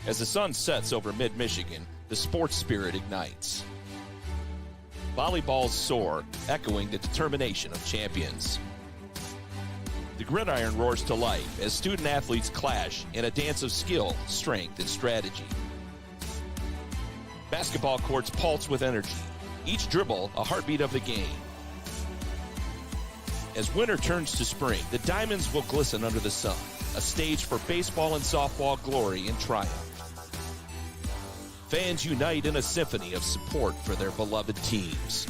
As the sun sets over mid-Michigan, the sports spirit ignites. Volleyballs soar, echoing the determination of champions. The gridiron roars to life as student-athletes clash in a dance of skill, strength, and strategy. Basketball courts pulse with energy, each dribble a heartbeat of the game. As winter turns to spring, the diamonds will glisten under the sun, a stage for baseball and softball glory and triumph. Fans unite in a symphony of support for their beloved teams.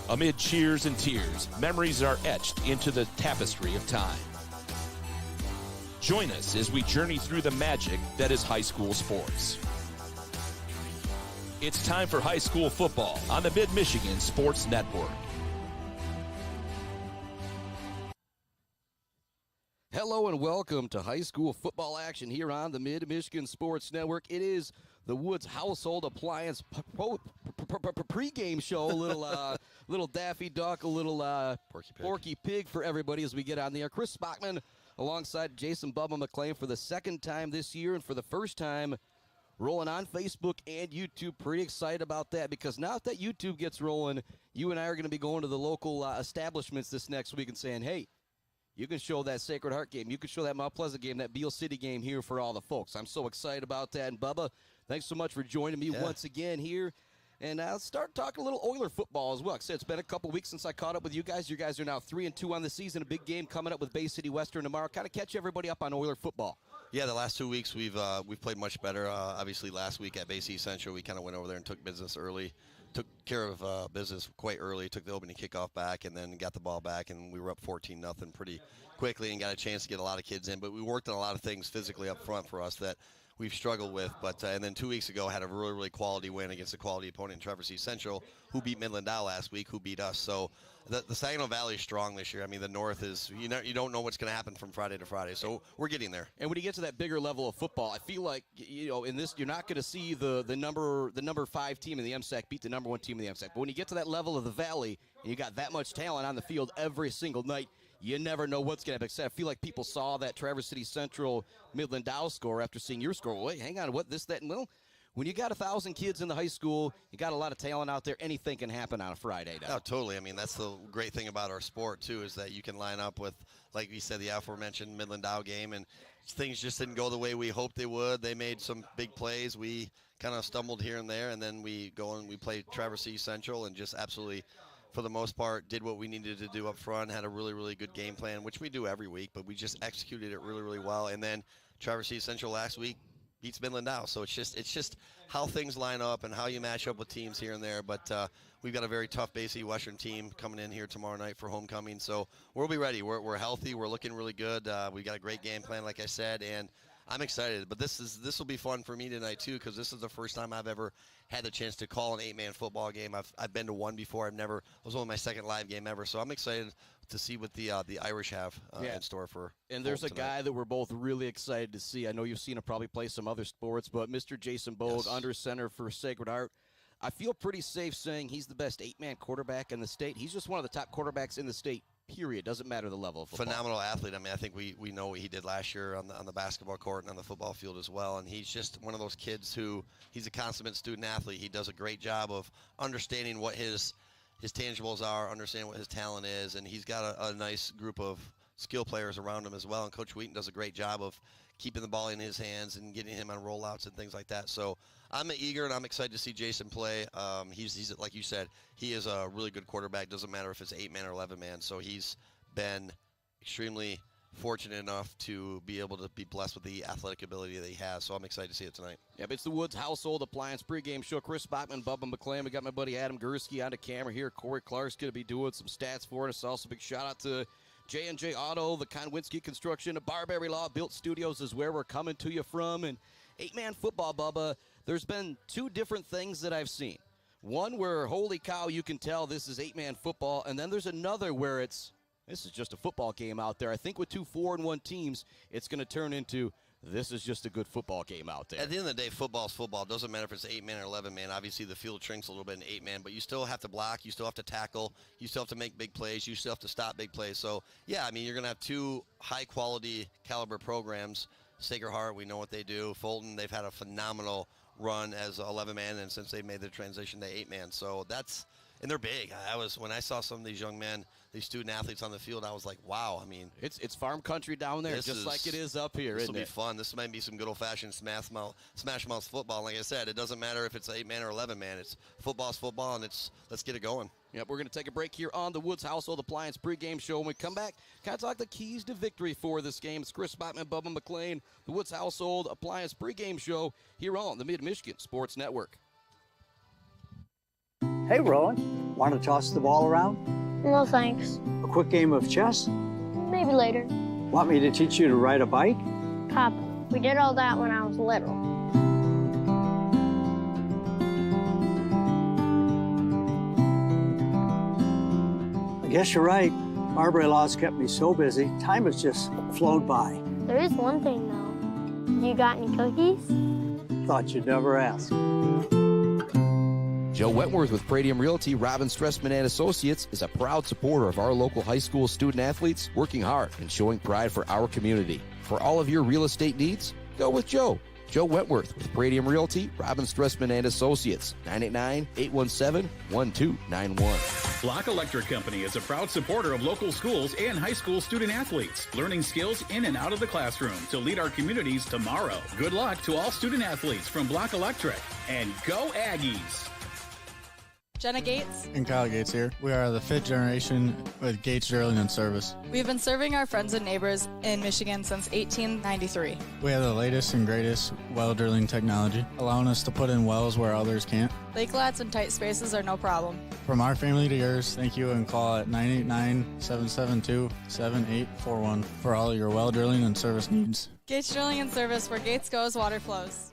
Amid cheers and tears, memories are etched into the tapestry of time. Join us as we journey through the magic that is high school sports. It's time for high school football on the Mid-Michigan Sports Network. Hello and welcome to high school football action here on the Mid-Michigan Sports Network. It is the Woods Household Appliance pregame show. A little Daffy Duck, a little Porky Pig for everybody as we get on the air. Chris Bachman alongside Jason Bubba McClain for the second time this year and for the first time rolling on Facebook and YouTube. Pretty excited about that because now that YouTube gets rolling, you and I are going to be going to the local establishments this next week and saying, hey, you can show that Sacred Heart game. You can show that Mount Pleasant game, that Beale City game here for all the folks. I'm so excited about that. And, Bubba, thanks so much for joining me once again here. And I'll start talking a little Oiler football as well. Like I said, it's been a couple weeks since I caught up with you guys. You guys are now 3-2 on the season. A big game coming up with Bay City Western tomorrow. Kind of catch everybody up on Oiler football. Yeah, the last 2 weeks we've played much better. Obviously, last week at Bay City Central, we kind of went over there and took business early. Took care of business quite early, took the opening kickoff back, and then got the ball back, and we were up 14-0 pretty quickly and got a chance to get a lot of kids in. But we worked on a lot of things physically up front for us that we've struggled with. But and then 2 weeks ago had a really, really quality win against a quality opponent in Traverse City Central, who beat Midland Dow last week, who beat us. So the Saginaw Valley is strong this year. I mean, the North is, you don't know what's going to happen from Friday to Friday. So we're getting there. And when you get to that bigger level of football, I feel like, in this, you're not going to see the number 5 team in the MSAC beat the number 1 team in the MSAC. But when you get to that level of the Valley and you got that much talent on the field every single night, you never know what's going to happen. I feel like people saw that Traverse City Central Midland Dow score after seeing your score. Wait, hang on, what, this, that, and well, when you got 1,000 kids in the high school, you got a lot of talent out there, anything can happen on a Friday night. Oh, totally. I mean, that's the great thing about our sport, too, is that you can line up with, like you said, the aforementioned Midland Dow game, and things just didn't go the way we hoped they would. They made some big plays. We kind of stumbled here and there, and then we go and we play Traverse City Central and just absolutely, for the most part, did what we needed to do up front, had a really, really good game plan, which we do every week, but we just executed it really, really well. And then Traverse City Central last week beats Midland Dow. So it's just how things line up and how you match up with teams here and there. But we've got a very tough Bay City Western team coming in here tomorrow night for homecoming. So we'll be ready. We're healthy. We're looking really good. We got a great game plan, like I said, and I'm excited. But this will be fun for me tonight too, because this is the first time I've ever had the chance to call an 8-man football game. I've been to one before. It was only my second live game ever. So I'm excited to see what the Irish have in store for. And there's a tonight. guy that we're both really excited to see. I know you've seen him probably play some other sports, but Mr. Jason Bogue, under center for Sacred Heart. I feel pretty safe saying he's the best 8-man quarterback in the state. He's just one of the top quarterbacks in the state. Period. Doesn't matter the level of football. Phenomenal athlete. I mean, I think we know what he did last year on the basketball court and on the football field as well. And he's just one of those kids who, he's a consummate student athlete. He does a great job of understanding what his tangibles are, understanding what his talent is, and he's got a nice group of skill players around him as well. And Coach Wheaton does a great job of keeping the ball in his hands and getting him on rollouts and things like that. So I'm eager and I'm excited to see Jason play. He's like you said, he is a really good quarterback. Doesn't matter if it's 8-man or 11-man. So he's been extremely fortunate enough to be able to be blessed with the athletic ability that he has. So I'm excited to see it tonight. Yep, it's the Woods Household Appliance pregame show. Chris Bachman, Bubba McClain. We got my buddy Adam Gursky on the camera here. Corey Clark's going to be doing some stats for us. Also, big shout out to J&J Auto, the Konwinski Construction, the Barberry Law Built Studios is where we're coming to you from. And 8-man football, Bubba, there's been 2 different things that I've seen. One where, holy cow, you can tell this is 8-man football. And then there's another where this is just a football game out there. I think with 2 4-1 teams, it's going to turn into this is just a good football game out there. At the end of the day, football's football. It doesn't matter if it's 8-man or 11-man. Obviously, the field shrinks a little bit in 8-man, but you still have to block. You still have to tackle. You still have to make big plays. You still have to stop big plays. So, yeah, I mean, you're going to have 2 high-quality caliber programs Sacred Heart, we know what they do. Fulton, they've had a phenomenal run as 11-man, and since they made the transition to 8-man. So that's, and they're big. When I saw some of these young men, these student athletes on the field, I was like, wow. I mean, it's farm country down there, just like it is up here. This will isn't be it? fun. This might be some good old-fashioned smash mouth football. Like I said, it doesn't matter if it's 8-man or 11-man. It's football's football, and let's get it going. Yep, we're going to take a break here on the Woods Household Appliance pregame show. When we come back, kind of talk the keys to victory for this game. It's Chris Spotman, Bubba McLean, the Woods Household Appliance pregame show here on the Mid-Michigan Sports Network. Hey, Rowan, want to toss the ball around? No, thanks. A quick game of chess? Maybe later. Want me to teach you to ride a bike? Papa, we did all that when I was little. I guess you're right. Marbury Law's kept me so busy, time has just flown by. There is one thing, though. You got any cookies? Thought you'd never ask. Joe Wentworth with Pradium Realty, Robin Stressman and Associates, is a proud supporter of our local high school student athletes, working hard and showing pride for our community. For all of your real estate needs, go with Joe. Joe Wentworth with Pradium Realty, Robin Stressman and Associates, 989-817-1291. Block Electric Company is a proud supporter of local schools and high school student athletes, learning skills in and out of the classroom to lead our communities tomorrow. Good luck to all student athletes from Block Electric, and go Aggies! Jenna Gates. And Kyle Gates here. We are the 5th generation with Gates Drilling and Service. We've been serving our friends and neighbors in Michigan since 1893. We have the latest and greatest well drilling technology, allowing us to put in wells where others can't. Lake lots and tight spaces are no problem. From our family to yours, thank you, and call at 989-772-7841 for all your well drilling and service needs. Gates Drilling and Service, where Gates goes, water flows.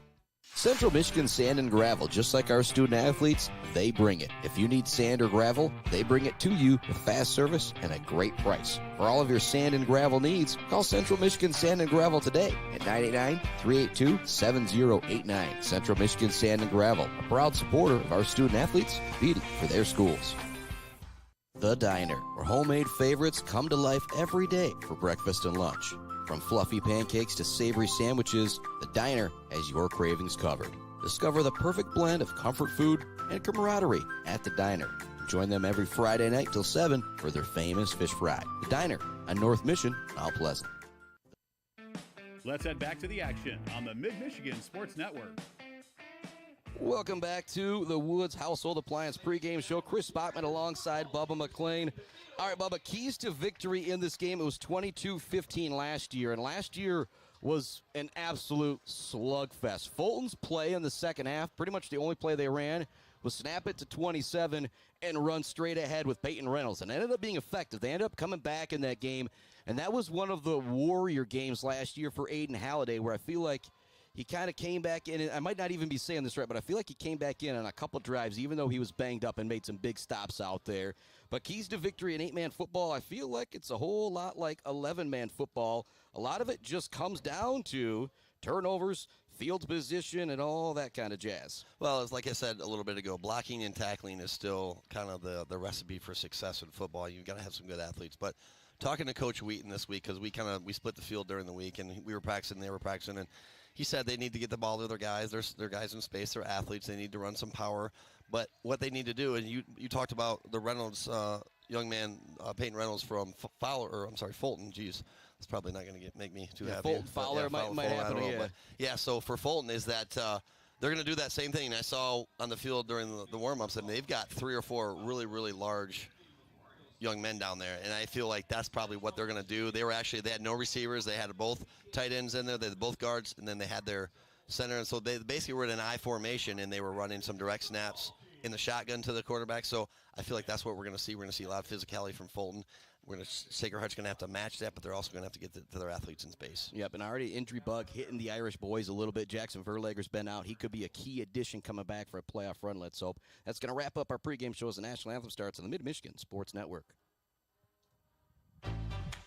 Central Michigan Sand and Gravel, just like our student athletes, they bring it. If you need sand or gravel, they bring it to you with fast service and a great price. For all of your sand and gravel needs, call Central Michigan Sand and Gravel today at 989-382-7089. Central Michigan Sand and Gravel, a proud supporter of our student athletes, competing for their schools. The Diner, where homemade favorites come to life every day for breakfast and lunch. From fluffy pancakes to savory sandwiches, The Diner has your cravings covered. Discover the perfect blend of comfort food and camaraderie at The Diner. Join them every Friday night till 7 for their famous fish fry. The Diner on North Mission, Mount Pleasant. Let's head back to the action on the Mid-Michigan Sports Network. Welcome back to the Woods Household Appliance pregame show. Chris Spotman alongside Bubba McLean. All right, Bubba, keys to victory in this game. It was 22-15 last year, and last year was an absolute slugfest. Fulton's play in the second half, pretty much the only play they ran, was snap it to 27 and run straight ahead with Peyton Reynolds, and it ended up being effective. They ended up coming back in that game, and that was one of the warrior games last year for Aiden Halliday, where I feel like he kind of came back in, and I might not even be saying this right, but I feel like he came back in on a couple drives, even though he was banged up and made some big stops out there. But keys to victory in 8-man football, I feel like it's a whole lot like 11-man football. A lot of it just comes down to turnovers, field position, and all that kind of jazz. Well, it's like I said a little bit ago, blocking and tackling is still kind of the recipe for success in football. You've got to have some good athletes. But talking to Coach Wheaton this week, because we split the field during the week, and we were practicing, they were practicing, and he said they need to get the ball to their guys. They're guys in space. They're athletes. They need to run some power. But what they need to do, and you talked about the Reynolds young man, Peyton Reynolds from Fulton. Geez, that's probably not going to make me too happy. Fulton Fowler might happen. But yeah, so for Fulton is that they're going to do that same thing. And I saw on the field during the warm-ups, and they've got 3 or 4 really, really large young men down there, and I feel like that's probably what they're going to do. They had no receivers. They had both tight ends in there. They had both guards, and then they had their center. And so they basically were in an I formation, and they were running some direct snaps in the shotgun to the quarterback. So I feel like that's what we're going to see. We're going to see a lot of physicality from Fulton. Sacred Heart's going to have to match that, but they're also going to have to get to their athletes in space. Yep, and already injury bug hitting the Irish boys a little bit. Jackson Verlager's been out. He could be a key addition coming back for a playoff run, let's hope. That's going to wrap up our pregame show as the national anthem starts on the Mid-Michigan Sports Network.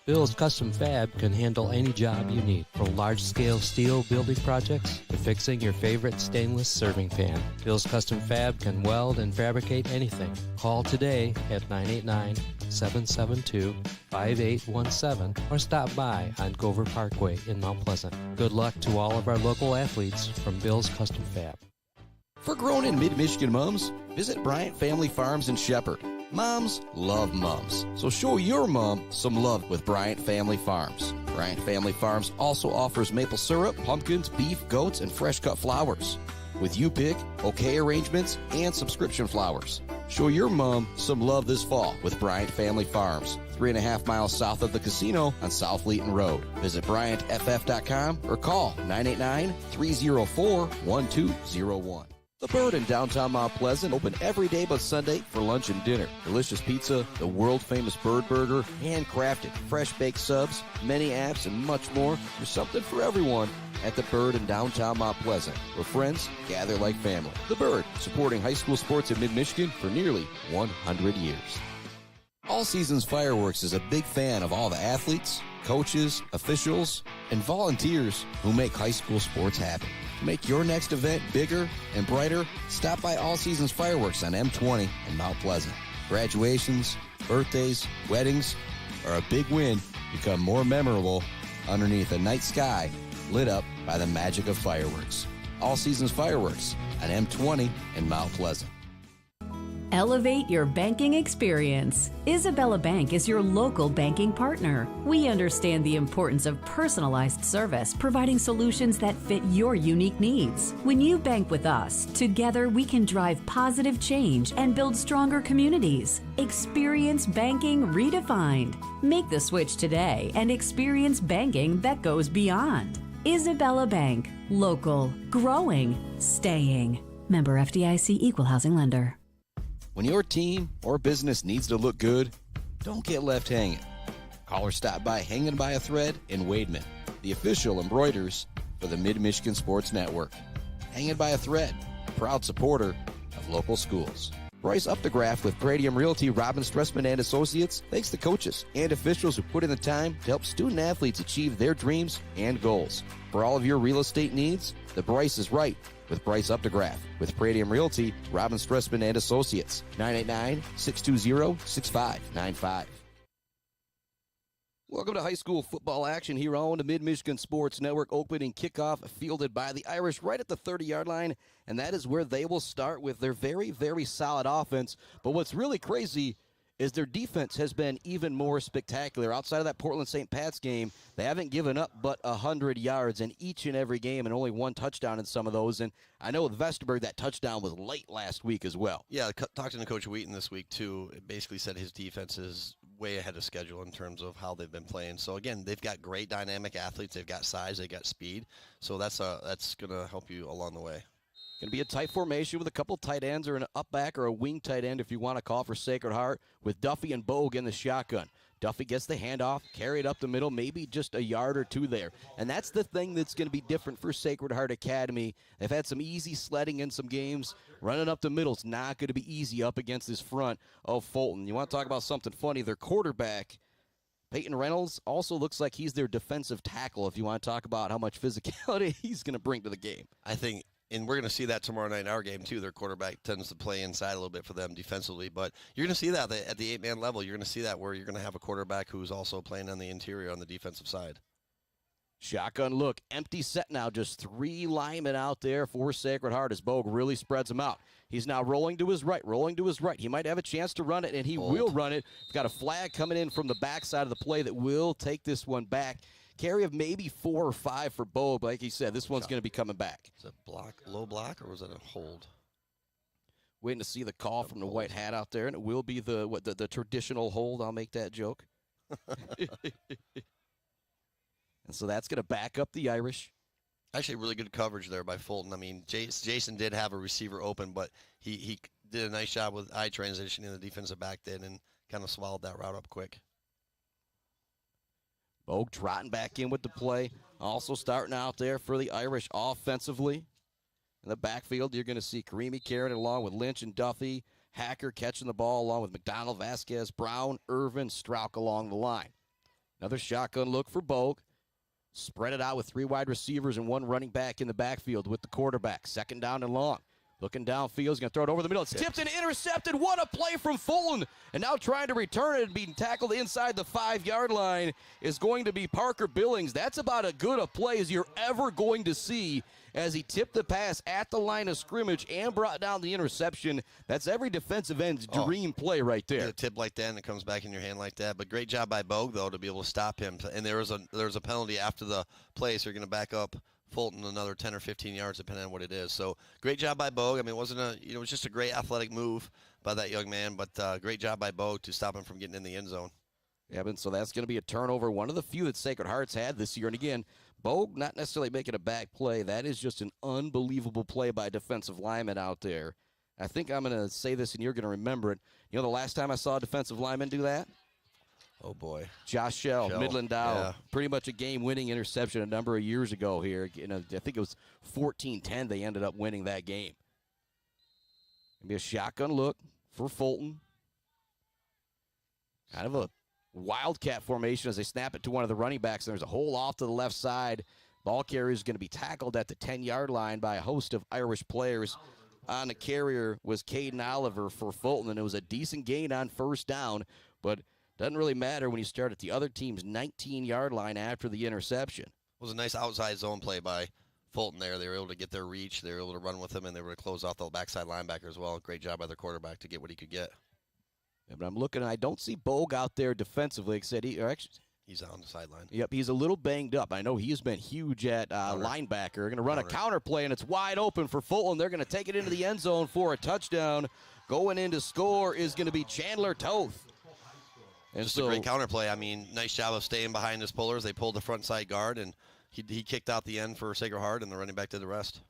Bill's Custom Fab can handle any job you need, from large-scale steel building projects to fixing your favorite stainless serving pan. Bill's Custom Fab can weld and fabricate anything. Call today at 989-772-5817 or stop by on Gover Parkway in Mount Pleasant. Good luck to all of our local athletes from Bill's Custom Fab. For grown and mid-Michigan moms, visit Bryant Family Farms in Shepherd. Moms love mums, so show your mom some love with Bryant Family Farms. Bryant Family Farms also offers maple syrup, pumpkins, beef, goats, and fresh-cut flowers. With you pick, bouquet arrangements, and subscription flowers. Show your mom some love this fall with Bryant Family Farms, 3.5 miles south of the casino on South Leeton Road. Visit BryantFF.com or call 989-304-1201. The Bird in downtown Mount Pleasant, open every day but Sunday for lunch and dinner. Delicious pizza, the world-famous Bird Burger, handcrafted, fresh-baked subs, many apps, and much more. There's something for everyone at The Bird in downtown Mount Pleasant, where friends gather like family. The Bird, supporting high school sports in mid-Michigan for nearly 100 years. All Seasons Fireworks is a big fan of all the athletes, coaches, officials, and volunteers who make high school sports happen. To make your next event bigger and brighter, stop by All Seasons Fireworks on M20 in Mount Pleasant. Graduations, birthdays, weddings, or a big win become more memorable underneath a night sky lit up by the magic of fireworks. All Seasons Fireworks on M20 in Mount Pleasant. Elevate your banking experience. Isabella Bank is your local banking partner. We understand the importance of personalized service, providing solutions that fit your unique needs. When you bank with us, together we can drive positive change and build stronger communities. Experience banking redefined. Make the switch today and experience banking that goes beyond. Isabella Bank. Local. Growing. Staying. Member FDIC Equal Housing Lender. When your team or business needs to look good, don't get left hanging. Call or stop by Hanging by a Thread in Wademan, the official embroiders for the Mid-Michigan Sports Network. Hanging by a Thread, a proud supporter of local schools. Bryce Updegraff with Pradium Realty, Robin Stressman and Associates thanks the coaches and officials who put in the time to help student athletes achieve their dreams and goals. For all of your real estate needs, the Bryce is right with Bryce Updegraff. With Pradium Realty, Robin Stressman and Associates, 989-620-6595. Welcome to high school football action here on the Mid-Michigan Sports Network. Opening kickoff fielded by the Irish right at the 30-yard line, and that is where they will start with their very, very solid offense. But what's really crazy is their defense has been even more spectacular. Outside of that Portland St. Pat's game, they haven't given up but 100 yards in each and every game and only one touchdown in some of those. And I know with Vesterberg, that touchdown was late last week as well. Yeah, talking to Coach Wheaton this week, too, it basically said his defense is way ahead of schedule in terms of how they've been playing. So, again, they've got great dynamic athletes. They've got size. They've got speed. So that's going to help you along the way. Going to be a tight formation with a couple tight ends or an up back or a wing tight end if you want to call for Sacred Heart, with Duffy and Bogue in the shotgun. Duffy gets the handoff, carried up the middle, maybe just a yard or two there. And that's the thing that's going to be different for Sacred Heart Academy. They've had some easy sledding in some games. Running up the middle is not going to be easy up against this front of Fulton. You want to talk about something funny? Their quarterback, Peyton Reynolds, also looks like he's their defensive tackle if you want to talk about how much physicality he's going to bring to the game. I think, and we're going to see that tomorrow night in our game, too. Their quarterback tends to play inside a little bit for them defensively. But you're going to see that at the 8-man level. You're going to see that where you're going to have a quarterback who's also playing on the interior on the defensive side. Shotgun look. Empty set now. Just three linemen out there for Sacred Heart as Bogue really spreads them out. He's now rolling to his right, He might have a chance to run it, and he will run it. We've got a flag coming in from the backside of the play that will take this one back. Carry of maybe 4 or 5 for Bogue. Like he said, this one's going to be coming back. Is it low block, or was it a hold? Waiting to see the call from the white hat out there, and it will be the traditional hold. I'll make that joke. And so that's going to back up the Irish. Actually, really good coverage there by Fulton. I mean, Jason did have a receiver open, but he did a nice job with eye transitioning. The defensive back did, and kind of swallowed that route up quick. Bogue trotting back in with the play. Also starting out there for the Irish offensively. In the backfield, you're going to see Karimi carrying it along with Lynch and Duffy. Hacker catching the ball along with McDonald, Vasquez, Brown, Irvin, Strauch along the line. Another shotgun look for Bogue. Spread it out with 3 wide receivers and 1 running back in the backfield with the quarterback. 2nd down and long. Looking downfield, he's going to throw it over the middle. It's tipped and intercepted. What a play from Fulton. And now trying to return it and being tackled inside the 5-yard line is going to be Parker Billings. That's about as good a play as you're ever going to see as he tipped the pass at the line of scrimmage and brought down the interception. That's every defensive end's dream play right there. A tip like that and it comes back in your hand like that. But great job by Bogue, though, to be able to stop him. And there was a penalty after the play, so you're going to back up Fulton another 10 or 15 yards, depending on what it is. So great job by Bogue. I mean, it was just a great athletic move by that young man, but great job by Bogue to stop him from getting in the end zone. Yeah, so that's going to be a turnover, one of the few that Sacred Hearts had this year. And again, Bogue not necessarily making a bad play. That is just an unbelievable play by a defensive lineman out there. I think I'm going to say this, and you're going to remember it. You know the last time I saw a defensive lineman do that? Oh, boy. Josh Shell, Midland Dow. Yeah. Pretty much a game-winning interception a number of years ago here. I think it was 14-10 they ended up winning that game. Maybe a shotgun look for Fulton. Kind of a wildcat formation as they snap it to one of the running backs. There's a hole off to the left side. Ball carrier is going to be tackled at the 10-yard line by a host of Irish players. On the carrier was Caden Oliver for Fulton, and it was a decent gain on 1st down, but doesn't really matter when you start at the other team's 19-yard line after the interception. It was a nice outside zone play by Fulton there. They were able to get their reach. They were able to run with him, and they were able to close off the backside linebacker as well. Great job by their quarterback to get what he could get. Yeah, but I'm looking, and I don't see Bogue out there defensively. Like I said, he's on the sideline. Yep, he's a little banged up. I know he's been huge at linebacker. They're going to run a counter play, and it's wide open for Fulton. They're going to take it into the end zone for a touchdown. Going in to score is going to be Chandler Toth. And just a great counter play. I mean, nice job of staying behind his pullers. They pulled the front side guard, and he kicked out the end for Sacred Heart, and the running back did the rest.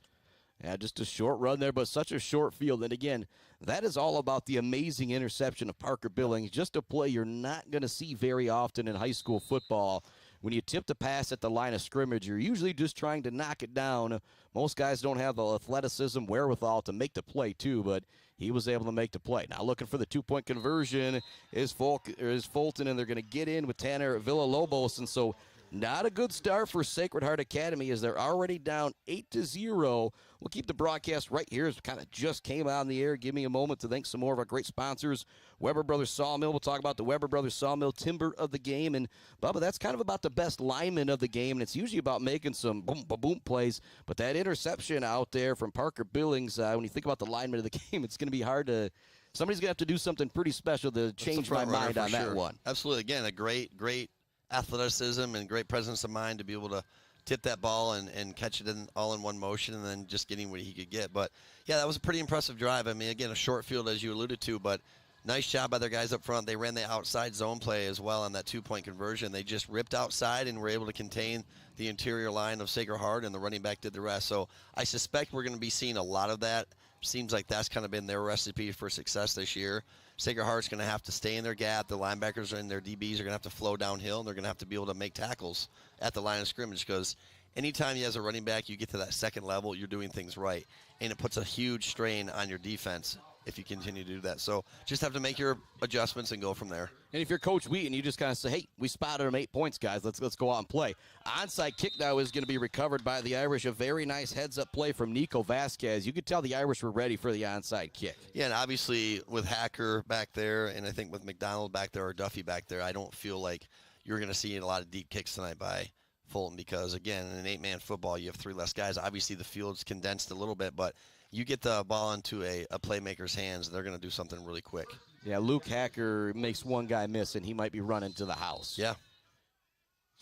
Yeah, just a short run there, but such a short field. And again, that is all about the amazing interception of Parker Billings. Just a play you're not going to see very often in high school football. When you tip the pass at the line of scrimmage, you're usually just trying to knock it down. Most guys don't have the athleticism, wherewithal to make the play too, but he was able to make the play. Now looking for the 2-point conversion is Fulton, and they're going to get in with Tanner Villalobos. And so not a good start for Sacred Heart Academy as they're already down 8-0. We'll keep the broadcast right here as it kind of just came out in the air. Give me a moment to thank some more of our great sponsors. Weber Brothers Sawmill. We'll talk about the Weber Brothers Sawmill timber of the game. And, Bubba, that's kind of about the best lineman of the game, and it's usually about making some boom plays. But that interception out there from Parker Billings, when you think about the lineman of the game, it's going to be hard to – somebody's going to have to do something pretty special to change my mind on that one. Absolutely. Again, a great athleticism and great presence of mind to be able to tip that ball and catch it all in one motion and then just getting what he could get. But, yeah, that was a pretty impressive drive. I mean, again, a short field as you alluded to, but nice job by their guys up front. They ran the outside zone play as well on that 2-point conversion. They just ripped outside and were able to contain the interior line of Sacred Heart, and the running back did the rest. So I suspect we're going to be seeing a lot of that. Seems like that's kind of been their recipe for success this year. Sacred Heart's going to have to stay in their gap. The linebackers and their DBs are going to have to flow downhill, and they're going to have to be able to make tackles at the line of scrimmage because anytime you as a running back, you get to that second level, you're doing things right. And it puts a huge strain on your defense if you continue to do that. So just have to make your adjustments and go from there. And if you're Coach Wheaton, you just kind of say, hey, we spotted them 8 points, guys. Let's go out and play. Onside kick now is going to be recovered by the Irish. A very nice heads-up play from Nico Vasquez. You could tell the Irish were ready for the onside kick. Yeah, and obviously with Hacker back there and I think with McDonald back there or Duffy back there, I don't feel like you're going to see a lot of deep kicks tonight by Fulton because, again, in an 8-man football, you have 3 less guys. Obviously the field's condensed a little bit, but you get the ball into a playmaker's hands, and they're going to do something really quick. Yeah, Luke Hacker makes one guy miss, and he might be running to the house. Yeah.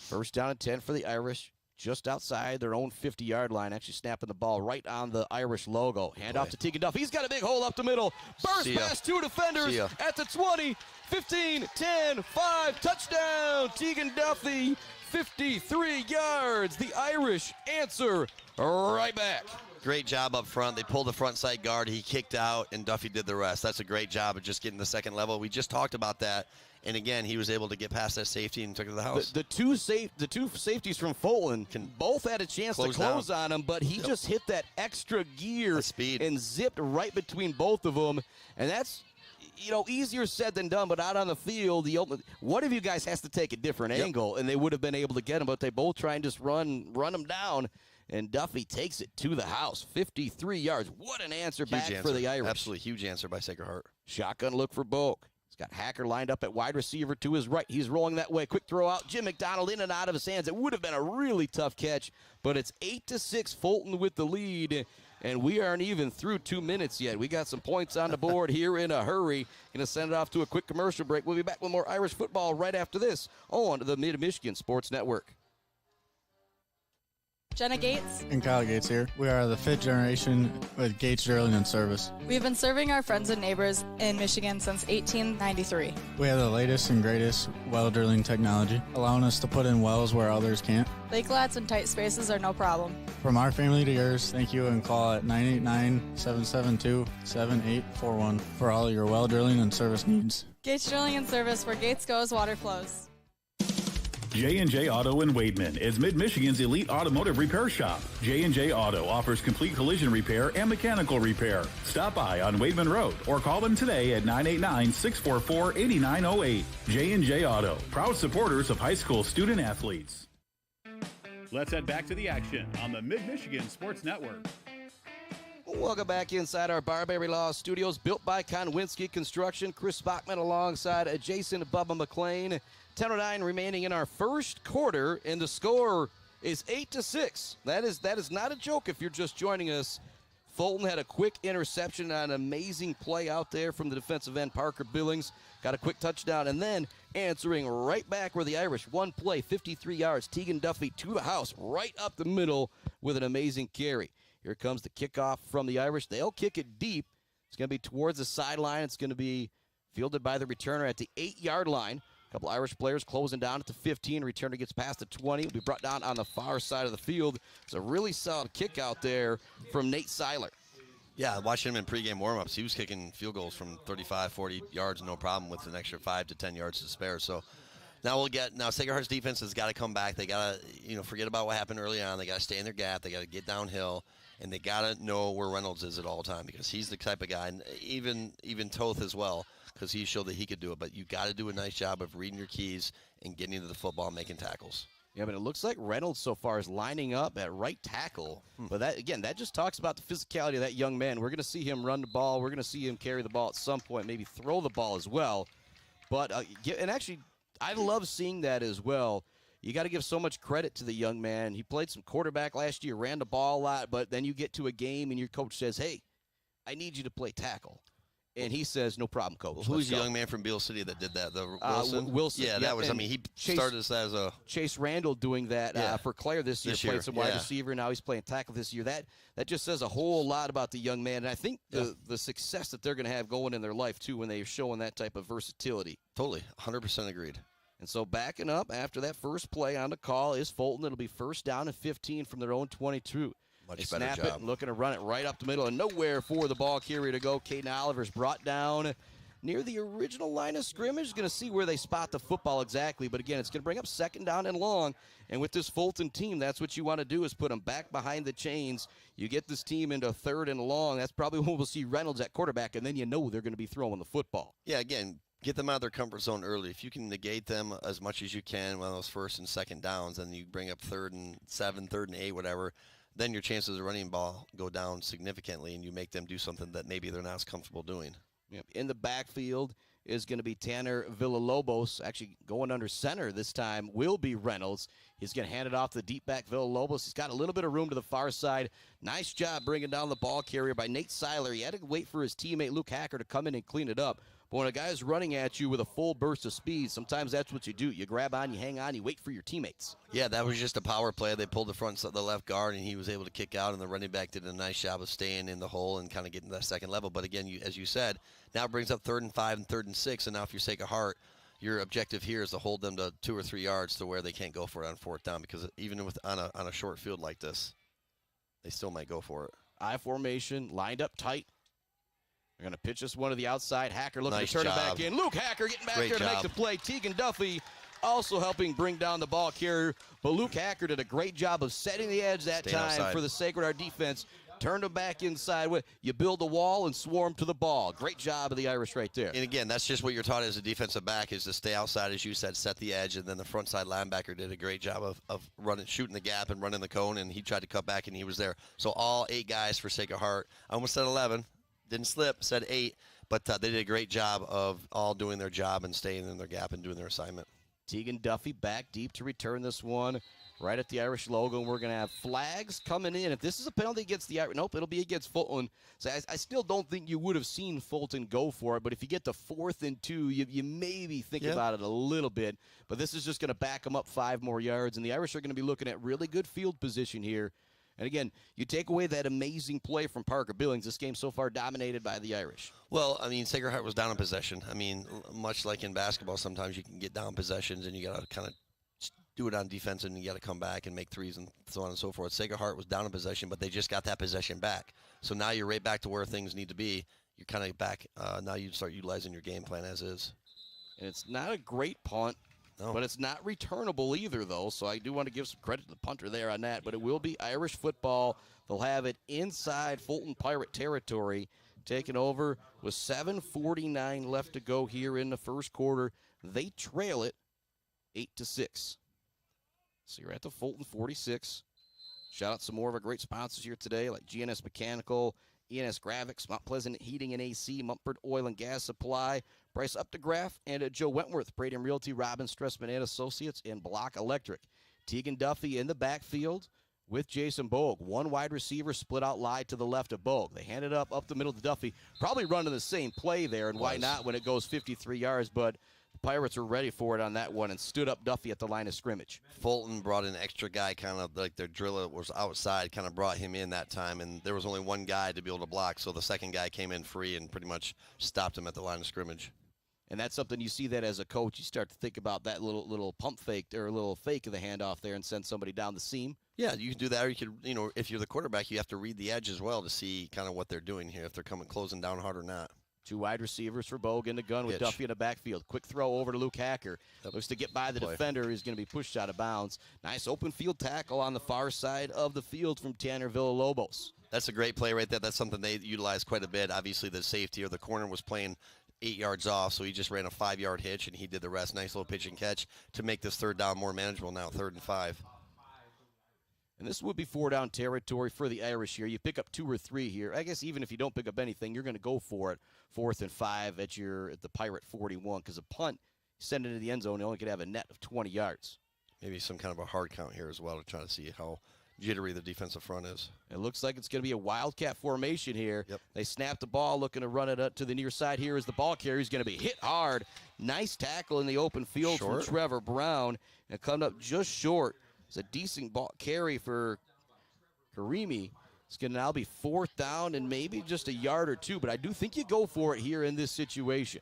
1st down and 10 for the Irish, just outside their own 50-yard line, actually snapping the ball right on the Irish logo. Hand off to Tegan Duff. He's got a big hole up the middle. Burst past 2 defenders at the 20, 15, 10, 5. Touchdown, Tegan Duffy, 53 yards. The Irish answer right back. Great job up front. They pulled the front side guard. He kicked out, and Duffy did the rest. That's a great job of just getting the second level. We just talked about that. And, again, he was able to get past that safety and took it to the house. The two safeties from Fulton both had a chance to close on him, but he just hit that extra gear speed and zipped right between both of them. And that's easier said than done, but out on the field, one of you guys has to take a different angle, and they would have been able to get him, but they both try and just run him down, and Duffy takes it to the house, 53 yards. What an answer back for the Irish. Absolutely huge answer by Sacred Heart. Shotgun look for Boak. He's got Hacker lined up at wide receiver to his right. He's rolling that way. Quick throw out. Jim McDonald in and out of his hands. It would have been a really tough catch, but it's 8-6 Fulton with the lead. And we aren't even through 2 minutes yet. We got some points on the board here in a hurry. Going to send it off to a quick commercial break. We'll be back with more Irish football right after this on the Mid-Michigan Sports Network. Jenna Gates and Kyle Gates here. We are the fifth generation with Gates Drilling and Service. We've been serving our friends and neighbors in Michigan since 1893. We have the latest and greatest well drilling technology, allowing us to put in wells where others can't. Lake lots and tight spaces are no problem. From our family to yours, thank you, and call at 989-772-7841 for all your well drilling and service needs. Gates Drilling and Service, where Gates goes, water flows. J&J Auto in Wademan is Mid-Michigan's elite automotive repair shop. J&J Auto offers complete collision repair and mechanical repair. Stop by on Wademan Road or call them today at 989-644-8908. J&J Auto, proud supporters of high school student athletes. Let's head back to the action on the Mid-Michigan Sports Network. Welcome back inside our Barberry Law Studios, built by Konwinski Construction. Chris Bachman alongside Jason Bubba McLean. 10:09 remaining in our first quarter, and the score is 8-6. That is not a joke if you're just joining us. Fulton had a quick interception on an amazing play out there from the defensive end, Parker Billings. Got a quick touchdown, and then answering right back where the Irish, one play, 53 yards. Tegan Duffy to the house, right up the middle with an amazing carry. Here comes the kickoff from the Irish. They'll kick it deep. It's going to be towards the sideline. It's going to be fielded by the returner at the 8-yard line. A couple Irish players closing down at the 15. Returner gets past the 20. Will be brought down on the far side of the field. It's a really solid kick out there from Nate Seiler. Yeah, watching him in pregame warmups, he was kicking field goals from 35, 40 yards, no problem, with an extra 5 to 10 yards to spare. So now Sacred Heart's defense has got to come back. They got to, forget about what happened early on. They got to stay in their gap. They got to get downhill, and they got to know where Reynolds is at all time, because he's the type of guy, and even Toth as well, because he showed that he could do it. But you got to do a nice job of reading your keys and getting into the football and making tackles. Yeah, but it looks like Reynolds so far is lining up at right tackle. But that just talks about the physicality of that young man. We're going to see him run the ball. We're going to see him carry the ball at some point, maybe throw the ball as well. But and actually, I love seeing that as well. You got to give so much credit to the young man. He played some quarterback last year, ran the ball a lot, but then you get to a game and your coach says, "Hey, I need you to play tackle." And he says, "No problem, coach." Who's the young man from Beale City that did that? The Wilson? Wilson. Yeah, that was, he started as a... Chase Randall doing that for Claire this year. Played some wide receiver, now he's playing tackle this year. That just says a whole lot about the young man. And I think the success that they're going to have going in their life, too, when they're showing that type of versatility. Totally, 100% agreed. And so backing up after that first play on the call is Fulton. It'll be first down and 15 from their own 22. Much they better snap job. it and looking to run it right up the middle, and nowhere for the ball carrier to go. Caden Oliver's brought down near the original line of scrimmage. Going to see where they spot the football exactly. But again, it's going to bring up second down and long. And with this Fulton team, that's what you want to do, is put them back behind the chains. You get this team into third and long. That's probably when we'll see Reynolds at quarterback, and then you know they're going to be throwing the football. Yeah, again, get them out of their comfort zone early. If you can negate them as much as you can on those first and second downs, and you bring up 3rd and 7, 3rd and 8, whatever, then your chances of running ball go down significantly, and you make them do something that maybe they're not as comfortable doing. Yep. In the backfield is going to be Tanner Villalobos. Actually going under center this time will be Reynolds. He's going to hand it off to the deep back Villalobos. He's got a little bit of room to the far side. Nice job bringing down the ball carrier by Nate Seiler. He had to wait for his teammate Luke Hacker to come in and clean it up. But when a guy's running at you with a full burst of speed, sometimes that's what you do. You grab on, you hang on, you wait for your teammates. Yeah, that was just a power play. They pulled the left guard, and he was able to kick out, and the running back did a nice job of staying in the hole and kind of getting to that second level. But again, as you said, now it brings up 3rd and 5 and 3rd and 6, and now if you're Sacred Heart, your objective here is to hold them to 2 or 3 yards to where they can't go for it on 4th down, because even on a short field like this, they still might go for it. I formation, lined up tight. They're going to pitch this one to the outside. Hacker looking to turn it back in. Luke Hacker getting back there to make the play. Tegan Duffy also helping bring down the ball carrier. But Luke Hacker did a great job of setting the edge that time for the Sacred Heart defense. turned them back inside. You build a wall and swarm to the ball. Great job of the Irish right there. And again, that's just what you're taught as a defensive back, is to stay outside, as you said, set the edge, and then the front side linebacker did a great job of shooting the gap and running the cone, and he tried to cut back, and he was there. So all 8 guys for Sacred Heart. I almost said 11. Didn't slip, said 8. But they did a great job of all doing their job and staying in their gap and doing their assignment. Tegan Duffy back deep to return this one right at the Irish logo, and we're going to have flags coming in. If this is a penalty against the Irish, nope, it'll be against Fulton. So I still don't think you would have seen Fulton go for it, but if you get to 4th and 2, you maybe think about it a little bit. But this is just going to back them up 5 more yards, and the Irish are going to be looking at really good field position here. And again, you take away that amazing play from Parker Billings. This game so far dominated by the Irish. Well, I mean, Sacred Heart was down in possession. I mean, much like in basketball, sometimes you can get down possessions and you got to kind of do it on defense and you got to come back and make threes and so on and so forth. Sacred Heart was down in possession, but they just got that possession back. So now you're right back to where things need to be. You're kind of back. Now you start utilizing your game plan as is. And it's not a great punt. No. But it's not returnable either, though, so I do want to give some credit to the punter there on that. But it will be Irish football. They'll have it inside Fulton Pirate territory, taking over with 7:49 left to go here in the first quarter. They trail it 8-6. So you're at the Fulton 46. Shout out some more of our great sponsors here today, like GNS Mechanical, ENS Graphics, Mount Pleasant Heating and AC, Mumford Oil and Gas Supply, Bryce Updegraff, and Joe Wentworth, Braden Realty, Robin Stressman and Associates, and Block Electric. Tegan Duffy in the backfield with Jason Bogue. One wide receiver split out wide to the left of Bogue. They hand it up the middle to Duffy. Probably running the same play there, and why not when it goes 53 yards, but the Pirates were ready for it on that one and stood up Duffy at the line of scrimmage. Fulton brought an extra guy, kind of like their driller was outside, kind of brought him in that time, and there was only one guy to be able to block, so the second guy came in free and pretty much stopped him at the line of scrimmage. And that's something you see that as a coach, you start to think about that little pump fake or a little fake of the handoff there and send somebody down the seam. Yeah, you can do that, or you could, if you're the quarterback, you have to read the edge as well to see kind of what they're doing here, if they're closing down hard or not. 2 wide receivers for Bogue in the gun with Duffy in the backfield. Quick throw over to Luke Hacker. Looks to get by the defender. He's going to be pushed out of bounds. Nice open field tackle on the far side of the field from Tanner Villalobos. That's a great play right there. That's something they utilize quite a bit. Obviously, the safety or the corner was playing 8 yards off, so he just ran a 5-yard hitch, and he did the rest. Nice little pitch and catch to make this third down more manageable now, 3rd and 5. And this would be 4-down territory for the Irish here. You pick up 2 or 3 here. I guess even if you don't pick up anything, you're going to go for it. 4th and 5 at the Pirate 41, because a punt, send it into the end zone, you only could have a net of 20 yards. Maybe some kind of a hard count here as well to try to see how jittery the defensive front is. It looks like it's going to be a wildcat formation here. Yep. They snap the ball, looking to run it up to the near side here as the ball carrier is going to be hit hard. Nice tackle in the open field from Trevor Brown, and coming up just short. It's a decent ball carry for Karimi. It's going to now be 4th down and maybe just a yard or 2, but I do think you go for it here in this situation.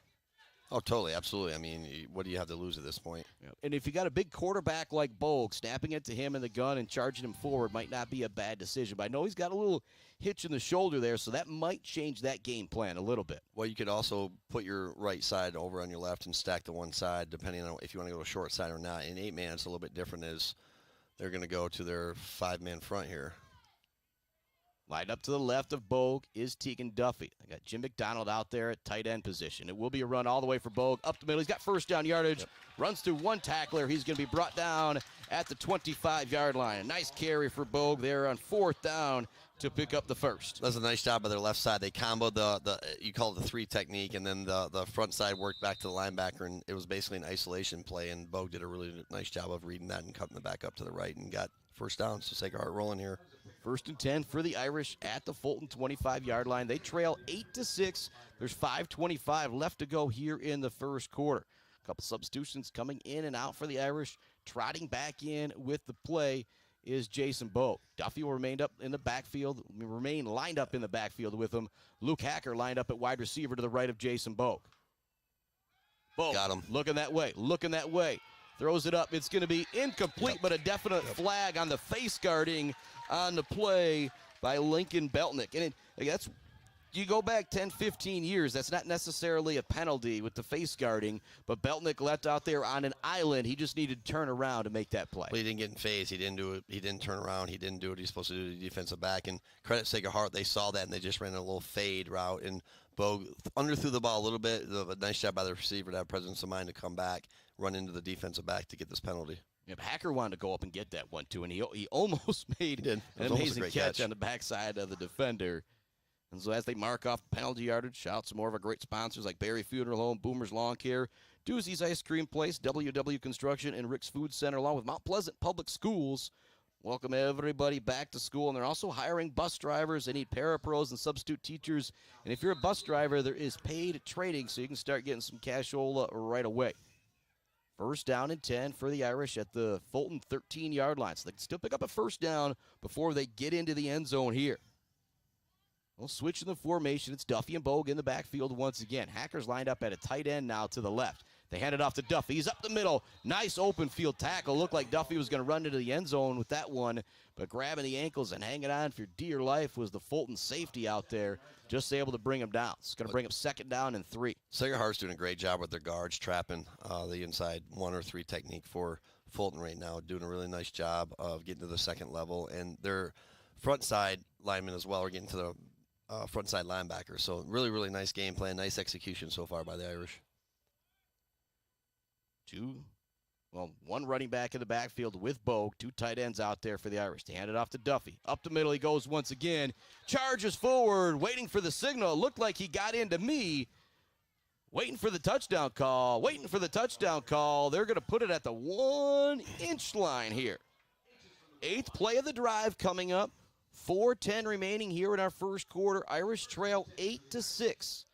Oh, totally, absolutely. I mean, what do you have to lose at this point? Yeah. And if you got a big quarterback like Bogue, snapping it to him in the gun and charging him forward might not be a bad decision. But I know he's got a little hitch in the shoulder there, so that might change that game plan a little bit. Well, you could also put your right side over on your left and stack the one side, depending on if you want to go to short side or not. In 8-man, it's a little bit different as they're going to go to their 5-man front here. Lined up to the left of Bogue is Tegan Duffy. I got Jim McDonald out there at tight end position. It will be a run all the way for Bogue up the middle. He's got 1st down yardage. Runs through one tackler. He's going to be brought down at the 25-yard line. A nice carry for Bogue there on 4th down to pick up the 1st. That's a nice job by their left side. They comboed the you call it the 3 technique, and then the front side worked back to the linebacker, and it was basically an isolation play, and Bogue did a really nice job of reading that and cutting the back up to the right and got 1st down. So Sacred Heart rolling here. 1st and 10 for the Irish at the Fulton 25-yard line. They trail 8-6. There's 5:25 left to go here in the first quarter. A couple substitutions coming in and out for the Irish. Trotting back in with the play is Jason Bogue. Duffy will remain lined up in the backfield with him. Luke Hacker lined up at wide receiver to the right of Jason Bogue. Bogue got him. Looking that way. Throws it up. It's going to be incomplete, but a definite flag on the face guarding on the play by Lincoln Beltnick. And that's you go back 10, 15 years, that's not necessarily a penalty with the face guarding, but Beltnick left out there on an island. He just needed to turn around to make that play. Well, he didn't get in phase. He didn't do it. He didn't turn around. He didn't do what he's supposed to do to the defensive back. And credit Sacred Heart, they saw that, and they just ran a little fade route. And Bo underthrew the ball a little bit. A nice job by the receiver to have presence of mind to come back, run into the defensive back to get this penalty. Yeah, Hacker wanted to go up and get that one, too, and he almost made an amazing catch on the backside of the defender. And so as they mark off penalty yardage, shout out some more of our great sponsors like Barry Funeral Home, Boomer's Lawn Care, Doozy's Ice Cream Place, WW Construction, and Rick's Food Center, along with Mount Pleasant Public Schools. Welcome everybody back to school, and they're also hiring bus drivers. They need parapros and substitute teachers. And if you're a bus driver, there is paid training, so you can start getting some cashola right away. First down and 10 for the Irish at the Fulton 13-yard line. So they can still pick up a first down before they get into the end zone here. We'll switch in the formation. It's Duffy and Bogue in the backfield once again. Hackers lined up at a tight end now to the left. They hand it off to Duffy. He's up the middle. Nice open field tackle. Looked like Duffy was going to run into the end zone with that one, but grabbing the ankles and hanging on for dear life was the Fulton safety out there, just able to bring him down. It's going to bring up 2nd down and 3. Sacred Heart's doing a great job with their guards, trapping the inside 1 or 3 technique for Fulton right now, doing a really nice job of getting to the second level. And their front side linemen as well are getting to the front side linebacker. So really, really nice game plan, nice execution so far by the Irish. One running back in the backfield with Bogue, 2 tight ends out there for the Irish. They hand it off to Duffy. Up the middle he goes once again. Charges forward, waiting for the signal. It looked like he got into me. Waiting for the touchdown call. They're going to put it at the 1-inch line here. 8th play of the drive coming up. 4:10 remaining here in our first quarter. Irish trail 8-6.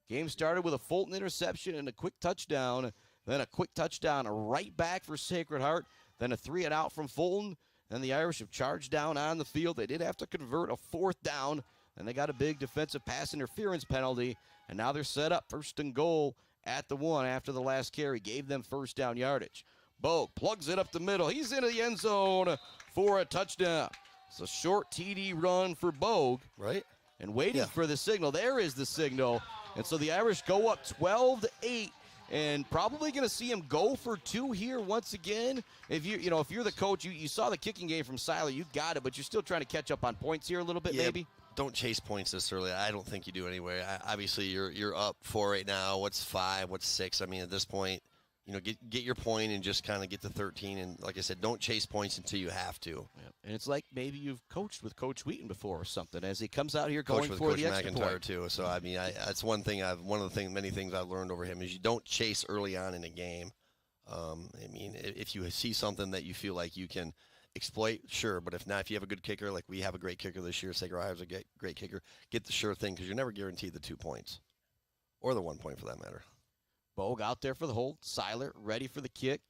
Game started with a Fulton interception and a quick touchdown. Then a quick touchdown right back for Sacred Heart. Then a 3-and-out from Fulton. And the Irish have charged down on the field. They did have to convert a 4th down. And they got a big defensive pass interference penalty. And now they're set up 1st and goal at the 1 after the last carry. Gave them first down yardage. Bogue plugs it up the middle. He's into the end zone for a touchdown. It's a short TD run for Bogue. Right. And waiting for the signal. There is the signal. And so the Irish go up 12-8. And probably going to see him go for 2 here once again. If you're the coach, you saw the kicking game from Seiler, you got it, but you're still trying to catch up on points here a little bit, maybe. Don't chase points this early. I don't think you do anyway. Obviously, you're up 4 right now. What's 5? What's 6? I mean, at this point, get your point and just kind of get to 13. And like I said, don't chase points until you have to. Yeah. And it's like maybe you've coached with Coach Wheaton before or something as he comes out here going for the extra point. McIntyre too. So I mean, that's many things I've learned over him is you don't chase early on in a game. I mean, if you see something that you feel like you can exploit, sure. But if not, if you have a good kicker, like we have a great kicker this year, Sacred Heart has a great kicker, get the sure thing because you're never guaranteed the 2 points or the 1 point for that matter. Bogue out there for the hold. Seiler ready for the kick.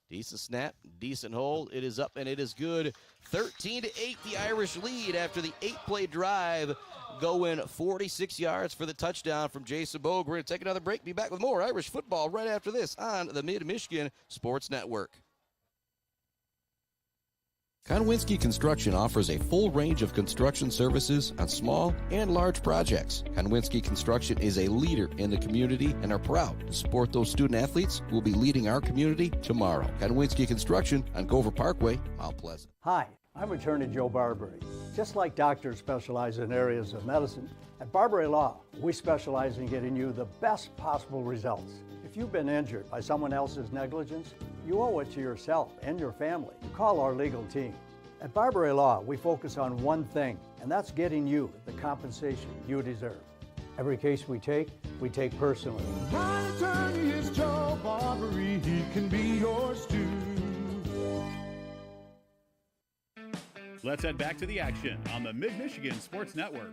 Decent snap, decent hold. It is up and it is good. 13-8, the Irish lead after the 8-play drive, going 46 yards for the touchdown from Jason Bogue. We're going to take another break. Be back with more Irish football right after this on the Mid-Michigan Sports Network. Konwinski Construction offers a full range of construction services on small and large projects. Konwinski Construction is a leader in the community and are proud to support those student athletes who will be leading our community tomorrow. Konwinski Construction on Gover Parkway, Mount Pleasant. Hi, I'm Attorney Joe Barbary. Just like doctors specialize in areas of medicine, at Barbary Law, we specialize in getting you the best possible results. If you've been injured by someone else's negligence, you owe it to yourself and your family to call our legal team. At Barbary Law, we focus on one thing, and that's getting you the compensation you deserve. Every case we take personally. My attorney is Joe Barbary. He can be yours too. Let's head back to the action on the Mid-Michigan Sports Network.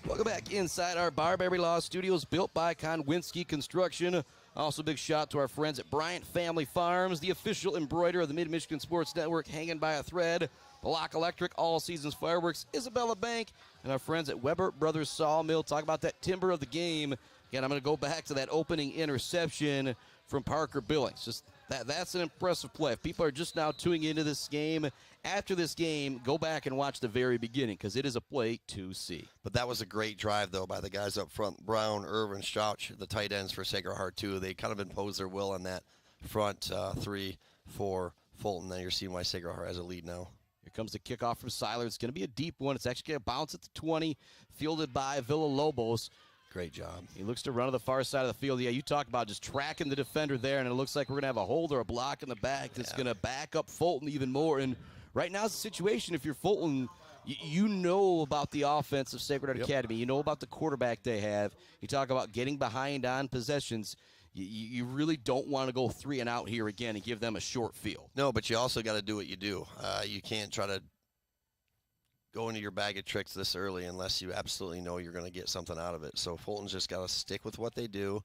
Welcome back inside our Barbary Law Studios, built by Konwinski Construction. Also, big shout to our friends at Bryant Family Farms, the official embroiderer of the Mid-Michigan Sports Network, hanging by a thread. Block Electric, All Seasons Fireworks, Isabella Bank, and our friends at Weber Brothers Sawmill. Talk about that timber of the game. Again, I'm going to go back to that opening interception from Parker Billings. Just that's an impressive play. If people are just now tuning into this game, after this game, go back and watch the very beginning because it is a play to see. But that was a great drive, though, by the guys up front. Brown, Irvin, Strauch, the tight ends for Sacred Heart, too. They kind of imposed their will on that front three for Fulton. Now you're seeing why Sacred Heart has a lead now. Here comes the kickoff from Seiler. It's going to be a deep one. It's actually going to bounce at the 20, fielded by Villalobos. Great job. He looks to run to the far side of the field. Yeah, you talk about just tracking the defender there, and it looks like we're going to have a hold or a block in the back that's going to back up Fulton even more. And right now, it's a situation, if you're Fulton, you know about the offense of Sacred Heart Academy. You know about the quarterback they have. You talk about getting behind on possessions. You really don't want to go 3 and out here again and give them a short field. No, but you also got to do what you do. You can't try to go into your bag of tricks this early unless you absolutely know you're going to get something out of it. So Fulton's just got to stick with what they do.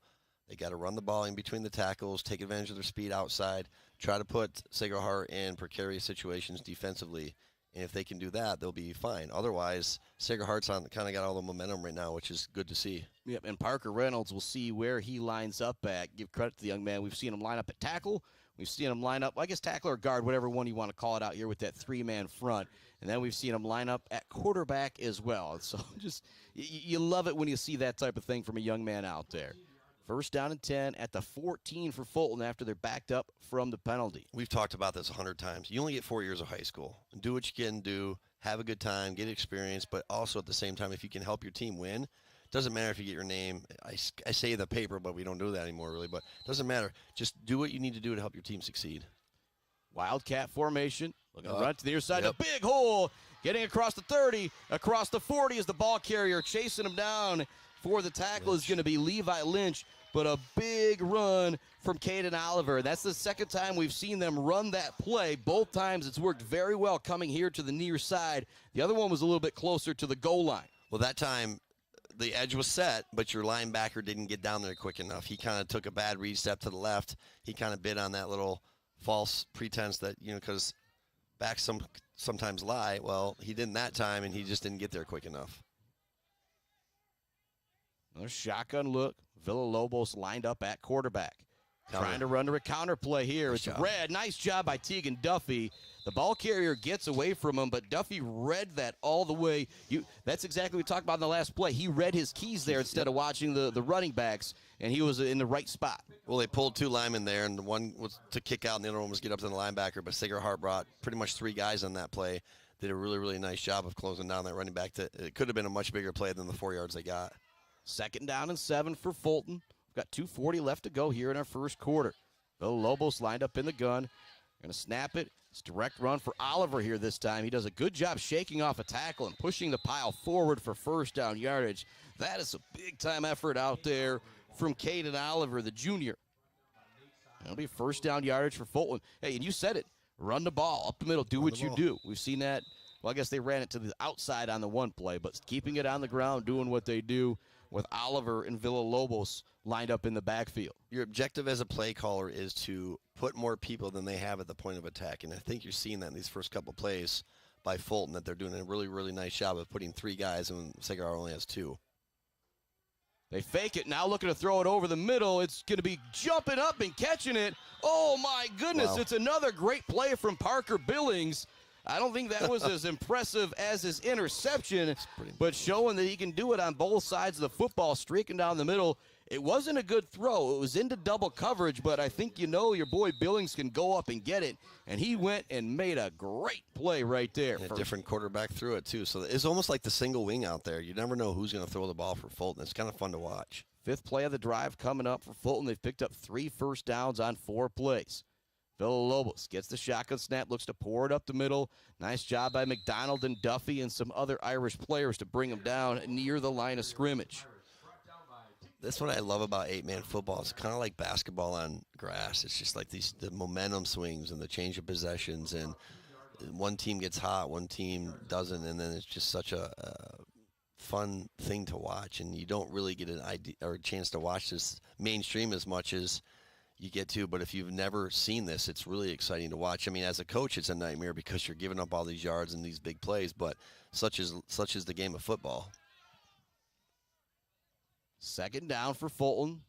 They got to run the ball in between the tackles, take advantage of their speed outside, try to put Sacred Heart in precarious situations defensively. And if they can do that, they'll be fine. Otherwise, Sacred Heart's kind of got all the momentum right now, which is good to see. Yep, and Parker Reynolds will see where he lines up at. Give credit to the young man. We've seen him line up at tackle. We've seen him line up, I guess, tackle or guard, whatever one you want to call it out here with that 3-man front. And then we've seen him line up at quarterback as well. So just you love it when you see that type of thing from a young man out there. First down and 10 at the 14 for Fulton after they're backed up from the penalty. We've talked about this 100 times. You only get 4 years of high school. Do what you can do, have a good time, get experience, but also at the same time, if you can help your team win, doesn't matter if you get your name. I say the paper, but we don't do that anymore really, but doesn't matter. Just do what you need to do to help your team succeed. Wildcat formation. Looking to run to the near side. A big hole. Getting across the 30, across the 40 is the ball carrier. Chasing him down for the tackle is going to be Levi Lynch. But a big run from Caden Oliver. That's the second time we've seen them run that play. Both times it's worked very well coming here to the near side. The other one was a little bit closer to the goal line. Well, that time the edge was set, but your linebacker didn't get down there quick enough. He kind of took a bad read step to the left. He kind of bid on that little false pretense that, because backs sometimes lie. Well, he didn't that time, and he just didn't get there quick enough. Another shotgun look. Villalobos lined up at quarterback. Trying to run to a counter play here. It's Red. Nice job by Tegan Duffy. The ball carrier gets away from him, but Duffy read that all the way. That's exactly what we talked about in the last play. He read his keys there instead of watching the running backs, and he was in the right spot. Well, they pulled 2 linemen there, and one was to kick out, and the other one was get up to the linebacker, but Sacred Heart brought pretty much 3 guys on that play. Did a really, really nice job of closing down that running back. It could have been a much bigger play than the 4 yards they got. Second down and 7 for Fulton. We've got 2:40 left to go here in our first quarter. Villalobos lined up in the gun. Going to snap it. It's direct run for Oliver here this time. He does a good job shaking off a tackle and pushing the pile forward for first down yardage. That is a big-time effort out there from Caden Oliver, the junior. That'll be first down yardage for Fulton. Hey, and you said it. Run the ball up the middle. Do what you do. We've seen that. Well, I guess they ran it to the outside on the one play, but keeping it on the ground, doing what they do with Oliver and Villalobos lined up in the backfield. Your objective as a play caller is to put more people than they have at the point of attack, and I think you're seeing that in these first couple plays by Fulton, that they're doing a really, really nice job of putting 3 guys, and Sacred Heart only has 2. They fake it, now looking to throw it over the middle. It's going to be jumping up and catching it. Oh, my goodness. Wow. It's another great play from Parker Billings. I don't think that was as impressive as his interception, but showing that he can do it on both sides of the football, streaking down the middle. It wasn't a good throw. It was into double coverage, but I think your boy Billings can go up and get it, and he went and made a great play right there. And a different quarterback threw it, too. So it's almost like the single wing out there. You never know who's going to throw the ball for Fulton. It's kind of fun to watch. 5th play of the drive coming up for Fulton. They've picked up 3 first downs on 4 plays. Villalobos gets the shotgun snap, looks to pour it up the middle. Nice job by McDonald and Duffy and some other Irish players to bring him down near the line of scrimmage. That's what I love about 8-man football. It's kind of like basketball on grass. It's just like the momentum swings and the change of possessions, and one team gets hot, one team doesn't, and then it's just such a fun thing to watch. And you don't really get an idea or a chance to watch this mainstream as much as you get to, but if you've never seen this, it's really exciting to watch. I mean, as a coach, it's a nightmare because you're giving up all these yards and these big plays, but such is the game of football. Second down for Fulton.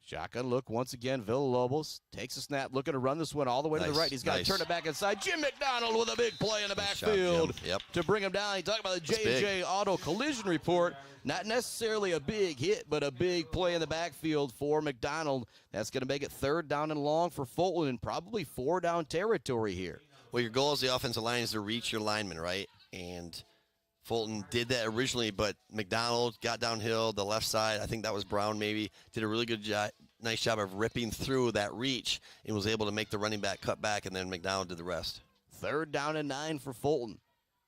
Shotgun look once again. Villalobos takes a snap, looking to run this one all the way to the right. He's got to turn it back inside. Jim McDonald with a big play in the backfield to bring him down. He talked about the J&J Auto Collision Report. Not necessarily a big hit, but a big play in the backfield for McDonald. That's going to make it 3rd down and long for Fulton and probably 4-down territory here. Well, your goal as the offensive line is to reach your lineman, right? And Fulton did that originally, but McDonald got downhill, the left side. I think that was Brown maybe. Did a really good job, nice job of ripping through that reach and was able to make the running back cut back, and then McDonald did the rest. 3rd down and 9 for Fulton.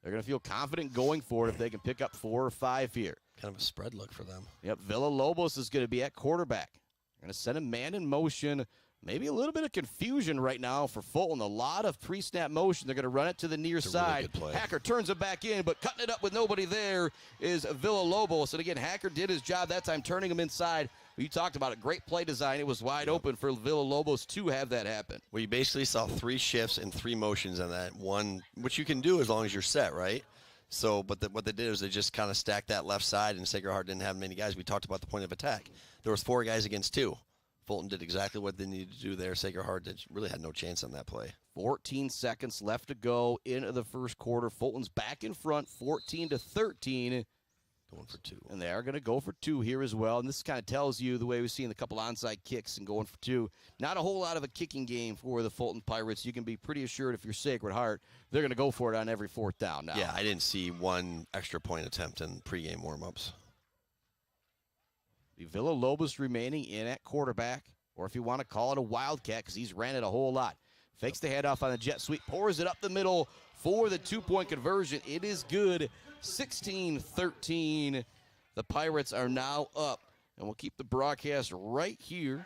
They're going to feel confident going for it if they can pick up 4 or 5 here. Kind of a spread look for them. Yep, Villalobos is going to be at quarterback. They're going to send a man in motion. Maybe a little bit of confusion right now for Fulton. A lot of pre-snap motion. They're going to run it to the near side. Really Hacker turns it back in, but cutting it up with nobody there is Villalobos. And again, Hacker did his job that time, turning him inside. You talked about it. Great play design. It was wide open for Villalobos to have that happen. Well, you basically saw 3 shifts and 3 motions on that one, which you can do as long as you're set, right? So, but what they did is they just kind of stacked that left side, and Sacred Heart didn't have many guys. We talked about the point of attack. There was 4 guys against 2. Fulton did exactly what they needed to do there. Sacred Heart really had no chance on that play. 14 seconds left to go into the first quarter. Fulton's back in front, 14-13. Going for 2. And they are going to go for 2 here as well. And this kind of tells you the way we've seen a couple onside kicks and going for 2. Not a whole lot of a kicking game for the Fulton Pirates. You can be pretty assured if you're Sacred Heart, they're going to go for it on every 4th down now. Yeah, I didn't see 1 extra point attempt in pregame warmups. Villalobos remaining in at quarterback, or if you want to call it a wildcat, because he's ran it a whole lot. Fakes the handoff on the jet sweep, pours it up the middle for the 2-point conversion. It is good. 16-13. The Pirates are now up, and we'll keep the broadcast right here.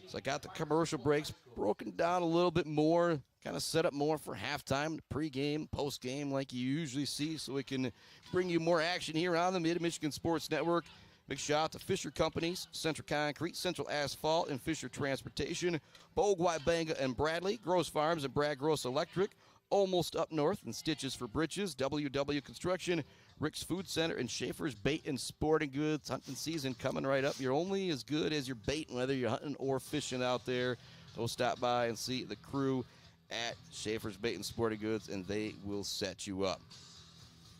So I got the commercial breaks broken down a little bit more, kind of set up more for halftime, pregame, postgame like you usually see, so we can bring you more action here on the Mid-Michigan Sports Network. Big shout out to Fisher Companies, Central Concrete, Central Asphalt, and Fisher Transportation, Bogwai Banga and Bradley, Gross Farms and Brad Gross Electric, Almost Up North and Stitches for Britches, WW Construction, Rick's Food Center, and Schaefer's Bait and Sporting Goods. Hunting season coming right up. You're only as good as your bait, whether you're hunting or fishing out there. Go stop by and see the crew at Schaefer's Bait and Sporting Goods, and they will set you up.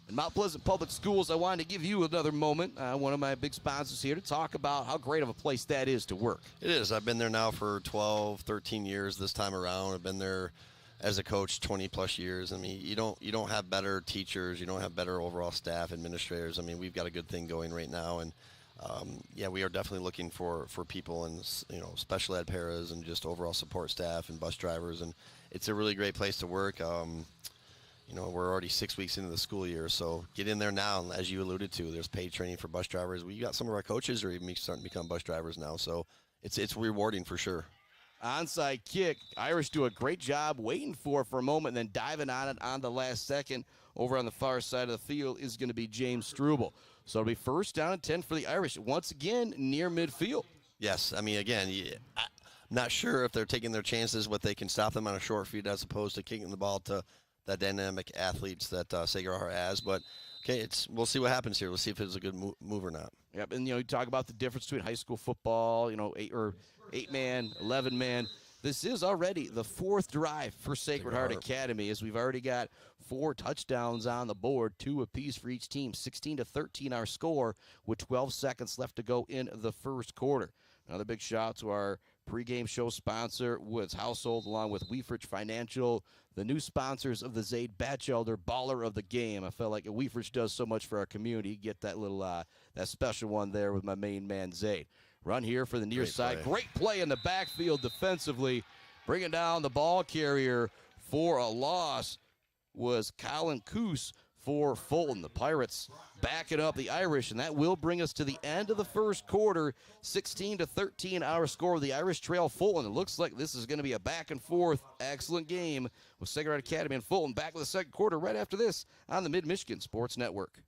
In Mount Pleasant Public Schools, I wanted to give you another moment, one of my big sponsors here, to talk about how great of a place that is to work. It is. I've been there now for 12, 13 years this time around. I've been there as a coach 20-plus years. I mean, you don't have better teachers. You don't have better overall staff, administrators. I mean, we've got a good thing going right now. And, yeah, we are definitely looking for people and, special ed paras and just overall support staff and bus drivers. And it's a really great place to work. We're already 6 weeks into the school year, so get in there now. And as you alluded to, there's paid training for bus drivers. We got some of our coaches are even starting to become bus drivers now, so it's rewarding for sure. Onside kick. Irish do a great job waiting for a moment and then diving on it on the last second. Over on the far side of the field is going to be James Struble. So it'll be 1st down and 10 for the Irish. Once again, near midfield. Yes, I mean, again, I'm not sure if they're taking their chances, what they can stop them on a short feed as opposed to kicking the ball to the dynamic athletes that Sacred Heart has. But, okay, we'll see what happens here. We'll see if it's a good move or not. Yep, and, you talk about the difference between high school football, 8-man, 11-man. This is already the 4th drive for Sacred Heart Academy, as we've already got 4 touchdowns on the board, 2 apiece for each team. 16-13 our score with 12 seconds left to go in the first quarter. Another big shout out to our pregame show sponsor, Woods Household, along with Weefrich Financial, the new sponsors of the Zaid Batchelder Baller of the Game. I felt like Weefrich does so much for our community. Get that little that special one there with my main man, Zaid. Run here for the near side. Great play in the backfield defensively. Bringing down the ball carrier for a loss was Colin Coos for Fulton. The Pirates backing up the Irish, and that will bring us to the end of the first quarter. 16-13 our score. The Irish trail Fulton. It looks like this is going to be a back and forth excellent game with Sacred Heart Academy and Fulton. Back with the second quarter right after this on the Mid-Michigan Sports Network.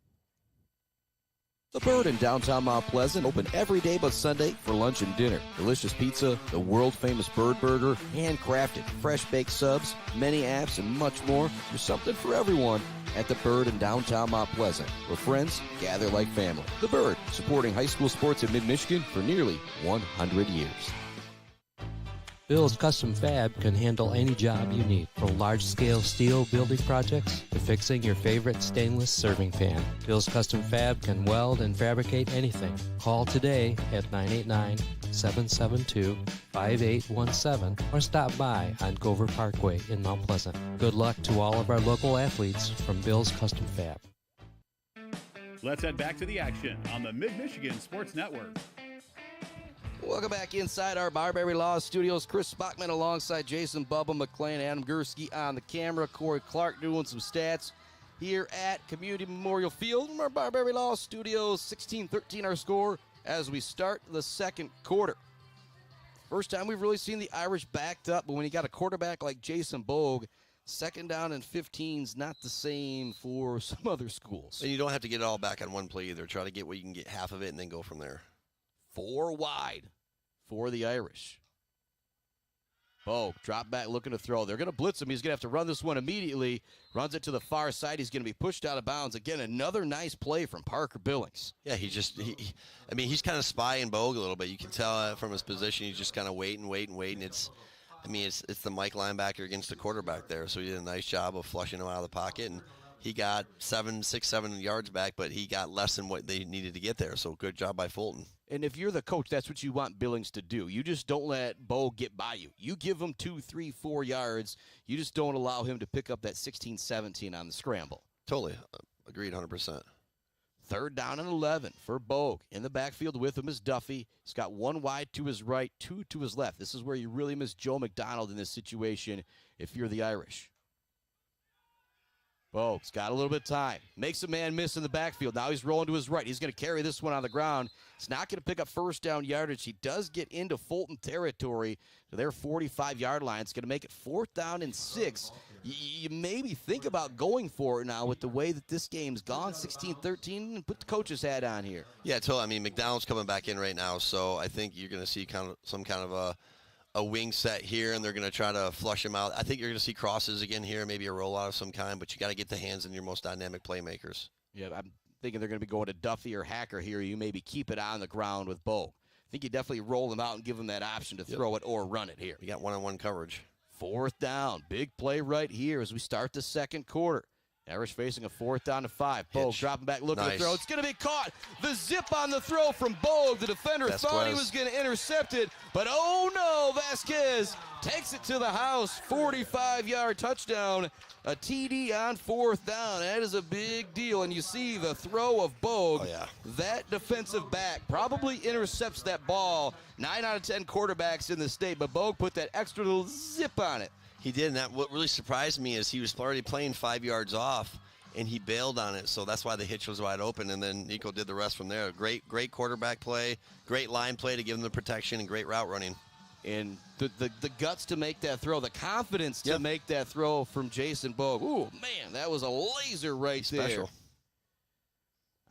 The Bird in downtown Mount Pleasant, open every day but Sunday for lunch and dinner. Delicious pizza, the world-famous Bird Burger, handcrafted, fresh-baked subs, many apps, and much more. There's something for everyone at The Bird in downtown Mount Pleasant, where friends gather like family. The Bird, supporting high school sports in mid-Michigan for nearly 100 years. Bill's Custom Fab can handle any job you need, from large-scale steel building projects to fixing your favorite stainless serving pan. Bill's Custom Fab can weld and fabricate anything. Call today at 989-772-5817 or stop by on Gover Parkway in Mount Pleasant. Good luck to all of our local athletes from Bill's Custom Fab. Let's head back to the action on the Mid-Michigan Sports Network. Welcome back inside our Barbary Law Studios. Chris Spockman alongside Jason Bubba McClain, Adam Gursky on the camera. Corey Clark doing some stats here at Community Memorial Field from our Barbary Law Studios. 16-13 our score as we start the second quarter. First time we've really seen the Irish backed up, but when you got a quarterback like Jason Bogue, second down and 15's not the same for some other schools. And you don't have to get it all back on one play either. Try to get where you can get half of it and then go from there. 4 wide for the Irish. Bogue, drop back, looking to throw. They're going to blitz him. He's going to have to run this one immediately. Runs it to the far side. He's going to be pushed out of bounds. Again, another nice play from Parker Billings. Yeah, he's kind of spying Bogue a little bit. You can tell from his position, he's just kind of waiting. It's the Mike linebacker against the quarterback there. So he did a nice job of flushing him out of the pocket, and he got 7 yards back, but he got less than what they needed to get there. So good job by Fulton. And if you're the coach, that's what you want Billings to do. You just don't let Bogue get by you. You give him 2, 3, 4 yards. You just don't allow him to pick up that 16-17 on the scramble. Totally. Agreed 100%. Third down and 11 for Bogue. In the backfield with him is Duffy. He's got 1 wide to his right, 2 to his left. This is where you really miss Joe McDonald in this situation if you're the Irish. Bogue's got a little bit of time. Makes a man miss in the backfield. Now he's rolling to his right. He's going to carry this one on the ground. He's not going to pick up first down yardage. He does get into Fulton territory to their 45-yard line. It's going to make it 4th down and 6. You maybe think about going for it now with the way that this game's gone, 16-13, and put the coach's hat on here. Yeah, totally. McDonald's coming back in right now, so I think you're going to see some kind of a wing set here, and they're going to try to flush him out. I think you're going to see crosses again here, maybe a rollout of some kind, but you got to get the hands in your most dynamic playmakers. Yeah, I'm thinking they're going to be going to Duffy or Hacker here. You maybe keep it on the ground with Bogue. I think you definitely roll him out and give him that option to throw it or run it here. You got one-on-one coverage. 4th down. Big play right here as we start the second quarter. Irish facing a 4th down and 5. Bogue dropping back, looking to throw. It's going to be caught. The zip on the throw from Bogue. The defender thought he was going to intercept it, but oh no, Vasquez takes it to the house. 45-yard touchdown. A TD on 4th down. That is a big deal, and you see the throw of Bogue. Oh, yeah. That defensive back probably intercepts that ball. 9 out of 10 quarterbacks in the state, but Bogue put that extra little zip on it. He did, and what really surprised me is he was already playing 5 yards off, and he bailed on it, so that's why the hitch was wide open, and then Nico did the rest from there. Great quarterback play, great line play to give him the protection, and great route running. And the guts to make that throw, the confidence to make that throw from Jason Bogue. Ooh, man, that was a laser right there.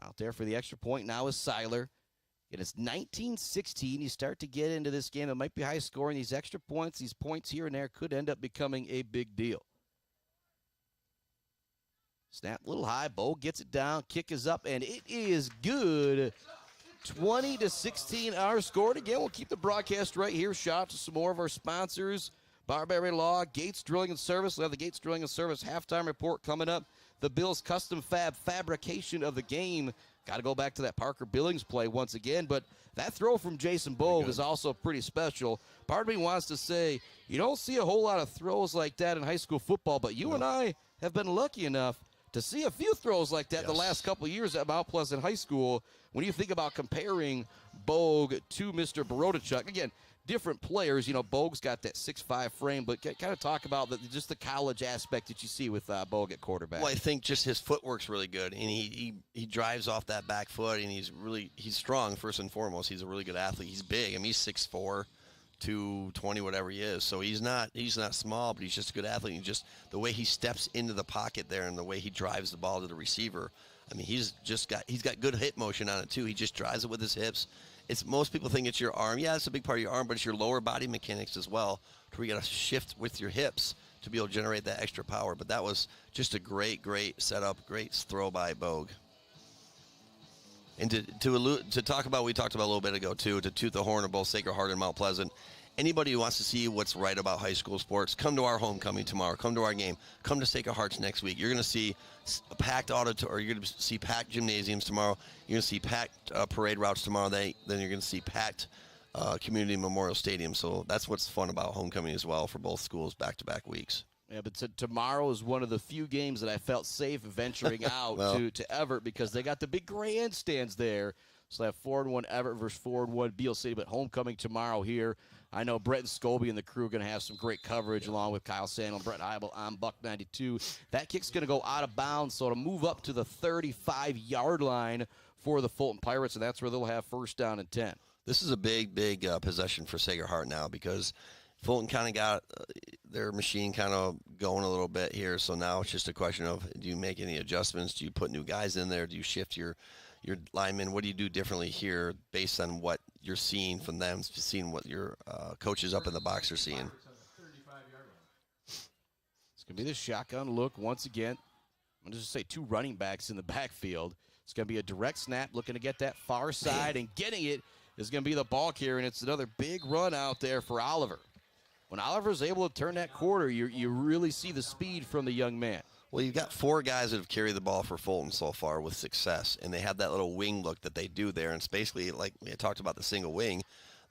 Out there for the extra point now is Seiler. And it's 19-16. You start to get into this game. It might be high scoring. These extra points, these points here and there could end up becoming a big deal. Snap a little high. Bogue gets it down. Kick is up, and it is good. 20-16 our score. And again, we'll keep the broadcast right here. Shout out to some more of our sponsors. Barbary Law, Gates Drilling and Service. We'll have the Gates Drilling and Service halftime report coming up. The Bills Custom Fab fabrication of the game. Got to go back to that Parker Billings play once again, but that throw from Jason Bogue is also pretty special. Part of me wants to say, you don't see a whole lot of throws like that in high school football, but you and I have been lucky enough to see a few throws like that the last couple of years at Mount Pleasant High School. When you think about comparing Bogue to Mr. Borodachuk, again, different players. You know, Bogue's got that 6'5" frame, but kind of talk about just the college aspect that you see with Bogue at quarterback. Well, I think just his footwork's really good, and he drives off that back foot, and he's strong first and foremost. He's a really good athlete. He's big. I mean, he's 6'4", 220, whatever he is. So he's not small, but he's just a good athlete. And just the way he steps into the pocket there and the way he drives the ball to the receiver, I mean, he's got good hip motion on it too. He just drives it with his hips. Most people think it's your arm. Yeah, it's a big part of your arm, but it's your lower body mechanics as well, where you got to shift with your hips to be able to generate that extra power. But that was just a great setup, great throw by Bogue. And to talk about, we talked about a little bit ago too, to toot the horn of both Sacred Heart and Mount Pleasant. Anybody who wants to see what's right about high school sports, come to our homecoming tomorrow. Come to our game. Come to Sacred Hearts next week. You're going to see a packed auditorium, or you're going to see packed gymnasiums tomorrow. You're going to see packed parade routes tomorrow. Then you're going to see packed community memorial stadium. So that's what's fun about homecoming as well for both schools back-to-back weeks. Yeah, but tomorrow is one of the few games that I felt safe venturing out to Everett, because they got the big grandstands there. So they have 4-1 Everett versus 4-1 Beale City. But homecoming tomorrow here. I know Brett and Scobie and the crew are going to have some great coverage along with Kyle Sandel and Brett Heibel on Buck 92. That kick's going to go out of bounds, so it'll move up to the 35-yard line for the Fulton Pirates, and that's where they'll have first down and 10. This is a big possession for Sacred Heart now, because Fulton kind of got their machine kind of going a little bit here. So now it's just a question of, do you make any adjustments? Do you put new guys in there? Do you shift your linemen? What do you do differently here based on what you're seeing from them, seeing what your coaches up in the box are seeing? It's going to be the shotgun look once again. I'm going to just say 2 running backs in the backfield. It's going to be a direct snap, looking to get that far side, and getting it is going to be the ball carrier, and it's another big run out there for Oliver. When Oliver's able to turn that quarter, you really see the speed from the young man. Well, you've got 4 guys that have carried the ball for Fulton so far with success, and they have that little wing look that they do there. And it's basically, like we talked about the single wing,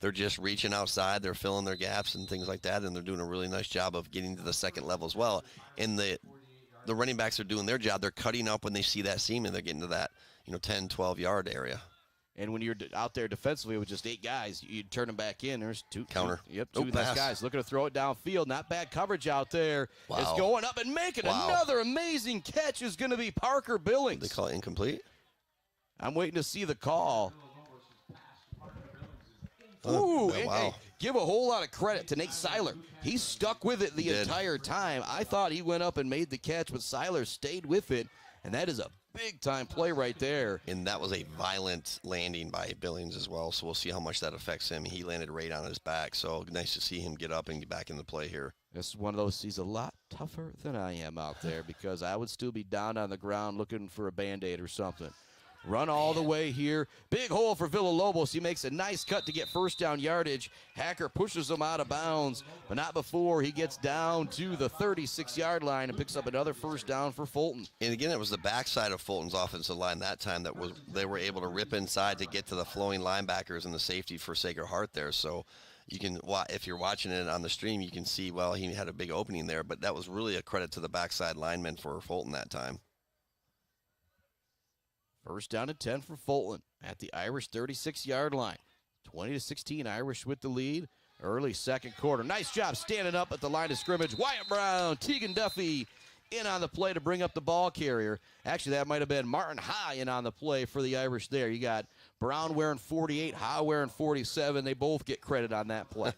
they're just reaching outside, they're filling their gaps and things like that, and they're doing a really nice job of getting to the second level as well. And the running backs are doing their job. They're cutting up when they see that seam, and they're getting to that 10, 12-yard area. And when you're out there defensively with just 8 guys, you turn them back in. There's 2 counter. Two nice guys looking to throw it downfield. Not bad coverage out there. Wow. It's going up and making another amazing catch is going to be Parker Billings. They call it incomplete? I'm waiting to see the call. Wow. Hey, give a whole lot of credit to Nate Seiler. He stuck with it the entire time. I thought he went up and made the catch, but Seiler stayed with it, and that is a big-time play right there. And that was a violent landing by Billings as well, so we'll see how much that affects him. He landed right on his back, so nice to see him get up and get back in the play here. This is one of those, he's a lot tougher than I am out there, because I would still be down on the ground looking for a Band-Aid or something. Run all the way here. Big hole for Villalobos. He makes a nice cut to get first down yardage. Hacker pushes him out of bounds, but not before he gets down to the 36-yard line and picks up another first down for Fulton. And again, it was the backside of Fulton's offensive line that time they were able to rip inside to get to the flowing linebackers and the safety for Sacred Heart there. So you can, if you're watching it on the stream, you can see, well, he had a big opening there, but that was really a credit to the backside linemen for Fulton that time. First down and 10 for Fulton at the Irish 36-yard line. 20-16, Irish with the lead. Early second quarter. Nice job standing up at the line of scrimmage. Wyatt Brown, Tegan Duffy in on the play to bring up the ball carrier. Actually, that might have been Martin High in on the play for the Irish there. You got Brown wearing 48, High wearing 47. They both get credit on that play.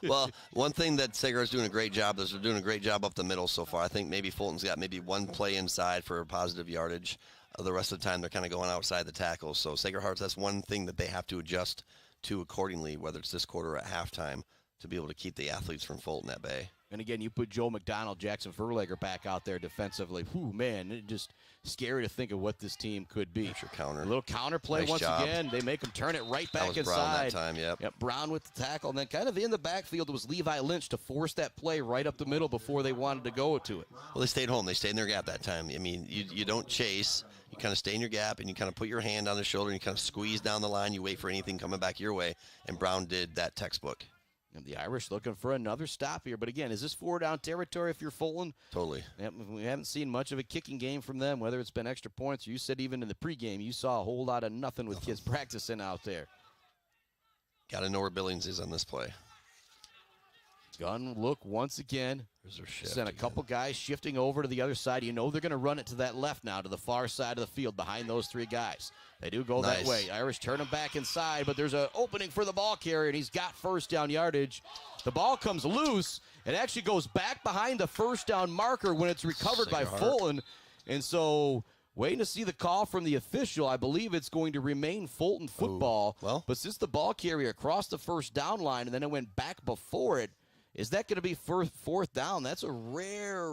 Well, one thing that Sacred is doing a great job is they're doing a great job up the middle so far. I think maybe Fulton's got maybe one play inside for a positive yardage. The rest of the time, they're kind of going outside the tackles. So Sacred Hearts, that's one thing that they have to adjust to accordingly, whether it's this quarter or at halftime, to be able to keep the athletes from Fulton at bay. And again, you put Joe McDonald, Jackson Verlager back out there defensively. Whew, man, it's just scary to think of what this team could be. That's your counter. A little counter play nice once job. Again. They make them turn it right back that was inside. Brown that time, yep. Brown with the tackle. And then kind of in the backfield was Levi Lynch to force that play right up the middle before they wanted to go to it. Well, they stayed home. They stayed in their gap that time. I mean, you don't chase. You kind of stay in your gap, and you kind of put your hand on the shoulder, and you kind of squeeze down the line. You wait for anything coming back your way, and Brown did that textbook. And the Irish looking for another stop here. But again, is this 4-down territory if you're Fulton? Totally. We haven't seen much of a kicking game from them, whether it's been extra points or you said even in the pregame you saw a whole lot of nothing with kids practicing out there. Got to know where Billings is on this play. Gun look once again. Sent a couple guys shifting over to the other side. You know they're going to run it to that left now, to the far side of the field behind those 3 guys. They do go that way. Irish turn him back inside, but there's an opening for the ball carrier, and he's got first down yardage. The ball comes loose. It actually goes back behind the first down marker when it's recovered by Fulton. And so Waiting to see the call from the official. I believe it's going to remain Fulton football. Well, but since the ball carrier crossed the first down line and then it went back before it, is that going to be fourth down? That's a rare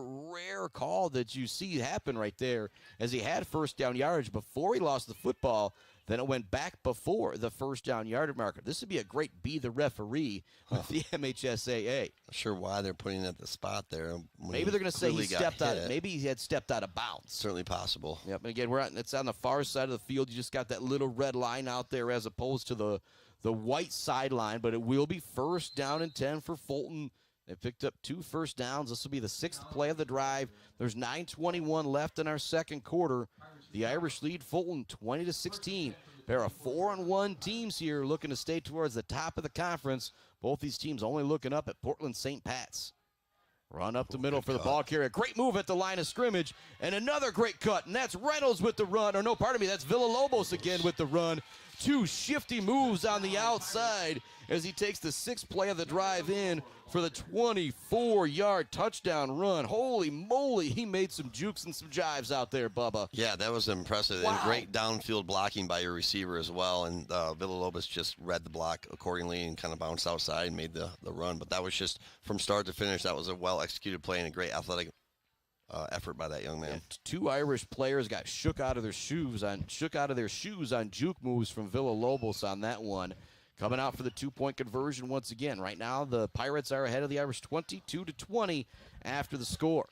call that you see happen right there, as he had first down yardage before he lost the football. Then it went back before the first down yardage marker. This would be a great be the referee with the MHSAA. Not sure why they're putting it at the spot there. Maybe they're going to say he stepped out. Maybe he had stepped out of bounds. Certainly possible. Yep. And again, it's on the far side of the field. You just got that little red line out there as opposed to the white sideline. But it will be first down and 10 for Fulton. They picked up 2 first downs. This will be the 6th play of the drive. There's 9:21 left in our second quarter. The Irish lead Fulton 20-16. Pair of 4-1 teams here looking to stay towards the top of the conference. Both these teams only looking up at Portland St. Pat's. Run up the middle for the ball carrier. Great move at the line of scrimmage. And another great cut. And that's Reynolds with the run. Or no, pardon me, that's Villalobos again with the run. 2 shifty moves on the outside as he takes the 6th play of the drive in for the 24-yard touchdown run. Holy moly, he made some jukes and some jives out there, Bubba. Yeah, that was impressive. Wow. And great downfield blocking by your receiver as well. And Villalobos just read the block accordingly and kind of bounced outside and made the run. But that was just from start to finish. That was a well-executed play and a great athletic effort by that young man. And 2 Irish players got shook out of their shoes on juke moves from Villalobos on that one. Coming out for the 2-point conversion once again. Right now, the Pirates are ahead of the Irish 22-20 after the score.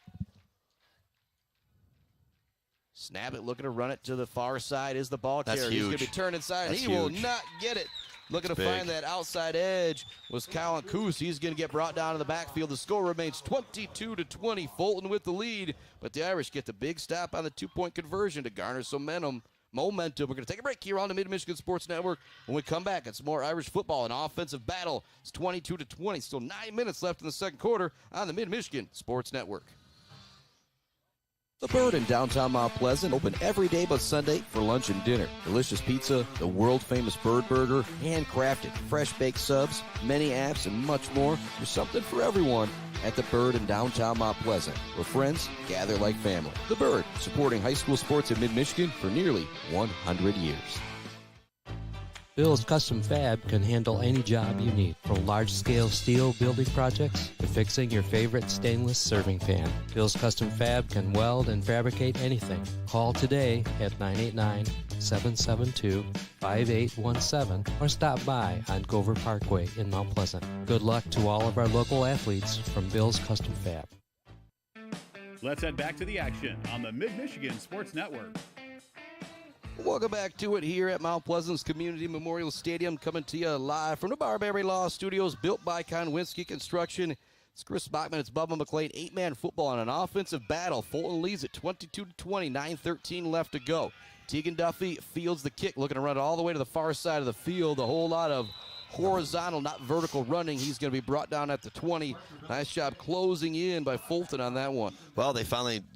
Snap it, looking to run it to the far side is the ball carrier. He's going to be turned inside. That's he huge. will not get it. Looking to find that outside edge was Colin Coos. He's going to get brought down to the backfield. The score remains 22-20. Fulton with the lead, but the Irish get the big stop on the 2-point conversion to garner some momentum. We're going to take a break here on the Mid-Michigan Sports Network. When we come back, it's more Irish football, an offensive battle. It's 22-20. Still 9 minutes left in the second quarter on the Mid-Michigan Sports Network. The Bird in downtown Mount Pleasant, open every day but Sunday for lunch and dinner. Delicious pizza, the world-famous Bird Burger, handcrafted, fresh-baked subs, many apps, and much more. There's something for everyone at The Bird in downtown Mount Pleasant, where friends gather like family. The Bird, supporting high school sports in mid-Michigan for nearly 100 years. Bill's Custom Fab can handle any job you need, from large-scale steel building projects to fixing your favorite stainless serving pan. Bill's Custom Fab can weld and fabricate anything. Call today at 989-772-5817 or stop by on Gover Parkway in Mount Pleasant. Good luck to all of our local athletes from Bill's Custom Fab. Let's head back to the action on the Mid-Michigan Sports Network. Welcome back to it here at Mount Pleasant's Community Memorial Stadium, coming to you live from the Barbary Law Studios, built by Konwinski Construction. It's Chris Bachman, it's Bubba McLean, 8-man football on an offensive battle. Fulton leads at 22-20, 9:13 left to go. Tegan Duffy fields the kick, looking to run it all the way to the far side of the field. A whole lot of horizontal, not vertical running. He's going to be brought down at the 20. Nice job closing in by Fulton on that one. Well, they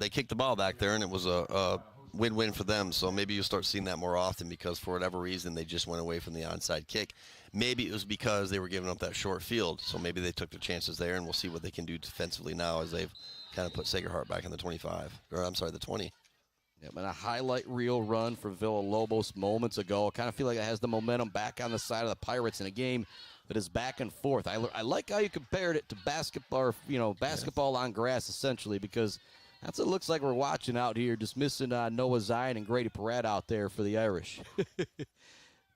kicked the ball back there, and it was a win-win for them, so maybe you'll start seeing that more often because for whatever reason they just went away from the onside kick. Maybe it was because they were giving up that short field, so maybe they took their chances there, and we'll see what they can do defensively now as they've kind of put Sacred Heart back in the 25, or I'm sorry, the 20. Yep, and a highlight reel run for Villalobos moments ago. I kind of feel like it has the momentum back on the side of the Pirates in a game that is back and forth. I like how you compared it to basketball, basketball on grass essentially, because that's what it looks like we're watching out here, just missing Noah Zion and Grady Perrat out there for the Irish.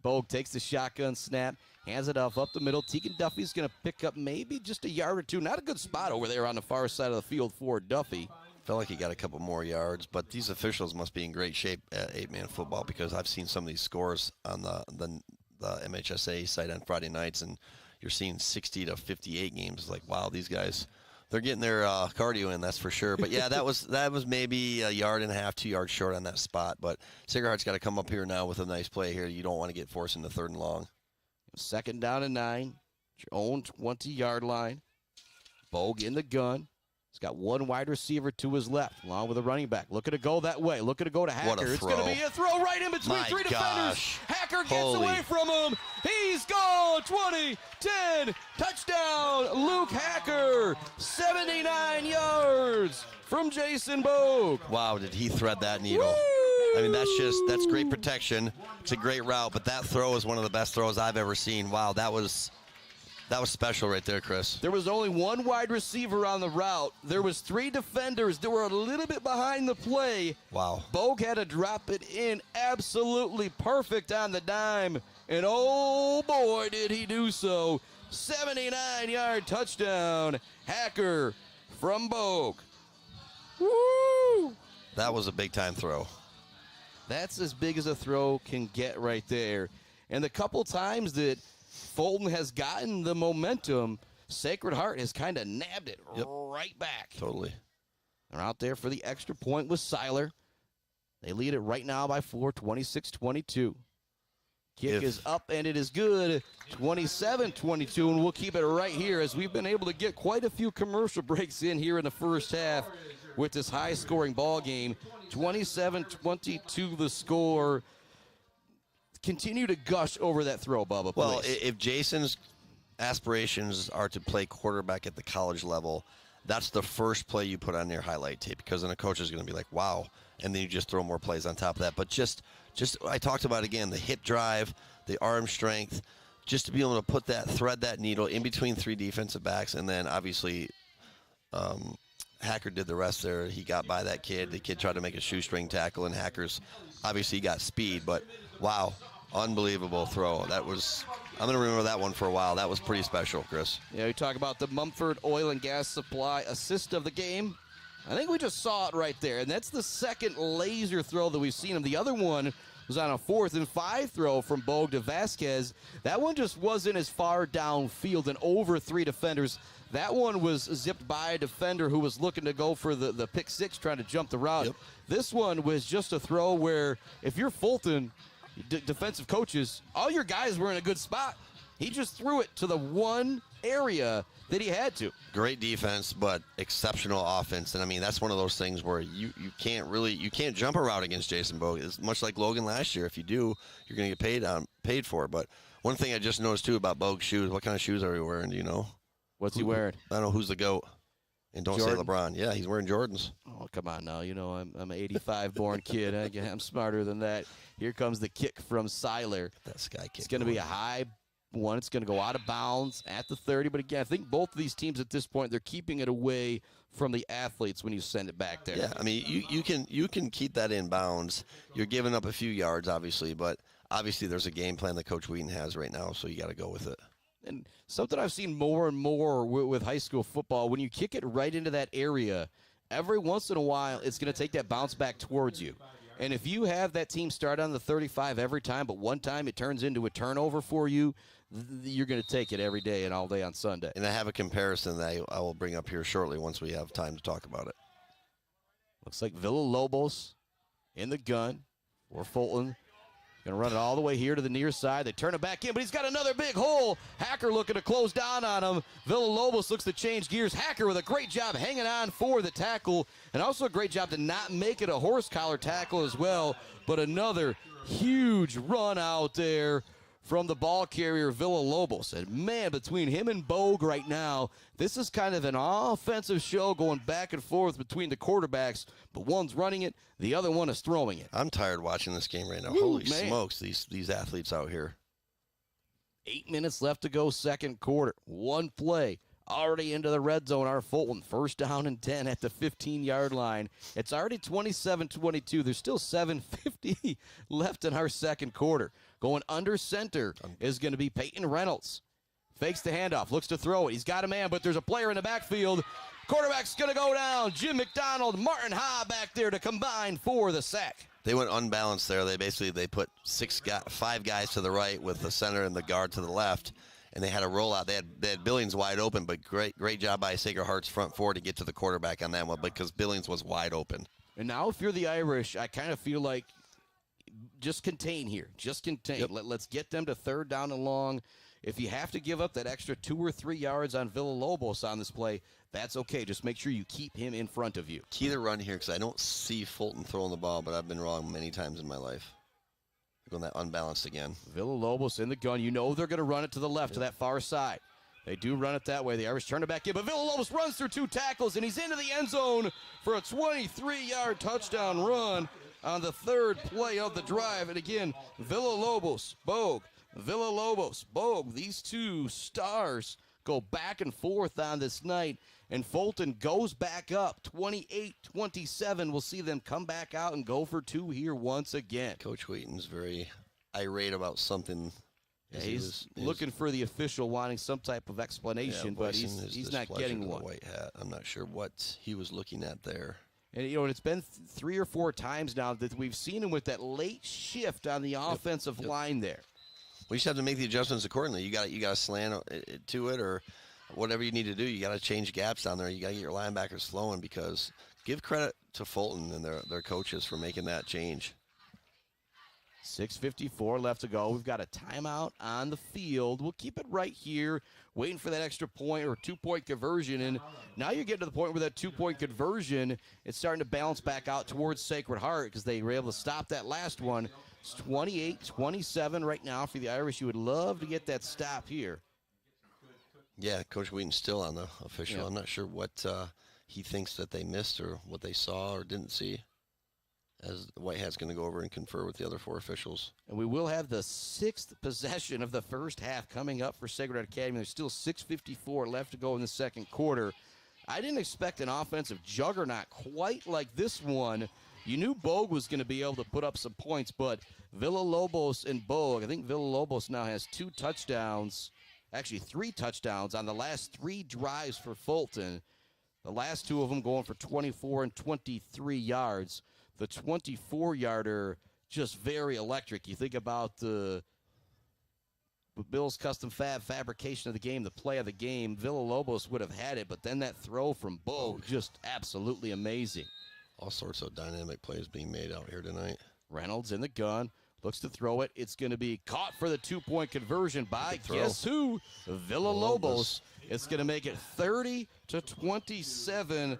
Bogue takes the shotgun snap, hands it off up the middle. Tegan Duffy's going to pick up maybe just a yard or two. Not a good spot over there on the far side of the field for Duffy. Felt like he got a couple more yards, but these officials must be in great shape at 8-man football because I've seen some of these scores on the MHSA site on Friday nights, and you're seeing 60 to 58 games. Like, wow, these guys, they're getting their cardio in, that's for sure. But yeah, that was maybe a yard and a half, 2 yards short on that spot. But Sacred Heart's got to come up here now with a nice play here. You don't want to get forced into 3rd and long. 2nd down and 9, your own 20-yard line. Bogue in the gun. He's got one wide receiver to his left, along with a running back. Looking to go that way. Looking to go to Hacker. What a throw. It's going to be a throw right in between three defenders. Hacker gets away from him. He's gone. 20, 10, touchdown. Luke Hacker, 79 yards from Jason Bogue. Wow, did he thread that needle. Woo! I mean, that's great protection. It's a great route, but that throw is one of the best throws I've ever seen. Wow, that was special right there, Chris. There was only one wide receiver on the route. There was 3 defenders that were a little bit behind the play. Wow. Bogue had to drop it in absolutely perfect on the dime. And oh boy, did he do so. 79-yard touchdown. Hacker from Bogue. Woo! That was a big-time throw. That's as big as a throw can get right there. And the couple times that Fulton has gotten the momentum, Sacred Heart has kind of nabbed it right back. Totally. They're out there for the extra point with Seiler. They lead it right now by 4, 26-22. Kick is up, and it is good, 27-22, and we'll keep it right here as we've been able to get quite a few commercial breaks in here in the first half with this high-scoring ball game. 27-22 the score. Continue to gush over that throw, Bubba, please. Well, if Jason's aspirations are to play quarterback at the college level, that's the first play you put on your highlight tape, because then a coach is going to be like, wow, and then you just throw more plays on top of that. But just I talked about, again, the hip drive, the arm strength, just to be able to thread that needle in between 3 defensive backs, and then obviously Hacker did the rest there. He got by that kid. The kid tried to make a shoestring tackle, and Hacker's obviously got speed, but wow, unbelievable throw. I'm going to remember that one for a while. That was pretty special, Chris. Yeah, we talk about the Mumford Oil and Gas Supply assist of the game. I think we just saw it right there, and that's the second laser throw that we've seen him. The other one was on a 4th and 5 throw from Bogue to Vasquez. That one just wasn't as far downfield and over 3 defenders. That one was zipped by a defender who was looking to go for the pick 6, trying to jump the route. Yep. This one was just a throw where if you're Fulton, defensive coaches, all your guys were in a good spot. He just threw it to the one area that he had to. Great defense, but exceptional offense. And I mean, that's one of those things where you can't jump a route against Jason Bogue. It's much like Logan last year. If you do, you're going to get paid for it. But one thing I just noticed too about Bogue's shoes, what kind of shoes are he wearing? Do you know? What's he wearing? I don't know who's the GOAT. And don't Jordan? say LeBron. Yeah, he's wearing Jordans. Oh, come on now. You know, I'm an 85 born kid. I'm smarter than that. Here comes the kick from Seiler. That sky kick. It's going to be a high one. It's going to go out of bounds at the 30. But again, I think both of these teams at this point, they're keeping it away from the athletes when you send it back there. Yeah, I mean, you can keep that in bounds. You're giving up a few yards, obviously, but obviously there's a game plan that Coach Wheaton has right now, so you got to go with it. And something I've seen more and more with high school football, when you kick it right into that area, every once in a while it's going to take that bounce back towards you. And if you have that team start on the 35 every time, but one time it turns into a turnover for you, you're going to take it every day and all day on Sunday. And I have a comparison that I will bring up here shortly once we have time to talk about it. Looks like Villalobos in the gun for Fulton. Going to run it all the way here to the near side. They turn it back in, but he's got another big hole. Hacker looking to close down on him. Villalobos looks to change gears. Hacker with a great job hanging on for the tackle, and also a great job to not make it a horse collar tackle as well, but another huge run out there from the ball carrier, Villalobos. And, man, between him and Bogue right now, this is kind of an offensive show going back and forth between the quarterbacks, but one's running it, the other one is throwing it. I'm tired watching this game right now. Woo, Holy man. smokes, these athletes out here. 8 minutes left to go, second quarter. One play. Already into the red zone, our Fulton. First down and 10 at the 15-yard line. It's already 27-22. There's still 7:50 left in our second quarter. Going under center is going to be Peyton Reynolds. Fakes the handoff, looks to throw it. He's got a man, but there's a player in the backfield. Quarterback's going to go down. Jim McDonald, Martin Ha back there to combine for the sack. They went unbalanced there. They put 5 guys to the right with the center and the guard to the left, and they had a rollout. They had Billings wide open, but great job by Sacred Heart's front four to get to the quarterback on that one because Billings was wide open. And now if you're the Irish, I kind of feel like just contain here. Just contain. Yep. Let's get them to third down and long. If you have to give up that extra 2 or 3 yards on Villalobos on this play, that's okay. Just make sure you keep him in front of you. Key to run here because I don't see Fulton throwing the ball, but I've been wrong many times in my life. Going that unbalanced again. Villalobos in the gun. You know they're going to run it to the left, to that far side. They do run it that way. The Irish turn it back in, but Villalobos runs through 2 tackles, and he's into the end zone for a 23-yard touchdown run on the 3rd play of the drive. And again, Villalobos, Bogue, these 2 stars go back and forth on this night, and Fulton goes back up 28-27. We'll see them come back out and go for 2 here once again. Coach Wheaton's very irate about something. Yeah, he's looking for the official, wanting some type of explanation, but he's not getting one. White hat. I'm not sure what he was looking at there. And, it's been 3 or 4 times now that we've seen him with that late shift on the offensive line there. We just have to make the adjustments accordingly. You got to slant to it, or whatever you need to do. You got to change gaps down there. You got to get your linebackers flowing, because give credit to Fulton and their coaches for making that change. 6:54 left to go. We've got a timeout on the field. We'll keep it right here, waiting for that extra point or 2-point conversion. And now you're getting to the point where that 2-point conversion, it's starting to balance back out towards Sacred Heart, because they were able to stop that last one. It's 28-27 right now for the Irish. You would love to get that stop here. Yeah, Coach Wheaton's still on the official. Yeah. I'm not sure what he thinks that they missed or what they saw or didn't see, as the White Hat's going to go over and confer with the other 4 officials. And we will have the 6th possession of the first half coming up for Sacred Heart Academy. There's still 6:54 left to go in the second quarter. I didn't expect an offensive juggernaut quite like this one. You knew Bogue was going to be able to put up some points, but Villalobos and Bogue, I think Villalobos now has 2 touchdowns, actually 3 touchdowns on the last 3 drives for Fulton. The last 2 of them going for 24 and 23 yards. The 24-yarder, just very electric. You think about the Bill's custom fabrication of the game, the play of the game. Villalobos would have had it, but then that throw from Bogue, just absolutely amazing. All sorts of dynamic plays being made out here tonight. Reynolds in the gun, looks to throw it. It's going to be caught for the 2-point conversion by, guess who? Villalobos. It's going to make it 30-27.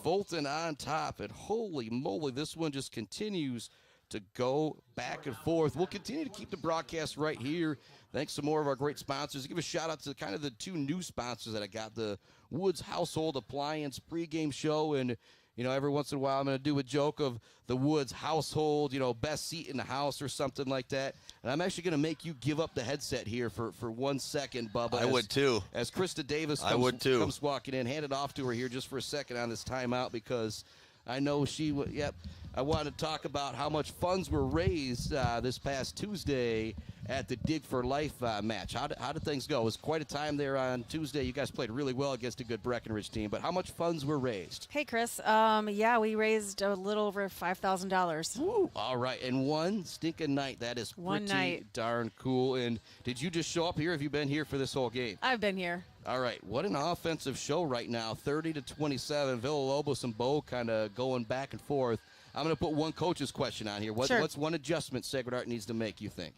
Fulton on top, and holy moly, this one just continues to go back and forth. We'll continue to keep the broadcast right here. Thanks to more of our great sponsors. Give a shout out to kind of the 2 new sponsors that I got, the Woods Household Appliance pregame show, and every once in a while I'm going to do a joke of the Woods household, best seat in the house or something like that. And I'm actually going to make you give up the headset here for 1 second, Bubba. I would too. As Krista Davis comes walking in, hand it off to her here just for a second on this timeout, because I know she would. Yep. I wanted to talk about how much funds were raised this past Tuesday at the Dig for Life match. How did things go? It was quite a time there on Tuesday. You guys played really well against a good Breckenridge team, but how much funds were raised? Hey, Chris. Yeah, we raised a little over $5,000. All right, and one stinking night. That is pretty darn cool. And did you just show up here? Have you been here for this whole game? I've been here. All right, what an offensive show right now. 30-27. Villalobos and Bo kind of going back and forth. I'm going to put one coach's question on here. What's one adjustment Sacred Heart needs to make, you think?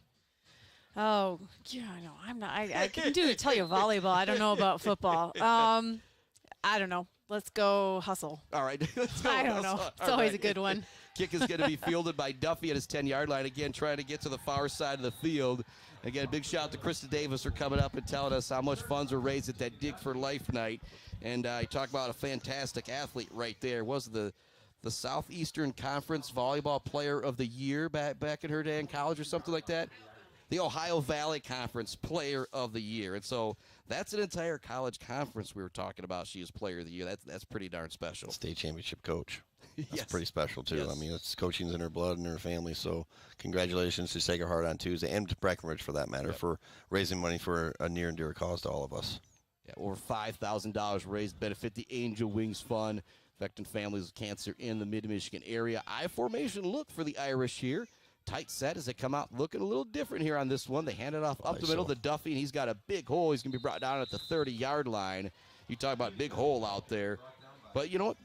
Oh, yeah, no, I'm not. I can tell you volleyball. I don't know about football. I don't know. Let's go hustle. All right. I don't know. It's always a good one. Kick is going to be fielded by Duffy at his 10-yard line. Again, trying to get to the far side of the field. Again, big shout out to Krista Davis for coming up and telling us how much funds were raised at that Dig for Life night. And you talk about a fantastic athlete right there. Was the Southeastern Conference Volleyball Player of the Year back in her day in college or something like that. The Ohio Valley Conference Player of the Year. And so that's an entire college conference we were talking about. She is Player of the Year. That's pretty darn special. State championship coach. That's yes. pretty special, too. Yes. I mean, it's coaching's in her blood and her family. So congratulations to Sacred Heart on Tuesday, and to Breckenridge, for that matter, for raising money for a near and dear cause to all of us. Yeah, over $5,000 raised to benefit the Angel Wings Fund, affecting families with cancer in the Mid-Michigan area. I-formation look for the Irish here. Tight set as they come out looking a little different here on this one. They hand it off up the middle to Duffy, and he's got a big hole. He's going to be brought down at the 30-yard line. You talk about big hole out there. But you know what?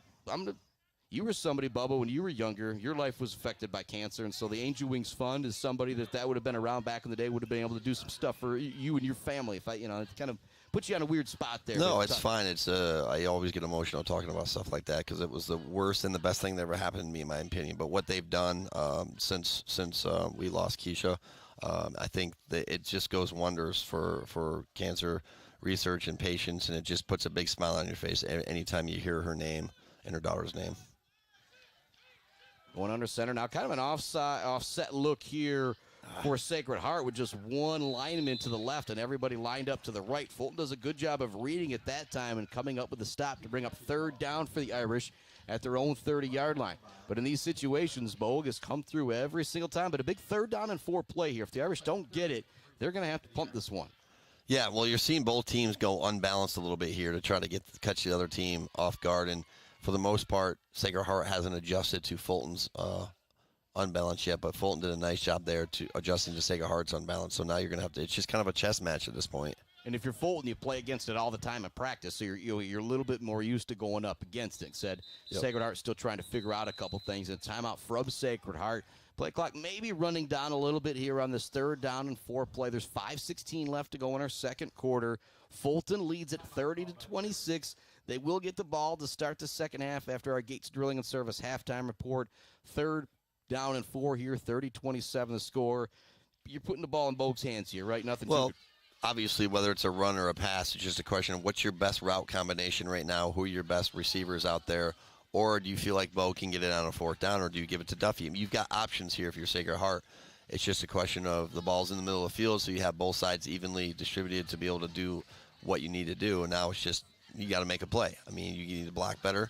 You were somebody, Bubba, when you were younger, your life was affected by cancer, and so the Angel Wings Fund is somebody that would have been around back in the day, would have been able to do some stuff for you and your family. If it kind of puts you on a weird spot there. No, it's fine. It's I always get emotional talking about stuff like that because it was the worst and the best thing that ever happened to me, in my opinion. But what they've done since we lost Keisha, I think that it just goes wonders for cancer research and patients, and it just puts a big smile on your face anytime you hear her name and her daughter's name. Going under center now, kind of an offset look here for Sacred Heart with just one lineman to the left and everybody lined up to the right. Fulton does a good job of reading it that time and coming up with the stop to bring up third down for the Irish at their own 30-yard line. But in these situations, Bogue has come through every single time. But a big 3rd down and 4 play here. If the Irish don't get it, they're going to have to punt this one. Yeah, well, you're seeing both teams go unbalanced a little bit here to try to catch the other team off guard. And for the most part, Sacred Heart hasn't adjusted to Fulton's unbalance yet, but Fulton did a nice job there to adjusting to Sacred Heart's unbalance. So now you're going to have to, it's just kind of a chess match at this point. And if you're Fulton, you play against it all the time in practice, so you're a little bit more used to going up against it. Said yep. Sacred Heart still trying to figure out a couple things. And timeout from Sacred Heart. Play clock maybe running down a little bit here on this 3rd down and 4 play. There's 5:16 left to go in our second quarter. Fulton leads at 30-26. They will get the ball to start the second half after our Gates Drilling and Service halftime report. 3rd down and 4 here, 30-27 the score. You're putting the ball in Bogue's hands here, right? Nothing. Well, obviously, whether it's a run or a pass, it's just a question of what's your best route combination right now, who are your best receivers out there, or do you feel like Bogue can get it on a 4th down, or do you give it to Duffy? I mean, you've got options here if you're Sacred Heart. It's just a question of the ball's in the middle of the field, so you have both sides evenly distributed to be able to do what you need to do, and now it's just you got to make a play. I mean, you need to block better.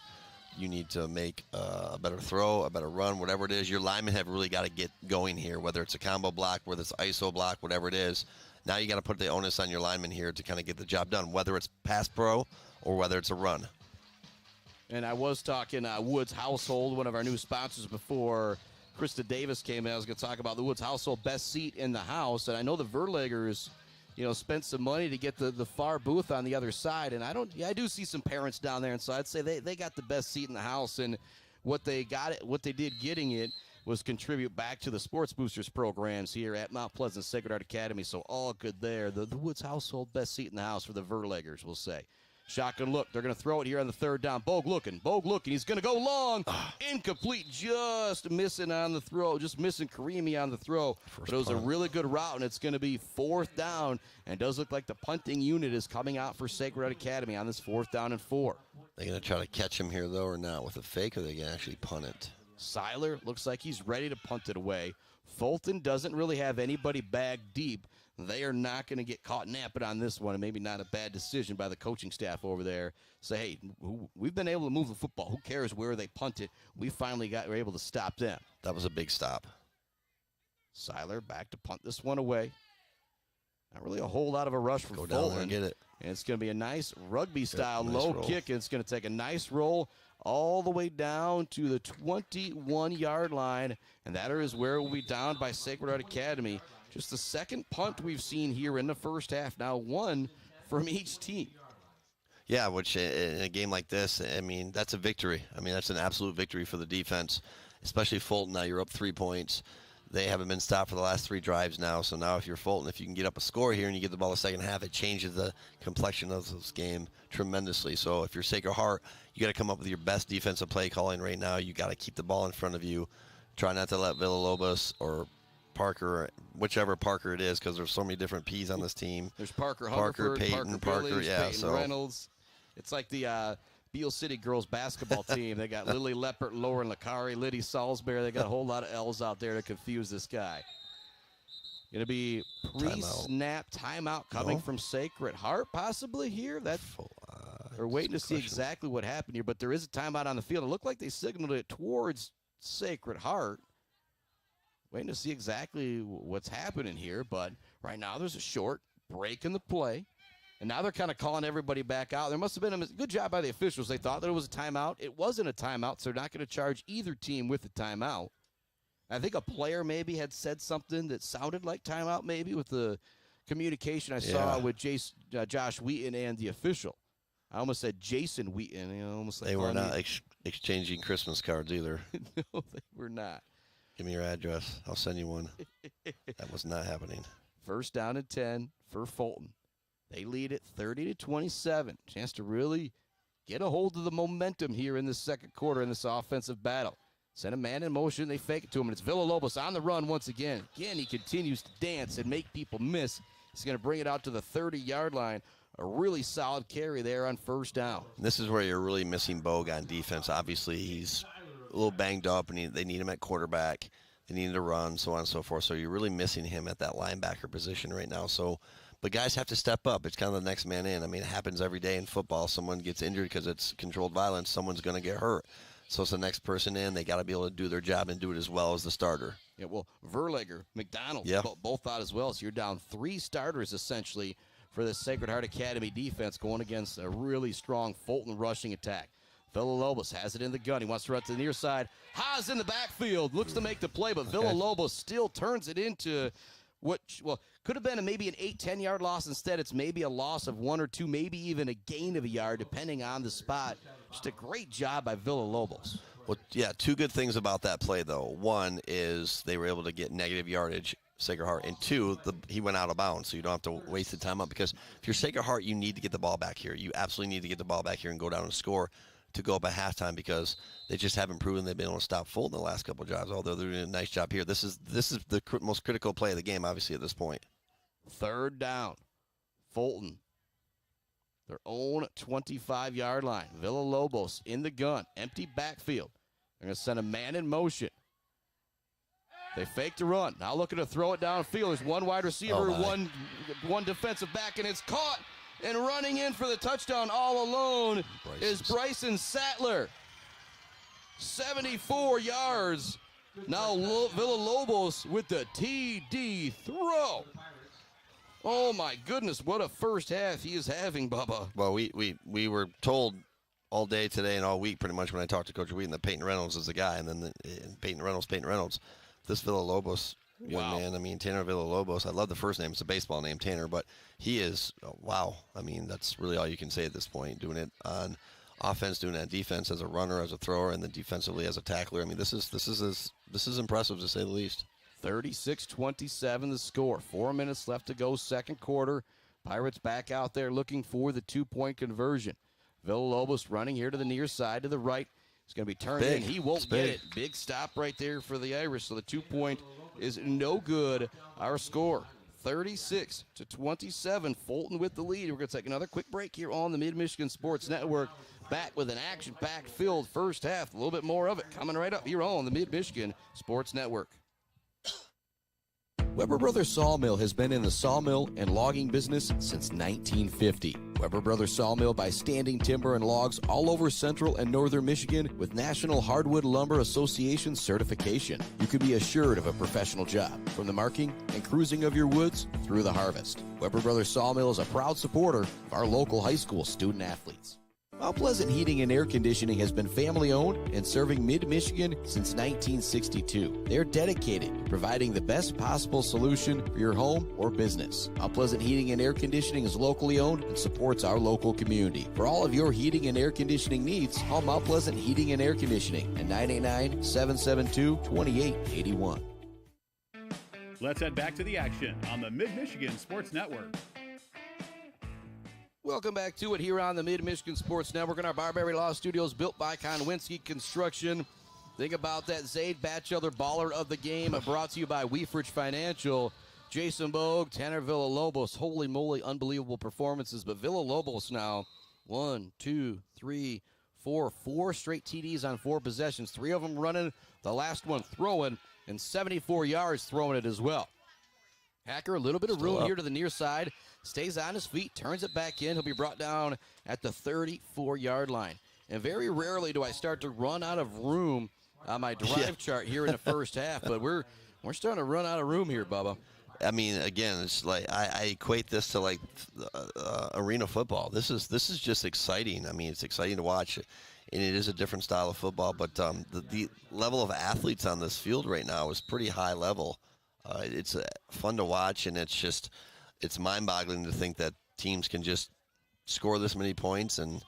You need to make a better throw, a better run, whatever it is. Your linemen have really got to get going here, whether it's a combo block, whether it's ISO block, whatever it is. Now you got to put the onus on your linemen here to kind of get the job done, whether it's pass pro or whether it's a run. And I was talking Woods Household, one of our new sponsors, before Krista Davis came in. I was going to talk about the Woods Household best seat in the house. And I know the Verlegers, spent some money to get the far booth on the other side. And I do see some parents down there. And so I'd say they got the best seat in the house. And what they did getting it was contribute back to the Sports Boosters programs here at Mount Pleasant Sacred Heart Academy. So all good there. The Woods Household best seat in the house for the Verlegers, we'll say. Shotgun look. They're going to throw it here on the 3rd down. Bogue looking. He's going to go long. Incomplete. Just missing on the throw. Just missing Karimi on the throw. But it was a really good route, and it's going to be 4th down. And it does look like the punting unit is coming out for Sacred Heart Academy on this 4th down and 4. They're going to try to catch him here, though, or not? With a fake, or they can actually punt it? Seiler looks like he's ready to punt it away. Fulton doesn't really have anybody bagged deep. They are not going to get caught napping on this one, and maybe not a bad decision by the coaching staff over there. Say, hey, we've been able to move the football. Who cares where they punt it? We finally were able to stop them. That was a big stop. Seiler back to punt this one away. Not really a whole lot of a rush for Fulton. Go down there and get it. And it's going to be a nice rugby-style nice low roll. kick, and it's going to take a nice roll all the way down to the 21-yard line, and that is where it will be down by Sacred Heart Academy. Just the second punt we've seen here in the first half. Now one from each team. Yeah, which in a game like this, I mean, that's a victory. I mean, that's an absolute victory for the defense, especially Fulton. Now you're up 3 points. They haven't been stopped for the last 3 drives now. So now if you're Fulton, if you can get up a score here and you get the ball the second half, it changes the complexion of this game tremendously. So if you're Sacred Heart, you got to come up with your best defensive play calling right now. You got to keep the ball in front of you. Try not to let Villalobos or Parker, whichever Parker it is, because there's so many different P's on this team. There's Parker Hungerford, Peyton, Parker Billings, yeah, Peyton Reynolds. It's like the Beale City girls basketball team. They got Lily Leppert, Lauren Lakari, Liddy Salisbury. They got a whole lot of L's out there to confuse this guy. Going to be pre-snap timeout coming from Sacred Heart, possibly here. We're waiting to see exactly what happened here, but there is a timeout on the field. It looked like they signaled it towards Sacred Heart. Waiting to see exactly what's happening here, but right now there's a short break in the play, and now they're kind of calling everybody back out. There must have been a good job by the officials. They thought that it was a timeout. It wasn't a timeout, so they're not going to charge either team with a timeout. I think a player maybe had said something that sounded like timeout maybe with the communication I saw with Josh Wheaton and the official. I almost said Jason Wheaton. Almost like they were not exchanging Christmas cards either. No, they were not. Give me your address. I'll send you one. That was not happening. First down and 10 for Fulton. They lead it 30-27. Chance to really get a hold of the momentum here in the second quarter in this offensive battle. Send a man in motion. They fake it to him, and it's Villalobos on the run once again. Again, he continues to dance and make people miss. He's going to bring it out to the 30-yard line. A really solid carry there on first down. This is where you're really missing Bogue on defense. Obviously, he's a little banged up, and they need him at quarterback. They need him to run, so on and so forth. So you're really missing him at that linebacker position right now. So, but guys have to step up. It's kind of the next man in. I mean, it happens every day in football. Someone gets injured because it's controlled violence. Someone's going to get hurt. So it's the next person in. They got to be able to do their job and do it as well as the starter. Yeah, well, Verlager, McDonald, both out as well. So you're down 3 starters essentially for the Sacred Heart Academy defense going against a really strong Fulton rushing attack. Villalobos has it in the gun. He wants to run to the near side. Haas in the backfield. Looks to make the play, but Villalobos still turns it into what, well, could have been maybe an 8-10 yard loss. Instead, it's maybe a loss of 1 or 2, maybe even a gain of a yard, depending on the spot. Just a great job by Villalobos. Well, yeah, 2 good things about that play, though. One is they were able to get negative yardage, Sacred Heart, and 2, he went out of bounds, so you don't have to waste the time up. Because if you're Sacred Heart, you need to get the ball back here. You absolutely need to get the ball back here and go down and score to go up at halftime, because they just haven't proven they've been able to stop Fulton the last couple of drives, although they're doing a nice job here. This is the most critical play of the game, obviously, at this point. Third down. Fulton, their own 25-yard line. Villalobos in the gun. Empty backfield. They're going to send a man in motion. They fake to run. Now looking to throw it downfield. There's one wide receiver, one defensive back, and it's caught. And running in for the touchdown all alone is Bryson Sattler. 74 yards. Now Villalobos with the TD throw. Oh, my goodness, what a first half he is having, Bubba. Well, we were told all day today and all week pretty much when I talked to Coach Wheaton that Peyton Reynolds is the guy, and then Peyton Reynolds. This Villalobos young man, I mean, Tanner Villalobos, I love the first name. It's a baseball name, Tanner, but he is, wow. I mean, that's really all you can say at this point, doing it on offense, doing it on defense as a runner, as a thrower, and then defensively as a tackler. I mean, this is impressive to say the least. 36-27 the score. 4 minutes left to go, second quarter. Pirates back out there looking for the 2-point conversion. Villalobos running here to the near side to the right. He's going to be turned in. He won't get it. Big stop right there for the Irish. So the 2-point is no good. Our score, 36-27. Fulton with the lead. We're going to take another quick break here on the Mid-Michigan Sports Network. Back with an action-packed filled first half. A little bit more of it coming right up here on the Mid-Michigan Sports Network. Weber Brothers Sawmill has been in the sawmill and logging business since 1950. Weber Brothers Sawmill by standing timber and logs all over central and northern Michigan with National Hardwood Lumber Association certification. You can be assured of a professional job from the marking and cruising of your woods through the harvest. Weber Brothers Sawmill is a proud supporter of our local high school student athletes. Mount Pleasant Heating and Air Conditioning has been family-owned and serving mid-Michigan since 1962. They're dedicated to providing the best possible solution for your home or business. Mount Pleasant Heating and Air Conditioning is locally owned and supports our local community. For all of your heating and air conditioning needs, call Mount Pleasant Heating and Air Conditioning at 989-772-2881. Let's head back to the action on the Mid-Michigan Sports Network. Welcome back to it here on the Mid-Michigan Sports Network in our Barberry Law Studios, built by Konwinski Construction. Think about that. Zaid Batchelder, baller of the game, brought to you by Weefridge Financial. Jason Bogue, Tanner Villalobos. Holy moly, unbelievable performances. But Villalobos now, 4 straight TDs on 4 possessions. 3 of them running, the last one throwing, and 74 yards throwing it as well. Hacker, a little bit of room here to the near side. Stays on his feet, turns it back in. He'll be brought down at the 34-yard line. And very rarely do I start to run out of room on my drive chart here in the first half, but we're starting to run out of room here, Bubba. I mean, again, it's like I equate this to like arena football. This is just exciting. I mean, it's exciting to watch, and it is a different style of football. But the level of athletes on this field right now is pretty high level. It's fun to watch, and it's mind-boggling to think that teams can just score this many points. And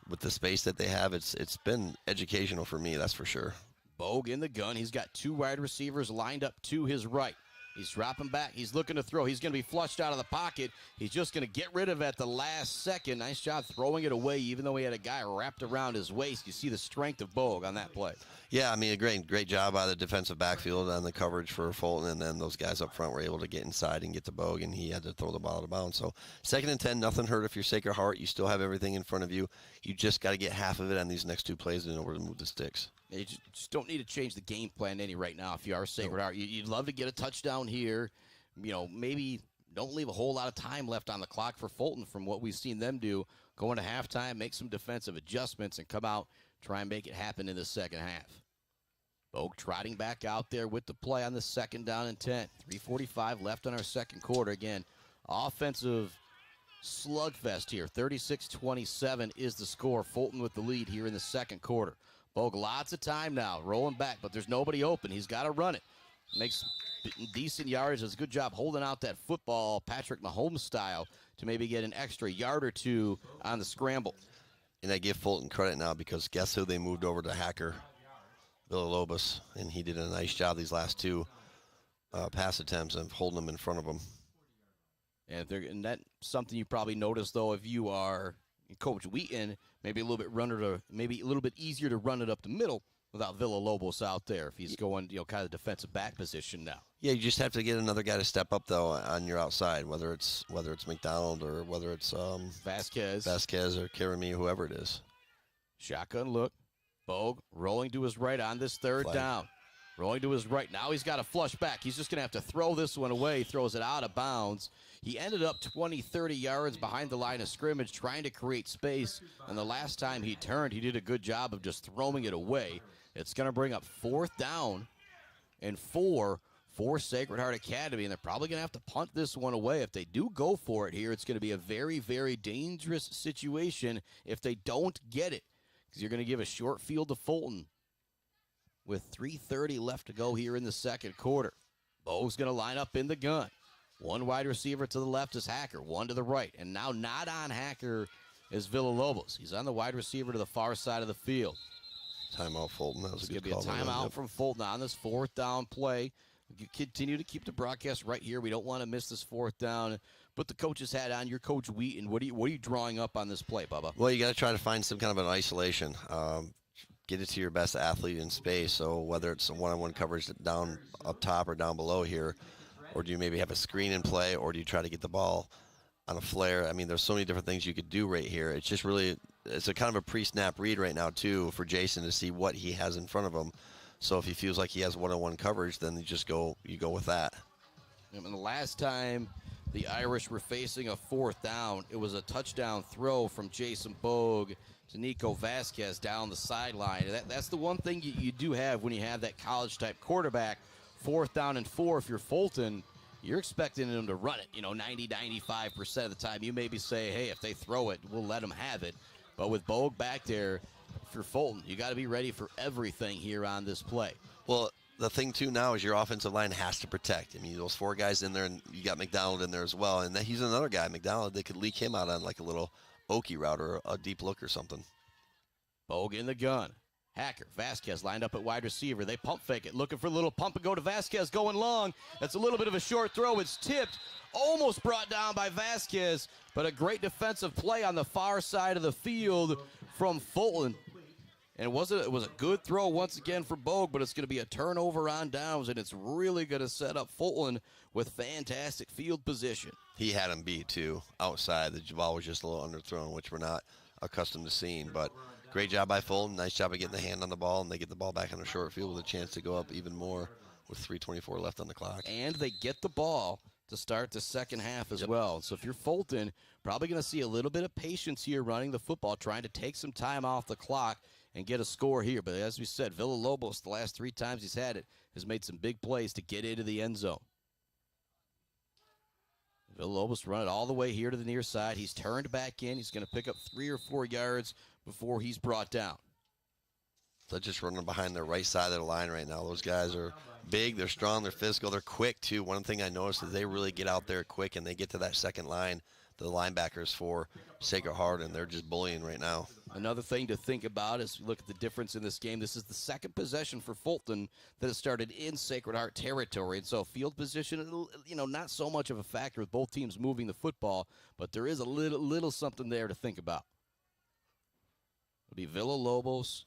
with the space that they have, it's been educational for me, that's for sure. Bogue in the gun. He's got 2 wide receivers lined up to his right. He's dropping back. He's looking to throw. He's going to be flushed out of the pocket. He's just going to get rid of it at the last second. Nice job throwing it away, even though he had a guy wrapped around his waist. You see the strength of Bogue on that play. Yeah, I mean, a great job by the defensive backfield on the coverage for Fulton, and then those guys up front were able to get inside and get to Bogue, and he had to throw the ball out of bounds. So 2nd and 10, nothing hurt if you're Sacred Heart. You still have everything in front of you. You just got to get half of it on these next 2 plays in order to move the sticks. You just don't need to change the game plan any right now if you are Sacred Heart. You'd love to get a touchdown here. Maybe don't leave a whole lot of time left on the clock for Fulton from what we've seen them do. Go into halftime, make some defensive adjustments, and come out, try and make it happen in the second half. Bogue trotting back out there with the play on the 2nd down and 10. 3:45 left on our second quarter. Again, offensive slugfest here. 36-27 is the score. Fulton with the lead here in the second quarter. Bogue, lots of time now, rolling back, but there's nobody open. He's got to run it. Makes decent yardage. Does a good job holding out that football, Patrick Mahomes style, to maybe get an extra yard or 2 on the scramble. And I give Fulton credit now because guess who they moved over to Hacker? Villalobos, and he did a nice job these last 2 pass attempts of holding them in front of him. And that's something you probably notice, though, if you are Coach Wheaton, maybe a little bit easier to run it up the middle without Villalobos out there if he's going, kind of defensive back position now. Yeah, you just have to get another guy to step up, though, on your outside, whether it's McDonald or whether it's Vasquez or Karami, whoever it is. Shotgun look. Bogue rolling to his right on this 3rd down. Rolling to his right. Now he's got a flush back. He's just going to have to throw this one away. He throws it out of bounds. He ended up 20, 30 yards behind the line of scrimmage trying to create space. And the last time he turned, he did a good job of just throwing it away. It's going to bring up 4th down and 4 for Sacred Heart Academy. And they're probably going to have to punt this one away. If they do go for it here, it's going to be a very, very dangerous situation if they don't get it. Because you're going to give a short field to Fulton with 3:30 left to go here in the second quarter. Bogue's going to line up in the gun. 1 wide receiver to the left is Hacker, 1 to the right. And now not on Hacker is Villalobos. He's on the wide receiver to the far side of the field. Timeout, Fulton. That was a good call. It's going to be a timeout from Fulton on this 4th down play. You continue to keep the broadcast right here. We don't want to miss this 4th down. Put the coach's hat on. You're Coach Wheaton. What are you drawing up on this play, Bubba? Well, you got to try to find some kind of an isolation. Get it to your best athlete in space. So whether it's a one-on-one coverage down up top or down below here, or do you maybe have a screen in play, or do you try to get the ball on a flare? I mean, there's so many different things you could do right here. It's just really, it's a kind of a pre-snap read right now, too, for Jason to see what he has in front of him. So if he feels like he has one-on-one coverage, then you go with that. And the last time the Irish were facing a 4th down, it was a touchdown throw from Jason Bogue to Nico Vasquez down the sideline. That's the one thing you do have when you have that college-type quarterback. 4th down and 4, if you're Fulton, you're expecting them to run it, 90, 95% of the time. You maybe say, hey, if they throw it, we'll let them have it. But with Bogue back there, if you're Fulton, you got to be ready for everything here on this play. Well, the thing, too, now is your offensive line has to protect. I mean, those 4 guys in there, and you got McDonald in there as well. And he's another guy, McDonald. They could leak him out on like a little Okie route or a deep look or something. Bogue in the gun. Hacker, Vasquez lined up at wide receiver. They pump fake it, looking for a little pump and go to Vasquez going long. That's a little bit of a short throw. It's tipped, almost brought down by Vasquez, but a great defensive play on the far side of the field from Fulton. And it was a good throw once again for Bogue, but it's going to be a turnover on downs, and it's really going to set up Fulton with fantastic field position. He had him beat, too, outside. The ball was just a little underthrown, which we're not accustomed to seeing, but great job by Fulton. Nice job of getting the hand on the ball, and they get the ball back on the short field with a chance to go up even more with 3:24 left on the clock. And they get the ball to start the second half as well. So if you're Fulton, probably going to see a little bit of patience here running the football, trying to take some time off the clock and get a score here. But as we said, Villalobos, the last 3 times he's had it, has made some big plays to get into the end zone. Villalobos run it all the way here to the near side. He's turned back in. He's going to pick up 3 or 4 yards before he's brought down. They're just running behind the right side of the line right now. Those guys are big, they're strong, they're physical, they're quick too. One thing I noticed is they really get out there quick and they get to that second line, the linebackers for Sacred Heart, and they're just bullying right now. Another thing to think about is look at the difference in this game. This is the second possession for Fulton that has started in Sacred Heart territory. And so field position, not so much of a factor with both teams moving the football, but there is a little something there to think about. It'll be Villalobos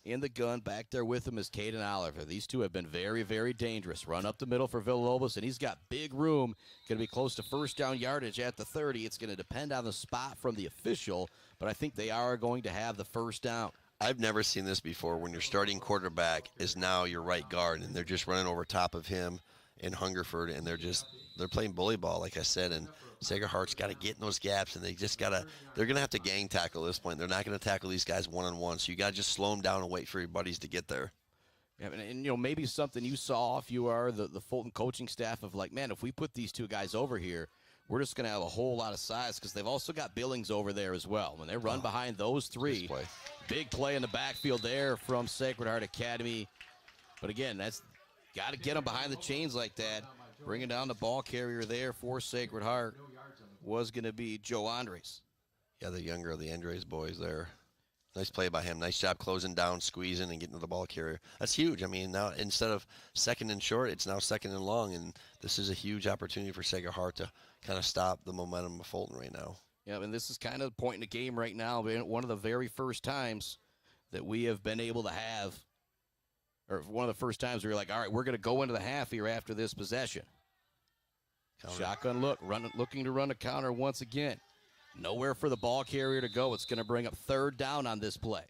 in the gun. Back there with him is Caden Oliver. These two have been very, very dangerous. Run up the middle for Villalobos, and he's got big room. Going to be close to first down yardage at the 30. It's going to depend on the spot from the official, but I think they are going to have the first down. I've never seen this before when your starting quarterback is now your right guard, and they're just running over top of him in Hungerford, and they're playing bully ball, like I said, and Sacred Heart's got to get in those gaps, and they're going to have to gang tackle at this point. They're not going to tackle these guys one-on-one, so you got to just slow them down and wait for your buddies to get there. Yeah, and maybe something you saw if you are the Fulton coaching staff of like, man, if we put these two guys over here, we're just going to have a whole lot of size because they've also got Billings over there as well. When they run behind those three, big play in the backfield there from Sacred Heart Academy. But again, that's got to get them behind the chains like that. Bringing down the ball carrier there for Sacred Heart was going to be Joe Andres. Yeah, the younger of the Andres boys there. Nice play by him. Nice job closing down, squeezing, and getting to the ball carrier. That's huge. I mean, now instead of second and short, it's now second and long, and this is a huge opportunity for Sacred Heart to kind of stop the momentum of Fulton right now. Yeah, and this is kind of the point in the game right now. One of the very first times that we have been able to have, or one of the first times we were like, all right, we're going to go into the half here after this possession. Shotgun look, looking to run a counter once again. Nowhere for the ball carrier to go. It's going to bring up third down on this play.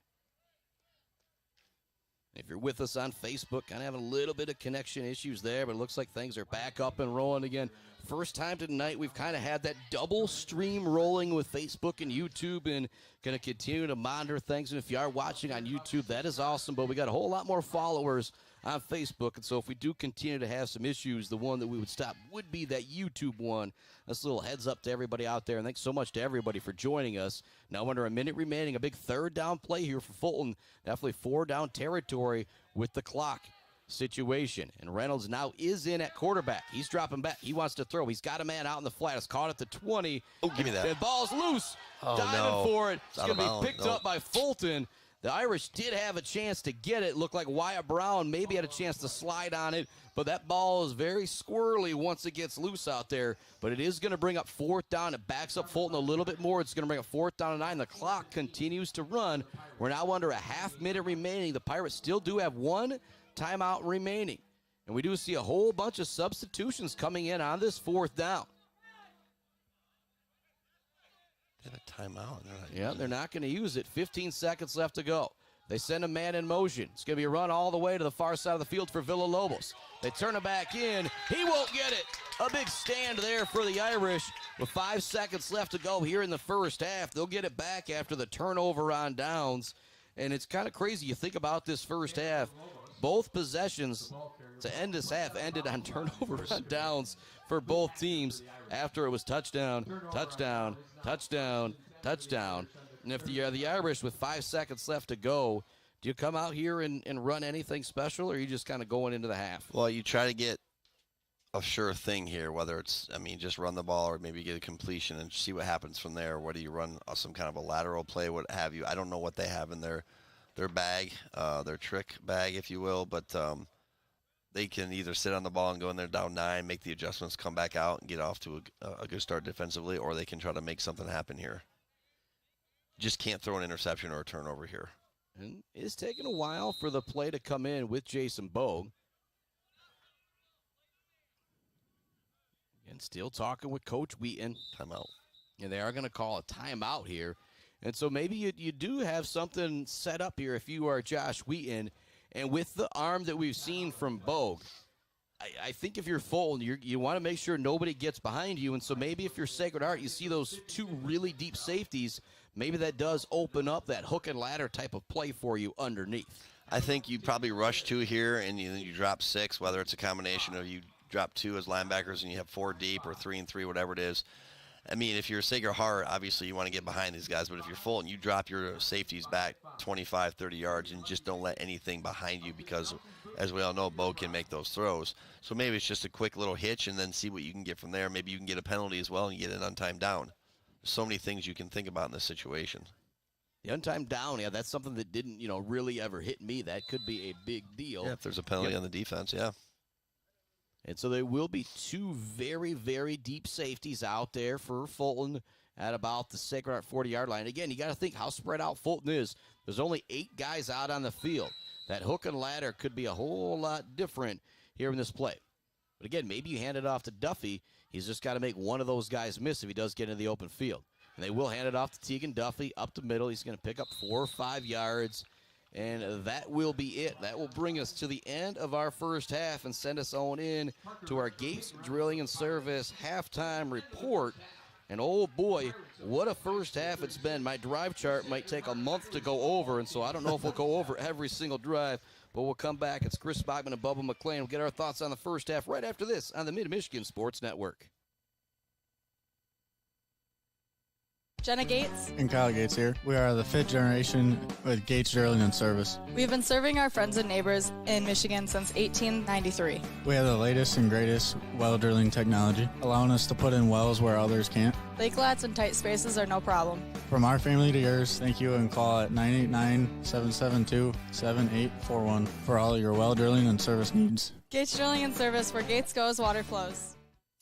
If you're with us on Facebook, kind of having a little bit of connection issues there, but it looks like things are back up and rolling again. First time tonight we've kind of had that double stream rolling with Facebook and YouTube, and going to continue to monitor things. And if you are watching on YouTube, that is awesome, but we got a whole lot more followers on Facebook, and so if we do continue to have some issues, the one that we would stop would be that YouTube one. That's a little heads up to everybody out there, and thanks so much to everybody for joining us. Now under a minute remaining, a big third down play here for Fulton. Definitely 4 down territory with the clock situation, and Reynolds now is in at quarterback. He's dropping back. He wants to throw. He's got a man out in the flat. It's caught at the 20. Oh, give me that. The ball's loose. Diving for it. It's going to be picked up by Fulton. The Irish did have a chance to get it. Looked like Wyatt Brown maybe had a chance to slide on it, but that ball is very squirrely once it gets loose out there. But it is going to bring up fourth down. It backs up Fulton a little bit more. It's going to bring up fourth down and 9. The clock continues to run. We're now under a half minute remaining. The Pirates still do have 1 timeout remaining. And we do see a whole bunch of substitutions coming in on this fourth down. They have a timeout. They're not going to use it. 15 seconds left to go. They send a man in motion. It's going to be a run all the way to the far side of the field for Villalobos. They turn it back in. He won't get it. A big stand there for the Irish with 5 seconds left to go here in the first half. They'll get it back after the turnover on downs. And it's kind of crazy. You think about this first half. Both possessions to end this half ended on turnover on downs for both teams after it was touchdown, touchdown, touchdown, touchdown. And if the Irish with 5 seconds left to go, do you come out here and run anything special, or are you just kind of going into the half? Well, you try to get a sure thing here, whether it's, just run the ball or maybe get a completion and see what happens from there. Whether you run some kind of a lateral play, what have you. I don't know what they have in their bag, their trick bag, if you will, but they can either sit on the ball and go in there down 9, make the adjustments, come back out and get off to a good start defensively, or they can try to make something happen here. Just can't throw an interception or a turnover here. And it's taken a while for the play to come in with Jason Bogue. And still talking with Coach Wheaton. Timeout. And they are going to call a timeout here. And so maybe you do have something set up here if you are Josh Wheaton. And with the arm that we've seen from Bogue, I think if you're Fulton, you want to make sure nobody gets behind you. And so maybe if you're Sacred Heart, you see those 2 really deep safeties, maybe that does open up that hook and ladder type of play for you underneath. I think you probably rush 2 here and you drop 6, whether it's a combination of you drop 2 as linebackers and you have 4 deep or 3 and 3, whatever it is. If you're Sacred Heart, obviously you want to get behind these guys, but if you're Fulton, you drop your safeties back 25, 30 yards and just don't let anything behind you because, as we all know, Bo can make those throws. So maybe it's just a quick little hitch and then see what you can get from there. Maybe you can get a penalty as well and get an untimed down. There's so many things you can think about in this situation. The untimed down, yeah, that's something that didn't, really ever hit me. That could be a big deal. Yeah, if there's a penalty on the defense, yeah. And so there will be two very, very deep safeties out there for Fulton at about the Sacred Heart 40-yard line. Again, you got to think how spread out Fulton is. There's only 8 guys out on the field. That hook and ladder could be a whole lot different here in this play. But again, maybe you hand it off to Duffy. He's just got to make one of those guys miss if he does get into the open field. And they will hand it off to Tegan Duffy up the middle. He's going to pick up 4 or 5 yards. And that will be it. That will bring us to the end of our first half and send us on in to our Gates Drilling and Service halftime report. And oh boy, what a first half it's been. My drive chart might take a month to go over, and so I don't know if we'll go over every single drive, but we'll come back. It's Chris Bachman and Bubba McClain. We'll get our thoughts on the first half right after this on the Mid-Michigan Sports Network. Jenna Gates. And Kyle Gates here. We are the 5th generation with Gates Drilling and Service. We've been serving our friends and neighbors in Michigan since 1893. We have the latest and greatest well drilling technology, allowing us to put in wells where others can't. Lake lots and tight spaces are no problem. From our family to yours, thank you, and call at 989-772-7841 for all your well drilling and service needs. Gates Drilling and Service, where Gates goes, water flows.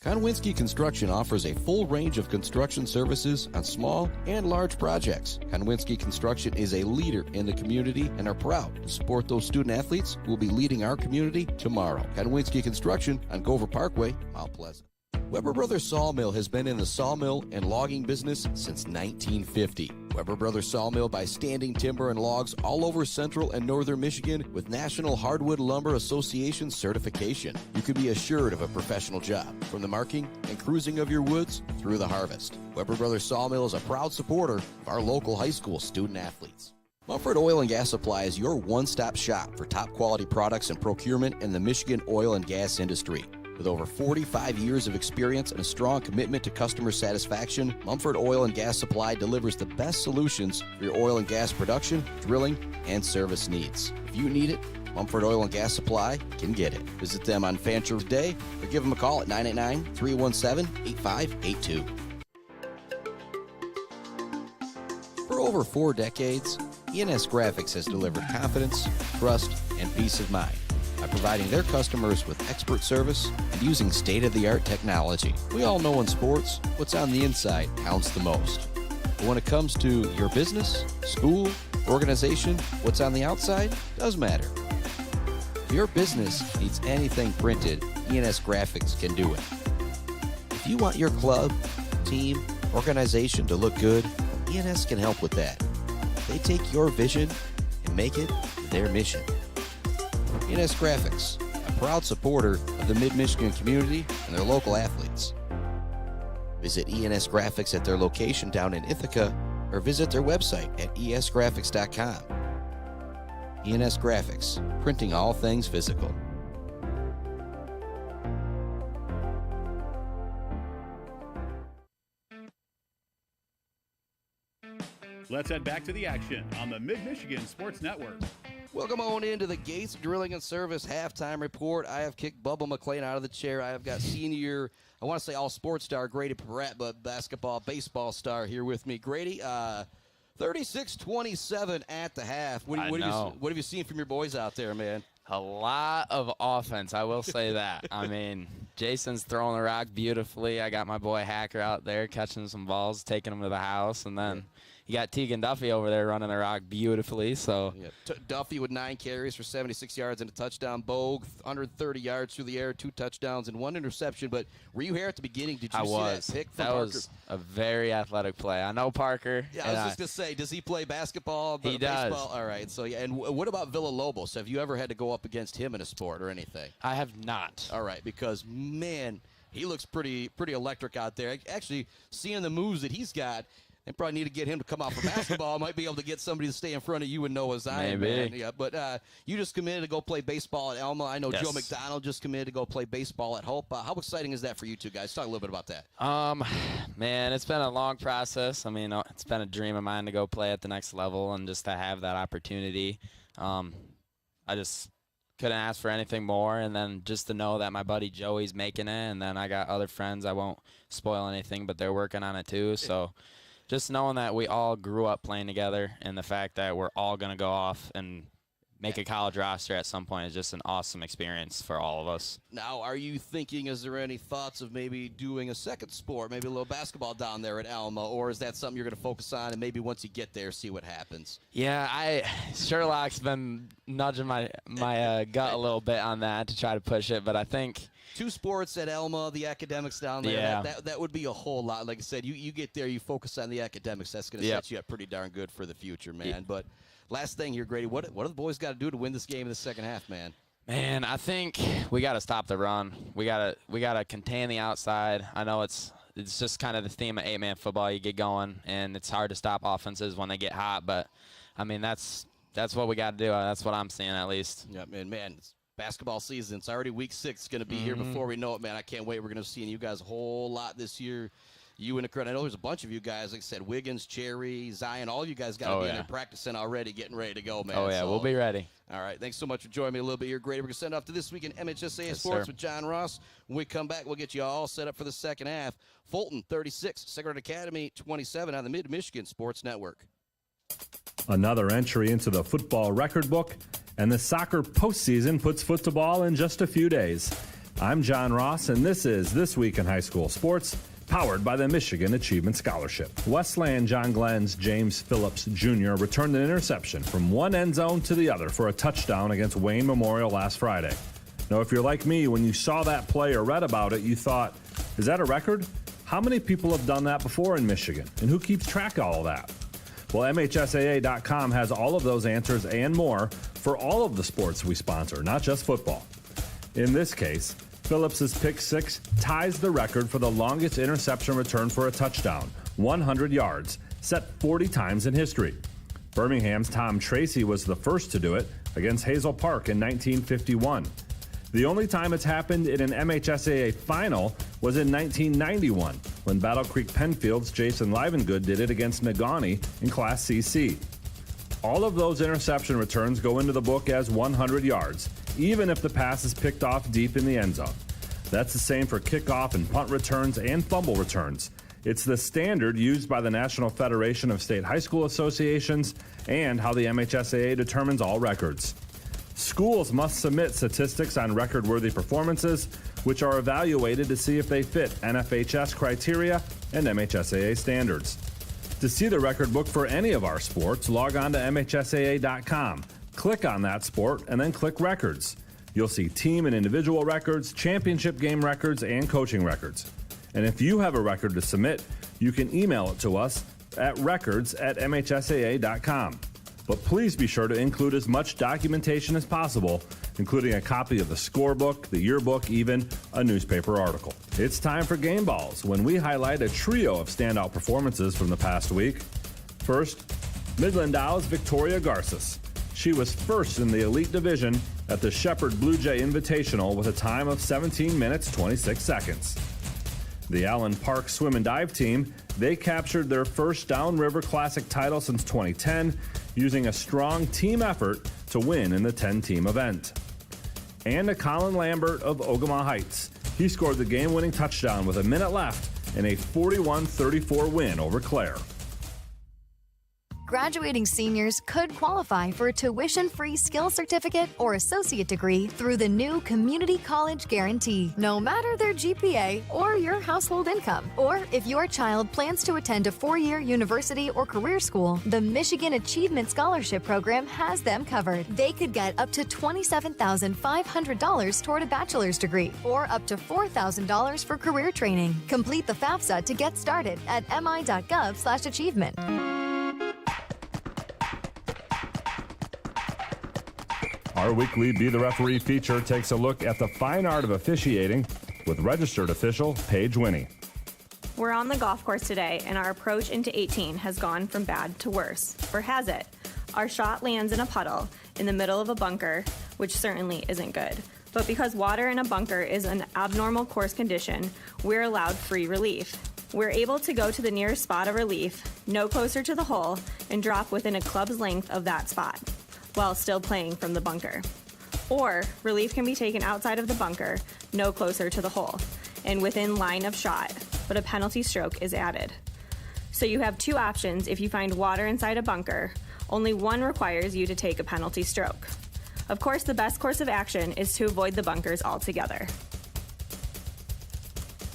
Konwinski Construction offers a full range of construction services on small and large projects. Konwinski Construction is a leader in the community and are proud to support those student athletes who will be leading our community tomorrow. Konwinski Construction on Gover Parkway, Mount Pleasant. Weber Brothers Sawmill has been in the sawmill and logging business since 1950. Weber Brothers Sawmill buys standing timber and logs all over central and northern Michigan with National Hardwood Lumber Association certification. You can be assured of a professional job, from the marking and cruising of your woods through the harvest. Weber Brothers Sawmill is a proud supporter of our local high school student athletes. Mumford Oil and Gas Supply is your one-stop shop for top quality products and procurement in the Michigan oil and gas industry. With over 45 years of experience and a strong commitment to customer satisfaction, Mumford Oil and Gas Supply delivers the best solutions for your oil and gas production, drilling, and service needs. If you need it, Mumford Oil and Gas Supply can get it. Visit them on Fancher today or give them a call at 989-317-8582. For over 4 decades, ENS Graphics has delivered confidence, trust, and peace of mind by providing their customers with expert service and using state-of-the-art technology. We all know in sports, what's on the inside counts the most. But when it comes to your business, school, organization, what's on the outside does matter. If your business needs anything printed, ENS Graphics can do it. If you want your club, team, organization to look good, ENS can help with that. They take your vision and make it their mission. ENS Graphics, a proud supporter of the Mid-Michigan community and their local athletes. Visit ENS Graphics at their location down in Ithaca or visit their website at esgraphics.com. ENS Graphics, printing all things physical. Let's head back to the action on the Mid-Michigan Sports Network. Welcome on into the Gates Drilling and Service halftime report. I have kicked Bubba McClain out of the chair. I have got senior, I want to say all sports star, Grady Perrette, but basketball, baseball star here with me. Grady, 36-27 at the half. What have you seen from your boys out there, man? A lot of offense, I will say that. I mean, Jason's throwing the rock beautifully. I got my boy Hacker out there catching some balls, taking them to the house, and then you got Tegan Duffy over there running the rock beautifully. So Duffy with 9 carries for 76 yards and a touchdown. Bogue, 130 yards through the air, 2 touchdowns and 1 interception. But were you here at the beginning? Did you see that pick from Parker? That was a very athletic play. I know Parker. Yeah, I was just going to say, does he play basketball? He baseball? does. All right. So, yeah. And what about Villalobos? Have you ever had to go up against him in a sport or anything? I have not. All right, because, man, he looks pretty electric out there. Actually, seeing the moves that he's got, they probably need to get him to come out for basketball. Might be able to get somebody to stay in front of you and Noah Zion. Maybe. Man. Yeah, but you just committed to go play baseball at Elma. I know Yes. Joe McDonald just committed to go play baseball at Hope. How exciting is that for you two guys? Talk a little bit about that. Man, it's been a long process. I mean, it's been a dream of mine to go play at the next level and just to have that opportunity. I just couldn't ask for anything more, and then just to know that my buddy Joey's making it, and then I got other friends. I won't spoil anything, but they're working on it too, so just knowing that we all grew up playing together and the fact that we're all going to go off and make a college roster at some point is just an awesome experience for all of us. Now, are you thinking, is there any thoughts of maybe doing a second sport, maybe a little basketball down there at Alma, or is that something you're going to focus on and maybe once you get there, see what happens? Yeah, Sherlock's been nudging my gut a little bit on that to try to push it, but I think 2 sports at Alma, the academics down there, yeah. that would be a whole lot. Like I said, you get there, you focus on the academics. That's going to set you up pretty darn good for the future, man. Yep. But last thing here, Grady, what do the boys got to do to win this game in the second half, man? Man, I think we got to stop the run. We got to contain the outside. I know it's just kind of the theme of 8-man football. You get going, and it's hard to stop offenses when they get hot. But I mean, that's what we got to do. That's what I'm seeing at least. Yeah, man. It's basketball season. It's already week 6. It's going to be here before we know it, man. I can't wait. We're going to see you guys a whole lot this year. You and the crowd. I know there's a bunch of you guys, like I said, Wiggins, Cherry, Zion, all you guys got to be in there practicing already, getting ready to go, man. Oh, yeah, so, we'll be ready. All right, thanks so much for joining me a little bit here, Grady. We're going to send off to This Week in MHSAA Sports with John Ross. When we come back, we'll get you all set up for the second half. Fulton, 36, Sacred Academy, 27 on the Mid-Michigan Sports Network. Another entry into the football record book, and the soccer postseason puts foot to ball in just a few days. I'm John Ross, and this is This Week in High School Sports, powered by the Michigan Achievement Scholarship. Wesleyan John Glenn's James Phillips Jr. returned an interception from one end zone to the other for a touchdown against Wayne Memorial last Friday. Now, if you're like me, when you saw that play or read about it, you thought, is that a record? How many people have done that before in Michigan? And who keeps track of all that? Well, MHSAA.com has all of those answers and more for all of the sports we sponsor, not just football. In this case, Phillips's pick 6 ties the record for the longest interception return for a touchdown, 100 yards, set 40 times in history. Birmingham's Tom Tracy was the first to do it against Hazel Park in 1951. The only time it's happened in an MHSAA final was in 1991, when Battle Creek Penfield's Jason Livengood did it against Negaunee in Class CC. All of those interception returns go into the book as 100 yards, even if the pass is picked off deep in the end zone. That's the same for kickoff and punt returns and fumble returns. It's the standard used by the National Federation of State High School Associations and how the MHSAA determines all records. Schools must submit statistics on record-worthy performances, which are evaluated to see if they fit NFHS criteria and MHSAA standards. To see the record book for any of our sports, log on to MHSAA.com. Click on that sport and then click Records. You'll see team and individual records, championship game records, and coaching records. And if you have a record to submit, you can email it to us at records@MHSAA.com. But please be sure to include as much documentation as possible, including a copy of the scorebook, the yearbook, even a newspaper article. It's time for Game Balls, when we highlight a trio of standout performances from the past week. First, Midland Owl's Victoria Garces. She was first in the Elite Division at the Shepherd Blue Jay Invitational with a time of 17 minutes, 26 seconds. The Allen Park Swim and Dive team, they captured their first Downriver Classic title since 2010, using a strong team effort to win in the 10-team event. And to Colin Lambert of Ogama Heights. He scored the game-winning touchdown with a minute left in a 41-34 win over Clare. Graduating seniors could qualify for a tuition-free skills certificate or associate degree through the new Community College Guarantee, no matter their GPA or your household income. Or if your child plans to attend a 4-year university or career school, the Michigan Achievement Scholarship Program has them covered. They could get up to $27,500 toward a bachelor's degree or up to $4,000 for career training. Complete the FAFSA to get started at mi.gov/achievement. Our weekly Be the Referee feature takes a look at the fine art of officiating with registered official Paige Winnie. We're on the golf course today, and our approach into 18 has gone from bad to worse. Or has it? Our shot lands in a puddle in the middle of a bunker, which certainly isn't good. But because water in a bunker is an abnormal course condition, we're allowed free relief. We're able to go to the nearest spot of relief, no closer to the hole, and drop within a club's length of that spot, while still playing from the bunker. Or relief can be taken outside of the bunker, no closer to the hole, and within line of shot, but a penalty stroke is added. So you have two options if you find water inside a bunker. Only one requires you to take a penalty stroke. Of course, the best course of action is to avoid the bunkers altogether.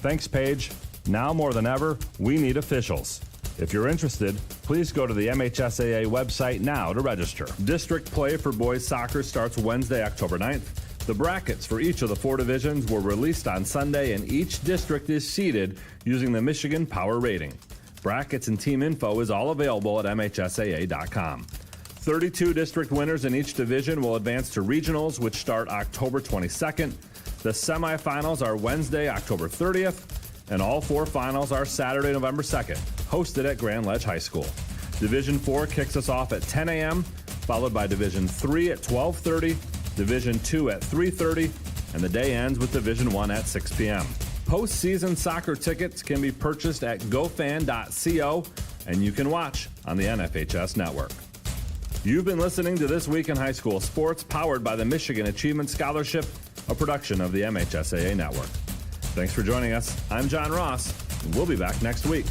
Thanks, Paige. Now more than ever, we need officials. If you're interested, please go to the MHSAA website now to register. District play for boys soccer starts Wednesday, October 9th. The brackets for each of the 4 divisions were released on Sunday, and each district is seeded using the Michigan Power Rating. Brackets and team info is all available at MHSAA.com. 32 district winners in each division will advance to regionals, which start October 22nd. The semifinals are Wednesday, October 30th, and all 4 finals are Saturday, November 2nd, hosted at Grand Ledge High School. Division 4 kicks us off at 10 a.m., followed by Division 3 at 12:30, Division 2 at 3:30, and the day ends with Division 1 at 6 p.m. Postseason soccer tickets can be purchased at gofan.co, and you can watch on the NFHS network. You've been listening to This Week in High School Sports, powered by the Michigan Achievement Scholarship, a production of the MHSAA Network. Thanks for joining us. I'm John Ross, and we'll be back next week.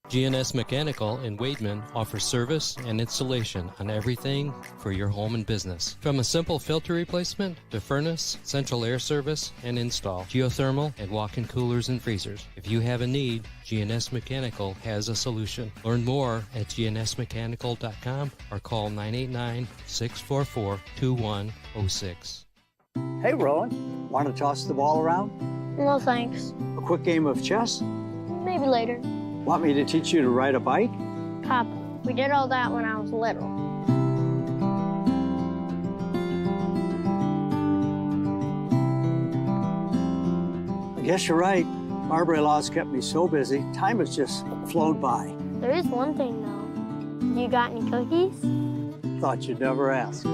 GNS Mechanical in Wademan offers service and installation on everything for your home and business. From a simple filter replacement to furnace, central air service, and install, geothermal, and walk-in coolers and freezers. If you have a need, GNS Mechanical has a solution. Learn more at gnsmechanical.com or call 989-644-2106. Hey, Rowan, want to toss the ball around? No thanks. A quick game of chess? Maybe later. Want me to teach you to ride a bike? Papa, we did all that when I was little. I guess you're right. Barbary Law's kept me so busy, time has just flown by. There is one thing, though. You got any cookies? Thought you'd never ask.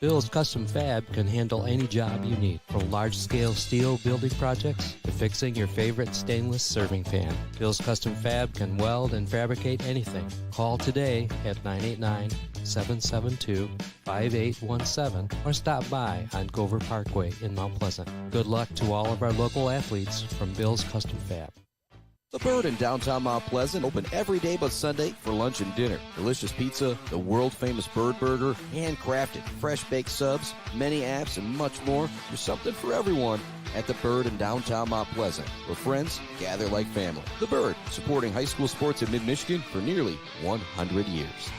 Bill's Custom Fab can handle any job you need, from large-scale steel building projects to fixing your favorite stainless serving pan. Bill's Custom Fab can weld and fabricate anything. Call today at 989-772-5817 or stop by on Gover Parkway in Mount Pleasant. Good luck to all of our local athletes from Bill's Custom Fab. The Bird in downtown Mount Pleasant, open every day but Sunday for lunch and dinner. Delicious pizza, the world-famous Bird Burger, handcrafted, fresh-baked subs, many apps, and much more. There's something for everyone at The Bird in downtown Mount Pleasant, where friends gather like family. The Bird, supporting high school sports in mid-Michigan for nearly 100 years.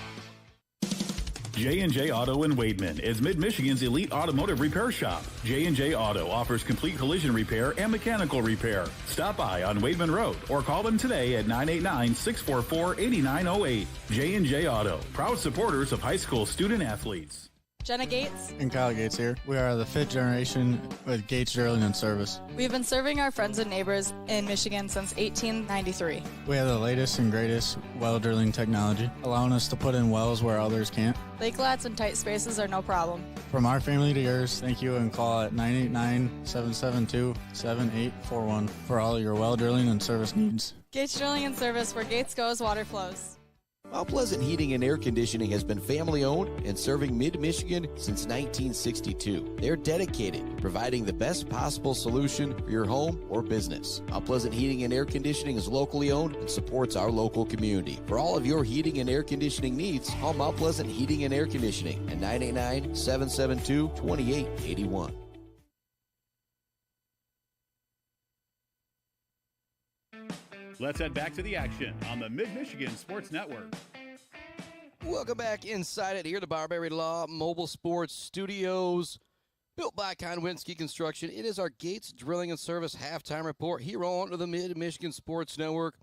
J&J Auto in Wademan is Mid-Michigan's elite automotive repair shop. J&J Auto offers complete collision repair and mechanical repair. Stop by on Wademan Road or call them today at 989-644-8908. J&J Auto, proud supporters of high school student athletes. Jenna Gates. And Kyle Gates here. We are the 5th generation with Gates Drilling and Service. We've been serving our friends and neighbors in Michigan since 1893. We have the latest and greatest well drilling technology, allowing us to put in wells where others can't. Lake lots and tight spaces are no problem. From our family to yours, thank you, and call at 989-772-7841 for all your well drilling and service needs. Gates Drilling and Service, where Gates goes, water flows. Mount Pleasant Heating and Air Conditioning has been family-owned and serving mid-Michigan since 1962. They're dedicated to providing the best possible solution for your home or business. Mount Pleasant Heating and Air Conditioning is locally owned and supports our local community. For all of your heating and air conditioning needs, call Mount Pleasant Heating and Air Conditioning at 989-772-2881. Let's head back to the action on the Mid-Michigan Sports Network. Welcome back inside it here, the Barbary Law Mobile Sports Studios. Built by Konwinski Construction. It is our Gates Drilling and Service halftime report here on the Mid-Michigan Sports Network.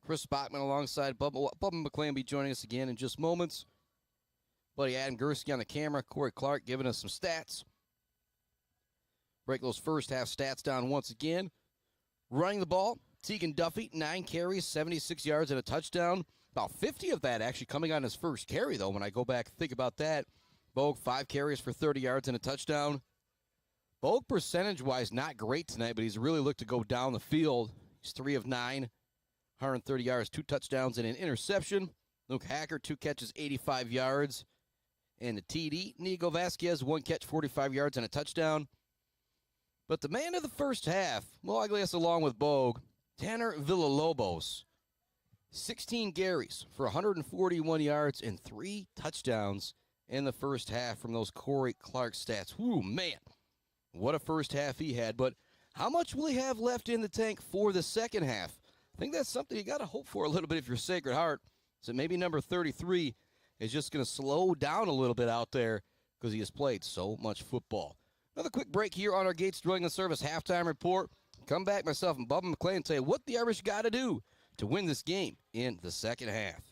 Chris Bachman alongside Bubba McClain will be joining us again in just moments. Buddy Adam Gursky on the camera. Corey Clark giving us some stats. Break those first half stats down once again. Running the ball, Tegan Duffy, 9 carries, 76 yards, and a touchdown. About 50 of that actually coming on his first carry, though, when I go back and think about that. Bogue, 5 carries for 30 yards and a touchdown. Bogue, percentage-wise, not great tonight, but he's really looked to go down the field. He's 3 of 9, 130 yards, 2 touchdowns, and an interception. Luke Hacker, 2 catches, 85 yards, and a TD. Nico Vasquez, 1 catch, 45 yards, and a touchdown. But the man of the first half, well, I guess along with Bogue, Tanner Villalobos, 16 carries for 141 yards and 3 touchdowns in the first half from those Corey Clark stats. Whew, man, what a first half he had. But how much will he have left in the tank for the second half? I think that's something you got to hope for a little bit if you're Sacred Heart. So maybe number 33 is just going to slow down a little bit out there because he has played so much football. Another quick break here on our Gates Drilling and Service halftime report. Come back, myself and Bubba McClain, and tell you what the Irish got to do to win this game in the second half.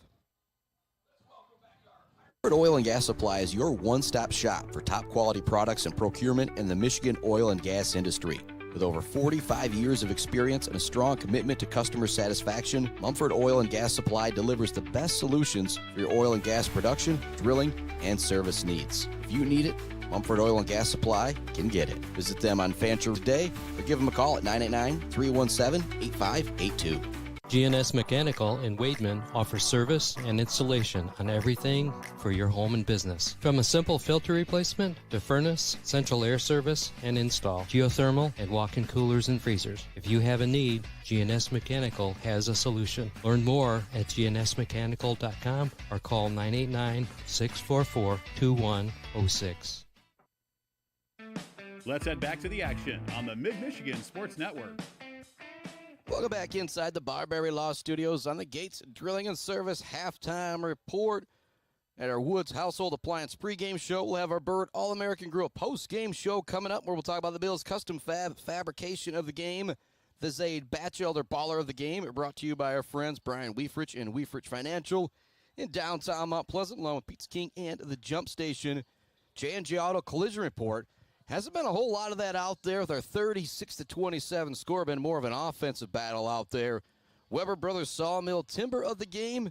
Oil and Gas Supply is your one-stop shop for top quality products and procurement in the Michigan oil and gas industry. With over 45 years of experience and a strong commitment to customer satisfaction, Mumford Oil and Gas Supply delivers the best solutions for your oil and gas production, drilling, and service needs. If you need it, Mumford Oil and Gas Supply can get it. Visit them on Fancher Day or give them a call at 989-317-8582. GNS Mechanical in Wademan offers service and installation on everything for your home and business. From a simple filter replacement to furnace, central air service, and install, geothermal, and walk-in coolers and freezers. If you have a need, GNS Mechanical has a solution. Learn more at gnsmechanical.com or call 989-644-2106. Let's head back to the action on the Mid-Michigan Sports Network. Welcome back inside the Barbary Law Studios on the Gates Drilling and Service halftime report. At our Woods Household Appliance pregame show, we'll have our Bird All-American Grill postgame show coming up where we'll talk about the Bills' custom fabrication of the game, the Zaid Batchelder Baller of the game, brought to you by our friends Brian Weifrich and Weifrich Financial in downtown Mount Pleasant, along with Pizza King and the Jump Station. J&J Auto Collision Report. Hasn't been a whole lot of that out there with our 36-27 score. Been more of an offensive battle out there. Weber Brothers Sawmill Timber of the game.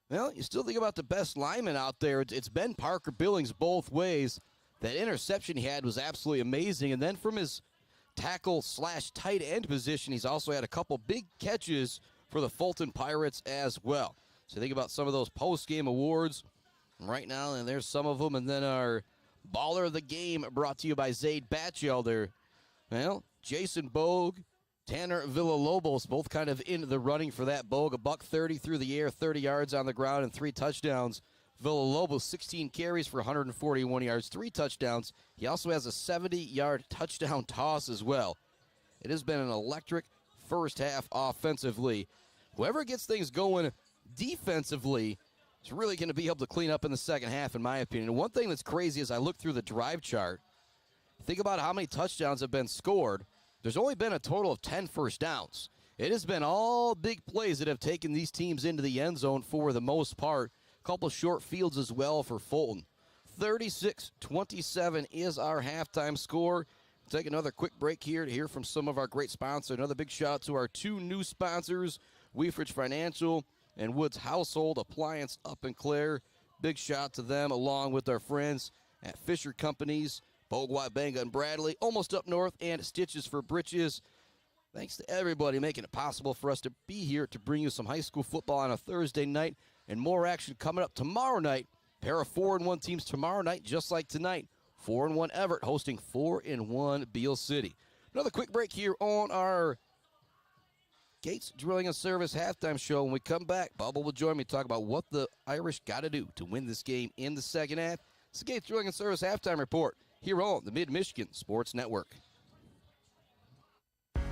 Well, you still think about the best lineman out there. It's been Parker Billings both ways. That interception he had was absolutely amazing. And then from his tackle/tight end position, he's also had a couple big catches for the Fulton Pirates as well. So think about some of those post-game awards right now, and there's some of them. And then our Baller of the Game brought to you by Zaid Batchelder. Well, Jason Bogue, Tanner Villalobos, both kind of in the running for that. Bogue, $130 through the air, 30 yards on the ground, and 3 touchdowns. Villalobos, 16 carries for 141 yards, 3 touchdowns. He also has a 70-yard touchdown toss as well. It has been an electric first half offensively. Whoever gets things going defensively is really going to be able to clean up in the second half, in my opinion. And one thing that's crazy is I look through the drive chart. Think about how many touchdowns have been scored. There's only been a total of 10 first downs. It has been all big plays that have taken these teams into the end zone for the most part. A couple short fields as well for Fulton. 36-27 is our halftime score. We'll take another quick break here to hear from some of our great sponsors. Another big shout out to our 2 new sponsors, Weifrich Financial and Woods Household Appliance up in Clare. Big shout to them, along with our friends at Fisher Companies, Bogue, Wabanga, and Bradley, almost up north, and Stitches for Britches. Thanks to everybody making it possible for us to be here to bring you some high school football on a Thursday night, and more action coming up tomorrow night. Pair of 4-1 teams tomorrow night, just like tonight. 4-1 Everett hosting 4-1 Beale City. Another quick break here on our Gates Drilling and Service halftime show. When we come back, Bubba will join me to talk about what the Irish got to do to win this game in the second half. It's the Gates Drilling and Service halftime report here on the Mid-Michigan Sports Network.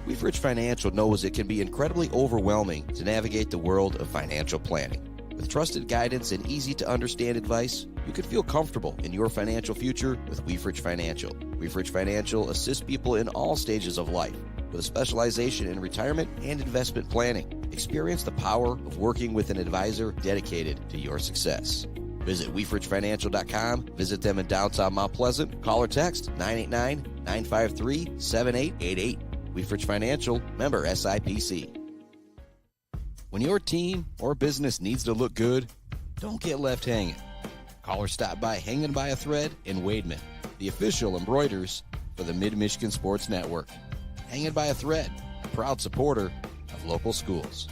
Weifrich Financial knows it can be incredibly overwhelming to navigate the world of financial planning. With trusted guidance and easy-to-understand advice, you can feel comfortable in your financial future with Weifrich Financial. Weifrich Financial assists people in all stages of life with a specialization in retirement and investment planning. Experience the power of working with an advisor dedicated to your success. Visit WeifrichFinancial.com. Visit them in downtown Mount Pleasant. Call or text 989-953-7888. Weifrich Financial, member SIPC. When your team or business needs to look good, don't get left hanging. Call or stop by Hanging by a Thread in Wademan, the official embroiders for the Mid-Michigan Sports Network. Hanging by a Thread, a proud supporter of local schools.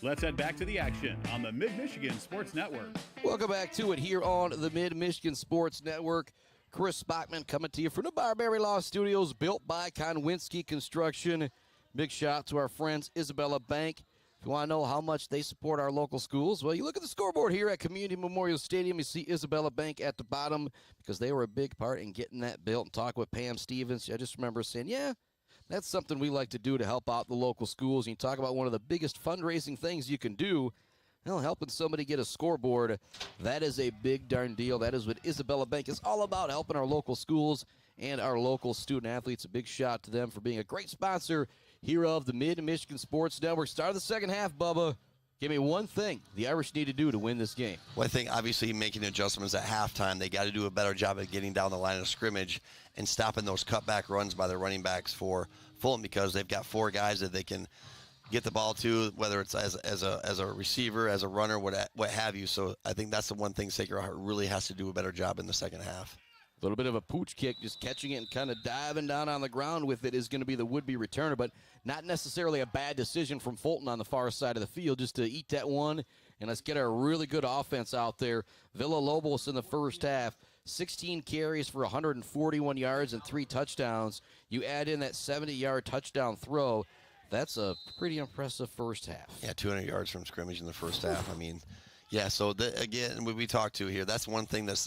Let's head back to the action on the Mid-Michigan Sports Network. Welcome back to it here on the Mid-Michigan Sports Network. Chris Bachman coming to you from the Barbary Law Studios, built by Konwinski Construction. Big shout out to our friends Isabella Bank. If you want to know how much they support our local schools, well, you look at the scoreboard here at Community Memorial Stadium. You see Isabella Bank at the bottom because they were a big part in getting that built. And talking with Pam Stevens, I just remember saying, yeah, that's something we like to do to help out the local schools. And you talk about one of the biggest fundraising things you can do, well, helping somebody get a scoreboard. That is a big darn deal. That is what Isabella Bank is all about, helping our local schools and our local student athletes. A big shout out to them for being a great sponsor here of the Mid-Michigan Sports Network. Start of the second half, Bubba. Give me one thing the Irish need to do to win this game. Well, I think obviously making adjustments at halftime. They got to do a better job of getting down the line of scrimmage and stopping those cutback runs by the running backs for Fulton, because they've got 4 guys that they can get the ball to, whether it's as a receiver, as a runner, what have you. So I think that's the one thing Sacred Heart really has to do a better job in the second half. A little bit of a pooch kick, just catching it and kind of diving down on the ground with it is going to be the would-be returner, but not necessarily a bad decision from Fulton on the far side of the field, just to eat that one, and let's get a really good offense out there. Villalobos in the first half, 16 carries for 141 yards and 3 touchdowns. You add in that 70-yard touchdown throw, that's a pretty impressive first half. Yeah, 200 yards from scrimmage in the first half. I mean, yeah, so again, what we talked to here, that's one thing that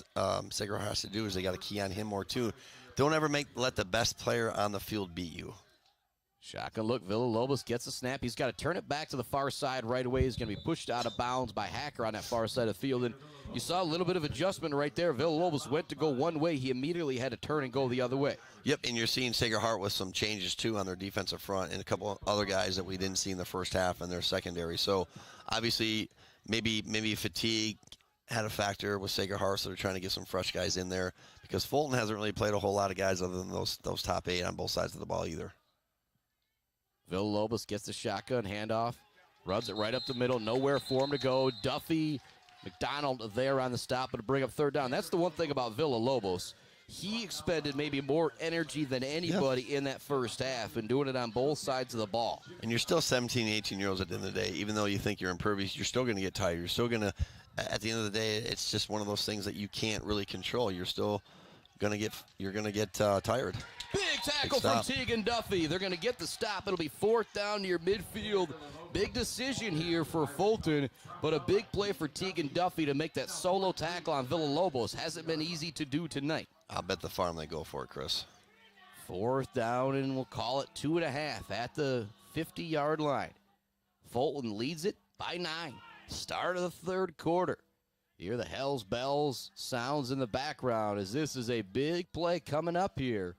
Sacred Heart has to do is they got to key on him more too. Don't ever let the best player on the field beat you. Shotgun look, Villalobos gets a snap. He's got to turn it back to the far side right away. He's going to be pushed out of bounds by Hacker on that far side of the field. And you saw a little bit of adjustment right there. Villalobos went to go one way. He immediately had to turn and go the other way. Yep, and you're seeing Sacred Heart with some changes too on their defensive front and a couple of other guys that we didn't see in the first half in their secondary. So obviously maybe fatigue had a factor with Sacred Heart, so they're trying to get some fresh guys in there, because Fulton hasn't really played a whole lot of guys other than those top 8 on both sides of the ball either. Villalobos gets the shotgun handoff, runs it right up the middle, nowhere for him to go. Duffy, McDonald there on the stop, but to bring up third down. That's the one thing about Villalobos. He expended maybe more energy than anybody in that first half, and doing it on both sides of the ball. And you're still 17, 18-year-olds at the end of the day. Even though you think you're impervious, you're still going to get tired. You're still going to, at the end of the day, it's just one of those things that you can't really control. You're still going to get tired. Big tackle from Tegan Duffy. They're going to get the stop. It'll be 4th down near midfield. Big decision here for Fulton, but a big play for Tegan Duffy to make that solo tackle on Villalobos. Hasn't been easy to do tonight. I'll bet the farm they go for it, Chris. 4th down, and we'll call it 2.5 at the 50-yard line. Fulton leads it by 9. Start of the third quarter. You hear the Hells Bells sounds in the background as this is a big play coming up here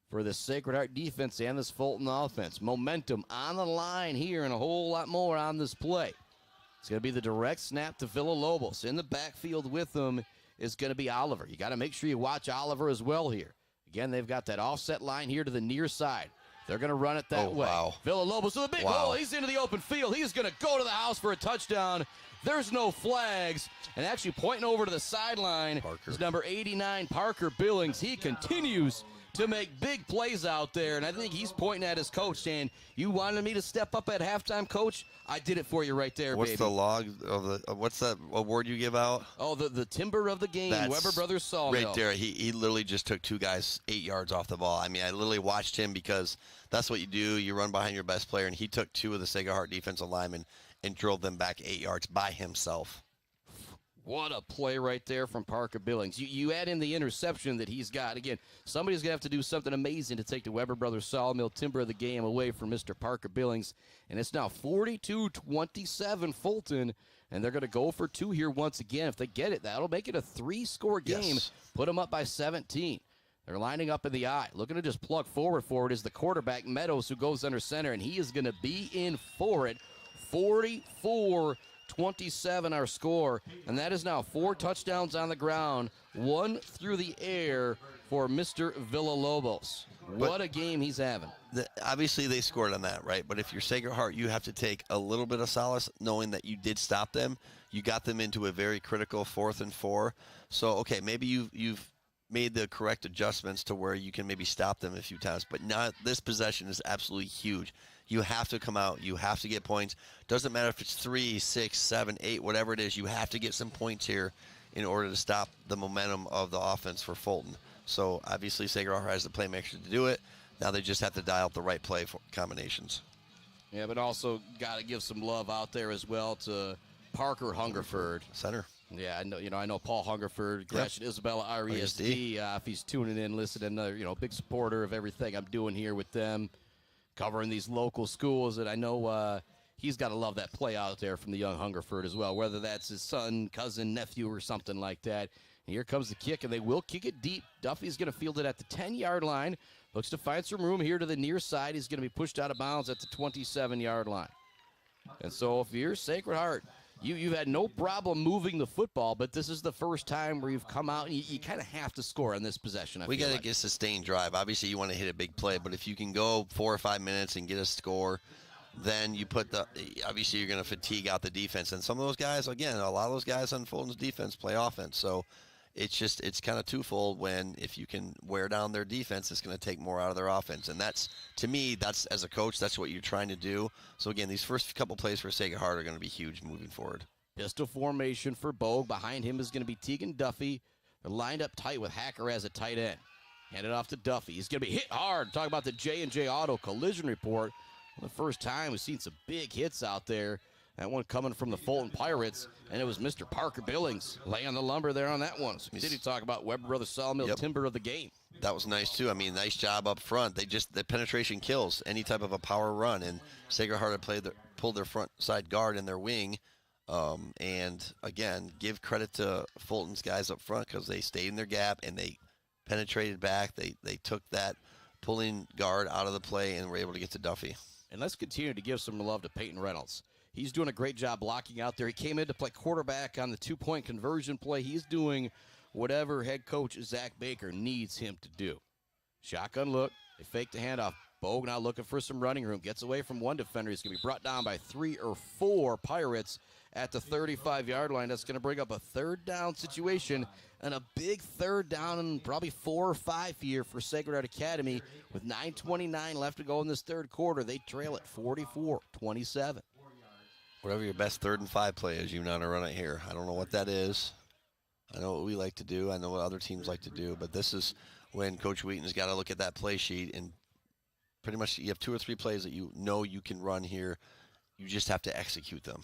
for the Sacred Heart defense and this Fulton offense. Momentum on the line here and a whole lot more on this play. It's going to be the direct snap to Villalobos. In the backfield with them is going to be Oliver. You got to make sure you watch Oliver as well here. Again, they've got that offset line here to the near side. They're going to run it that way. Wow. Villalobos with a big hole. He's into the open field. He's going to go to the house for a touchdown. There's no flags. And actually pointing over to the sideline is number 89, Parker Billings. He continues to make big plays out there, and I think he's pointing at his coach saying, you wanted me to step up at halftime, coach? I did it for you right there, what's baby. The log of the what's that award you give out? Oh, the timber of the game. That's Weber Brothers Sawmill. Right there. He literally just took 2 guys 8 yards off the ball. I mean, I literally watched him, because that's what you do. You run behind your best player, and he took 2 of the Sacred Heart defensive linemen and drove them back 8 yards by himself. What a play right there from Parker Billings. You add in the interception that he's got. Again, somebody's going to have to do something amazing to take the Weber Brothers Sawmill timber of the game away from Mr. Parker Billings. And it's now 42-27 Fulton, and they're going to go for 2 here once again. If they get it, that'll make it a 3-score game. Yes. Put them up by 17. They're lining up in the eye. Looking to just plug forward is the quarterback, Meadows, who goes under center, and he is going to be in for it. 44-27 our score, and that is now 4 touchdowns on the ground, 1 through the air for Mr. Villalobos. What a game he's having. Obviously, they scored on that, right? But if you're Sacred Heart, you have to take a little bit of solace knowing that you did stop them. You got them into a very critical 4th and 4. So, okay, maybe you've made the correct adjustments to where you can maybe stop them a few times, but now this possession is absolutely huge. You have to come out. You have to get points. Doesn't matter if it's 3, 6, 7, 8, whatever it is. You have to get some points here in order to stop the momentum of the offense for Fulton. So obviously Sacred Heart has the playmakers to do it. Now they just have to dial up the right play combinations. Yeah, but also got to give some love out there as well to Parker Hungerford. Center. Yeah, I know Paul Hungerford, Gresham Isabella RESD. If he's tuning in, listening, big supporter of everything I'm doing here with them, covering these local schools. And I know he's got to love that play out there from the young Hungerford as well, whether that's his son, cousin, nephew, or something like that. And here comes the kick, and they will kick it deep. Duffy's going to field it at the 10-yard line. Looks to find some room here to the near side. He's going to be pushed out of bounds at the 27-yard line. And so if you're Sacred Heart, you've had no problem moving the football, but this is the first time where you've come out and you kind of have to score on this possession. We got to get a sustained drive. Obviously, you want to hit a big play, but if you can go 4 or 5 minutes and get a score, then you obviously you're going to fatigue out the defense. And some of those guys, again, a lot of those guys on Fulton's defense play offense. So it's kind of twofold if you can wear down their defense, it's going to take more out of their offense. And to me, as a coach, that's what you're trying to do. So again, these first couple plays for Sacred Heart are going to be huge moving forward. Pistol formation for Bogue. Behind him is going to be Tegan Duffy. They're lined up tight with Hacker as a tight end. Hand it off to Duffy. He's going to be hit hard. Talk about the J&J Auto Collision Report. For the first time, we've seen some big hits out there. That one coming from the Fulton Pirates, and it was Mr. Parker Billings laying the lumber there on that one. So we did talk about Weber Brothers Sawmill Timber of the game. That was nice, too. I mean, nice job up front. The penetration kills any type of a power run, and Sacred Heart had pulled their front side guard in their wing. And, again, give credit to Fulton's guys up front because they stayed in their gap, and they penetrated back. They took that pulling guard out of the play and were able to get to Duffy. And let's continue to give some love to Peyton Reynolds. He's doing a great job blocking out there. He came in to play quarterback on the 2-point conversion play. He's doing whatever head coach Zach Baker needs him to do. Shotgun look. They fake the handoff. Bogue now looking for some running room. Gets away from one defender. He's going to be brought down by 3 or 4 Pirates at the 35-yard line. That's going to bring up a third down situation and a big third down and probably 4 or 5 here for Sacred Heart Academy. With 9:29 left to go in this third quarter, they trail at 44-27. Whatever your best 3rd and 5 play is, you know how to run it here. I don't know what that is. I know what we like to do. I know what other teams like to do. But this is when Coach Wheaton's got to look at that play sheet, and pretty much you have 2 or 3 plays that you know you can run here. You just have to execute them.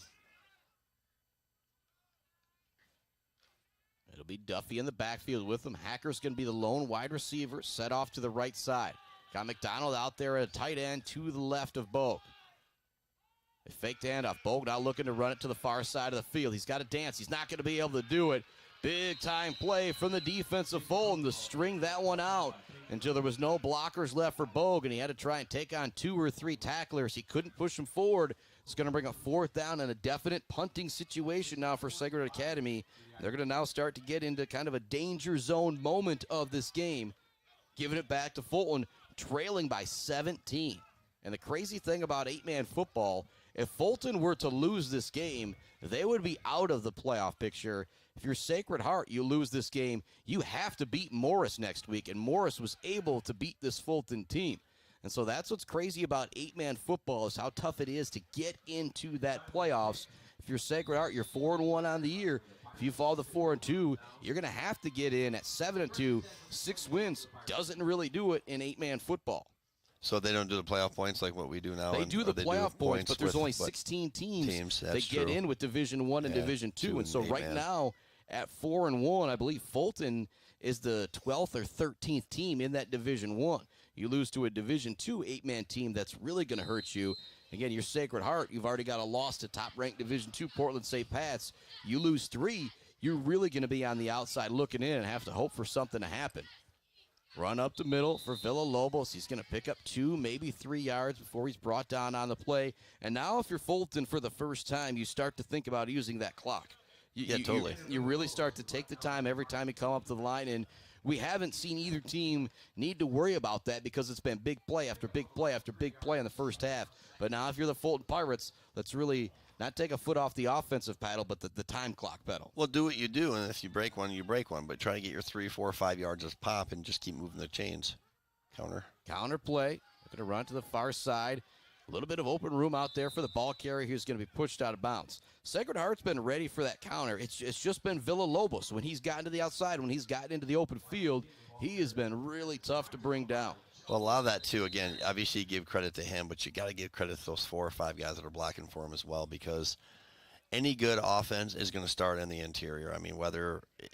It'll be Duffy in the backfield with him. Hacker's going to be the lone wide receiver, set off to the right side. Got McDonald out there at a tight end to the left of Bogue. They fake the handoff. Bogue now looking to run it to the far side of the field. He's got to dance. He's not going to be able to do it. Big time play from the defensive Fulton to string that one out until there was no blockers left for Bogue, and he had to try and take on 2 or 3 tacklers. He couldn't push him forward. It's going to bring a 4th down and a definite punting situation now for Sacred Academy. They're going to now start to get into kind of a danger zone moment of this game, giving it back to Fulton, trailing by 17. And the crazy thing about 8-man football, if Fulton were to lose this game, they would be out of the playoff picture. If you're Sacred Heart, you lose this game, you have to beat Morris next week, and Morris was able to beat this Fulton team. And so that's what's crazy about 8-man football is how tough it is to get into that playoffs. If you're Sacred Heart, you're 4-1 on the year. If you fall to 4-2, you're going to have to get in at 7-2. 6 wins doesn't really do it in 8-man football. So they don't do the playoff points like what we do now? They do the playoff points, but there's only 16 teams that get in with Division I and Division II. And so right now at 4-1, I believe Fulton is the 12th or 13th team in that Division I. You lose to a Division II 8-man team, that's really going to hurt you. Again, you're Sacred Heart. You've already got a loss to top-ranked Division II Portland St. Pat's. You lose 3, you're really going to be on the outside looking in and have to hope for something to happen. Run up the middle for Villalobos. He's going to pick up 2, maybe 3 yards before he's brought down on the play. And now if you're Fulton for the first time, you start to think about using that clock. Totally. You really start to take the time every time you come up to the line, and we haven't seen either team need to worry about that because it's been big play after big play after big play in the first half. But now if you're the Fulton Pirates, let's really not take a foot off the offensive pedal, but the time clock pedal. Well, do what you do, and if you break one, you break one. But try to get your 3, 4, 5 yards of pop and just keep moving the chains. Counter play. Looking to run to the far side. A little bit of open room out there for the ball carrier who's going to be pushed out of bounds. Sacred Heart's been ready for that counter. It's just been Villalobos. When he's gotten to the outside, when he's gotten into the open field, he has been really tough to bring down. Well, a lot of that, too, again, obviously you give credit to him, but you got to give credit to those 4 or 5 guys that are blocking for him as well, because any good offense is going to start in the interior. I mean,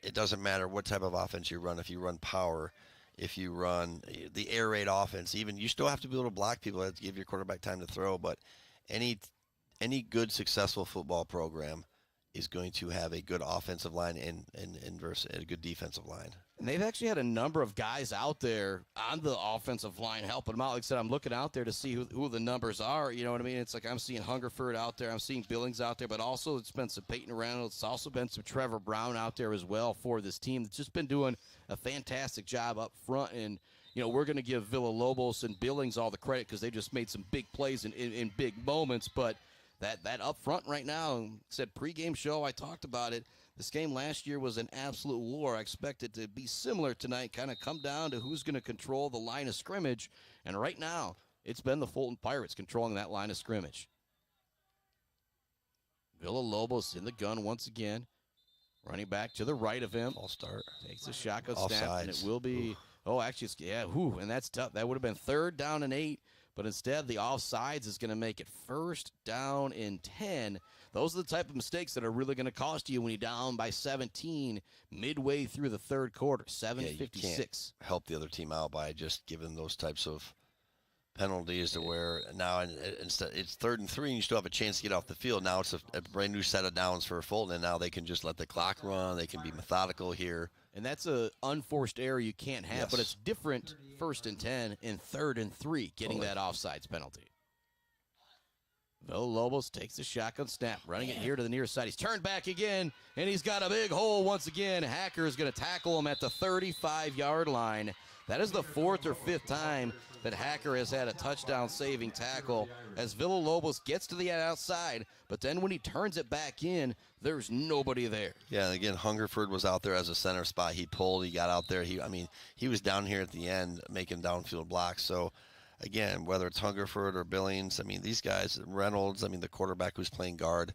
it doesn't matter what type of offense you run. If you run power, if you run the air raid offense, even, you still have to be able to block people. You have to give your quarterback time to throw, but any good, successful football program is going to have a good offensive line and versus a good defensive line. And they've actually had a number of guys out there on the offensive line helping them out. Like I said, I'm looking out there to see who the numbers are. You know what I mean? It's like I'm seeing Hungerford out there. I'm seeing Billings out there. But also it's been some Peyton Reynolds. It's also been some Trevor Brown out there as well for this team. That's just been doing a fantastic job up front. And, you know, we're going to give Villalobos and Billings all the credit because they just made some big plays in big moments. But that up front right now, said pregame show, I talked about it. This game last year was an absolute war. I expect it to be similar tonight, kind of come down to who's going to control the line of scrimmage. And right now, it's been the Fulton Pirates controlling that line of scrimmage. Villalobos in the gun once again. Running back to the right of him. False start. Takes a shotgun Offsides. snap, and it will be, and that's tough. That would have been 3rd down and 8. But instead, the offsides is going to make it 1st down and 10. Those are the type of mistakes that are really going to cost you when you're down by 17 midway through the 3rd quarter. 7:56. You can't help the other team out by just giving those types of penalties to where now instead it's 3rd and 3 and you still have a chance to get off the field. Now it's a brand new set of downs for Fulton, and now they can just let the clock run. They can be methodical here. And that's an unforced error you can't have, Yes. but it's different 1st and 10 and 3rd and 3 getting that offsides penalty. Villalobos takes the shotgun snap, running it here to the near side. He's turned back again, and he's got a big hole once again. Hacker is going to tackle him at the 35-yard line. That is the 4th or 5th time that Hacker has had a touchdown-saving tackle as Villalobos gets to the outside, but then when he turns it back in, there's nobody there. Yeah, and again, Hungerford was out there as a center spot. He pulled, he got out there. He was down here at the end making downfield blocks. So, again, whether it's Hungerford or Billings, these guys, Reynolds, the quarterback who's playing guard,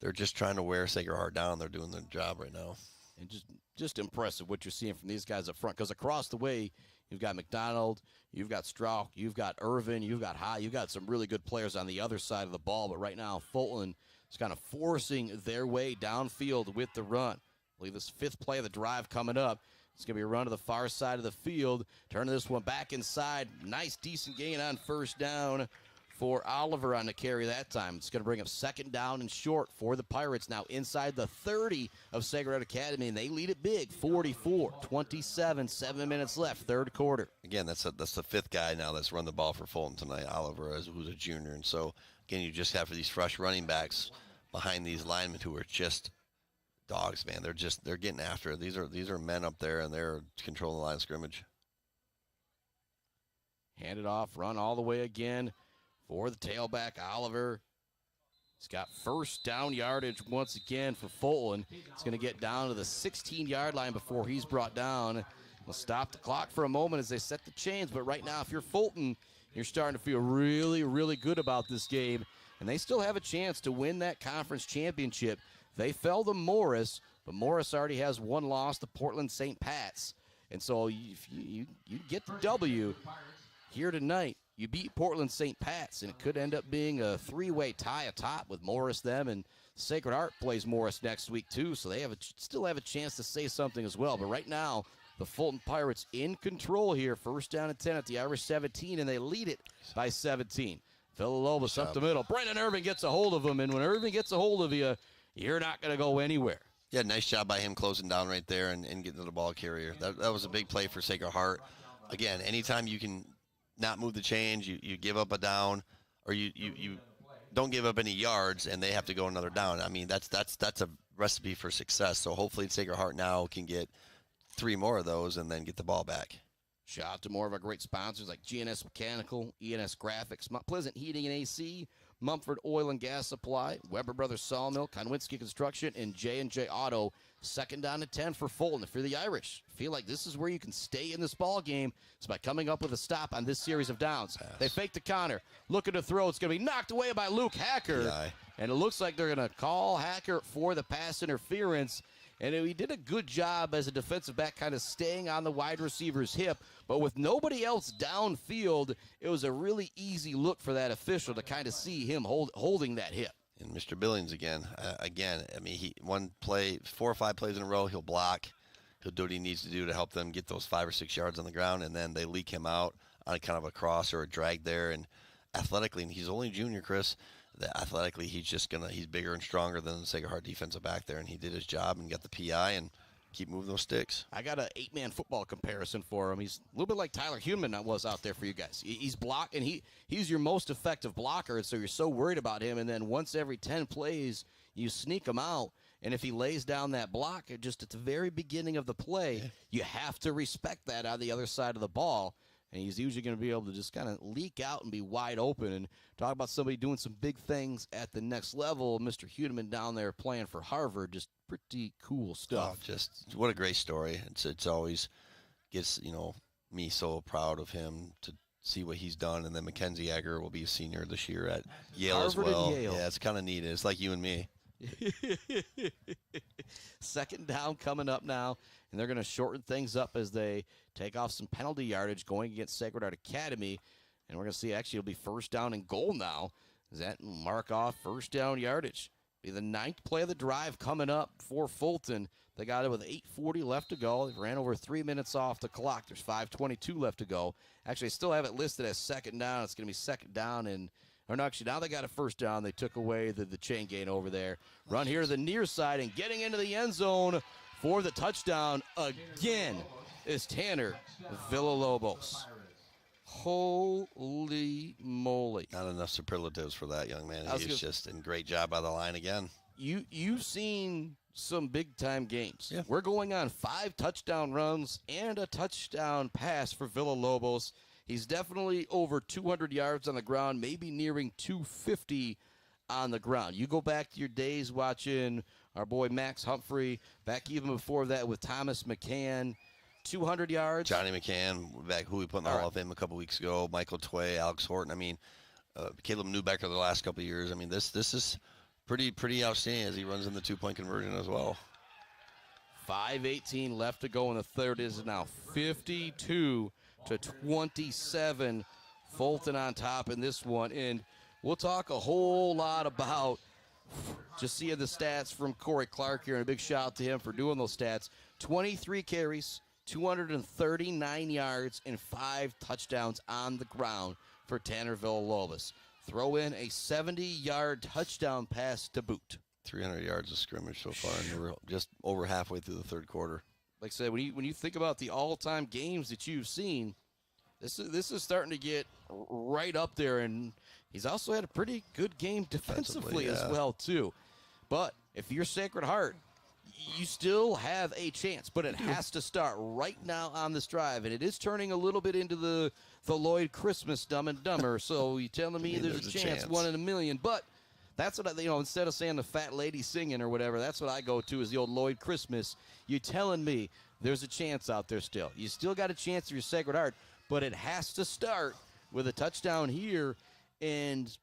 they're just trying to wear Sacred Heart down. They're doing their job right now. And just impressive what you're seeing from these guys up front, because across the way, you've got McDonald, you've got Strauch, you've got Irvin, you've got High, you've got some really good players on the other side of the ball. But right now, Fulton is kind of forcing their way downfield with the run. I believe this 5th play of the drive coming up. It's going to be a run to the far side of the field. Turning this one back inside. Nice, decent gain on 1st down for Oliver on the carry that time. It's going to bring up 2nd down and short for the Pirates. Now inside the 30 of Sacred Heart Academy, and they lead it big, 44-27, 7 minutes left, 3rd quarter. Again, that's the 5th guy now that's run the ball for Fulton tonight, Oliver, who's a junior. And so, again, you just have for these fresh running backs behind these linemen who are just dogs, man. They're getting after it. These are men up there, and they're controlling the line of scrimmage. Hand it off, run all the way again for the tailback, Oliver. He's got 1st down yardage once again for Fulton. He's going to get down to the 16-yard line before he's brought down. We'll stop the clock for a moment as they set the chains, but right now, if you're Fulton, you're starting to feel really, really good about this game, and they still have a chance to win that conference championship. They fell to Morris, but Morris already has 1 loss to Portland St. Pat's. And so if you get the W here tonight, you beat Portland St. Pat's, and it could end up being a 3-way tie atop with Morris, them, and Sacred Heart plays Morris next week too, so they still have a chance to say something as well. But right now, the Fulton Pirates in control here, 1st down and 10 at the Irish 17, and they lead it by 17. Villalobos up the middle. Brendan Irvin gets a hold of him, and when Irvin gets a hold of you, you're not going to go anywhere. Yeah, nice job by him closing down right there and getting to the ball carrier. That was a big play for Sacred Heart. Again, anytime you can not move the chains, you give up a down, or you don't give up any yards, and they have to go another down. That's a recipe for success. So hopefully Sacred Heart now can get 3 more of those and then get the ball back. Shout out to more of our great sponsors like GNS Mechanical, ENS Graphics, Mount Pleasant Heating and AC, Mumford Oil and Gas Supply, Weber Brothers Sawmill, Konwinski Construction, and J&J Auto. 2nd down and 10 for Fulton. If you're the Irish, feel like this is where you can stay in this ball game. It's by coming up with a stop on this series of downs. They fake the counter, looking to throw. It's going to be knocked away by Luke Hacker. And it looks like they're going to call Hacker for the pass interference. And he did a good job as a defensive back kind of staying on the wide receiver's hip. But with nobody else downfield, it was a really easy look for that official to kind of see him holding that hip. And Mr. Billings again. I mean, he 4 or 5 plays in a row, he'll block. He'll do what he needs to do to help them get those 5 or 6 yards on the ground, and then they leak him out on kind of a cross or a drag there. And athletically, and he's only a junior, Chris, that athletically he's bigger and stronger than the Sacred Heart defensive back there, and he did his job and got the PI and keep moving those sticks. I got an 8-man football comparison for him. He's a little bit like Tyler Human was out there for you guys. He's blocked, and he's your most effective blocker, and so you're so worried about him. And then once every 10 plays, you sneak him out. And if he lays down that block just at the very beginning of the play, you have to respect that on the other side of the ball. And he's usually going to be able to just kind of leak out and be wide open. And talk about somebody doing some big things at the next level. Mr. Hudeman down there playing for Harvard, just pretty cool stuff. Oh, just what a great story. It's always gets, me so proud of him to see what he's done. And then Mackenzie Egger will be a senior this year at Yale Harvard as well. And Yale. Yeah, it's kind of neat. It's like you and me. 2nd down coming up now, and they're going to shorten things up as they take off some penalty yardage going against Sacred Heart Academy. And we're going to see actually it'll be 1st down and goal now. Does that mark off 1st down yardage? Be the 9th play of the drive coming up for Fulton. They got it with 8:40 left to go. They ran over 3 minutes off the clock. There's 5:22 left to go. Actually, I still have it listed as 2nd down. It's going to be 2nd down and now they got a 1st down. They took away the chain gain over there. Run here to the near side and getting into the end zone for the touchdown again is Tanner Villalobos. Holy moly. Not enough superlatives for that young man. He's just in great job by the line again. You've seen some big-time games. Yeah. We're going on 5 touchdown runs and a touchdown pass for Villalobos. He's definitely over 200 yards on the ground, maybe nearing 250 on the ground. You go back to your days watching our boy Max Humphrey, back even before that with Thomas McCann, 200 yards. Johnny McCann, back who we put in the Hall of Fame a couple weeks ago, Michael Tway, Alex Horton. I mean, Caleb Newbecker the last couple of years. I mean, this is pretty outstanding as he runs in the 2-point conversion as well. 5:18 left to go in the third. It is now 52-27. Fulton on top in this one. And we'll talk a whole lot about just seeing the stats from Corey Clark here. And a big shout out to him for doing those stats. 23 carries, 239 yards, and 5 touchdowns on the ground for Tanner Villalobos. Throw in a 70-yard touchdown pass to boot. 300 yards of scrimmage so far, and we're just over halfway through the third quarter. Like I said, when you think about the all-time games that you've seen, this is starting to get right up there, and he's also had a pretty good game defensively as well, too. But if you're Sacred Heart, you still have a chance, but it has to start right now on this drive, and it is turning a little bit into the Lloyd Christmas Dumb and Dumber, so you're telling me there's a chance, 1 in a million, but that's what instead of saying the fat lady singing or whatever, that's what I go to is the old Lloyd Christmas. You're telling me there's a chance out there still. You still got a chance for your Sacred Heart, but it has to start with a touchdown here. And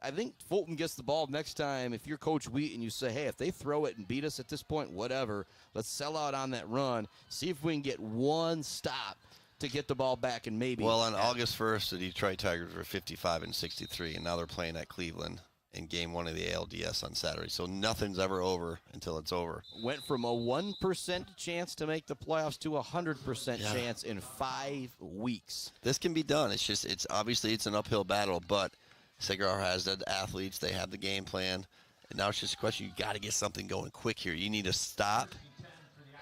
I think Fulton gets the ball next time. If you're Coach Wheat and you say, hey, if they throw it and beat us at this point, whatever, let's sell out on that run, see if we can get one stop to get the ball back and maybe. Well, on August 1st, the Detroit Tigers were 55-63, and now they're playing at Cleveland in game 1 of the ALDS on Saturday. So nothing's ever over until it's over. Went from a 1% chance to make the playoffs to a 100% chance in 5 weeks. This can be done. It's obviously it's an uphill battle, but Sacred Heart has the athletes. They have the game plan. And now it's just a question. You got to get something going quick here. You need to stop.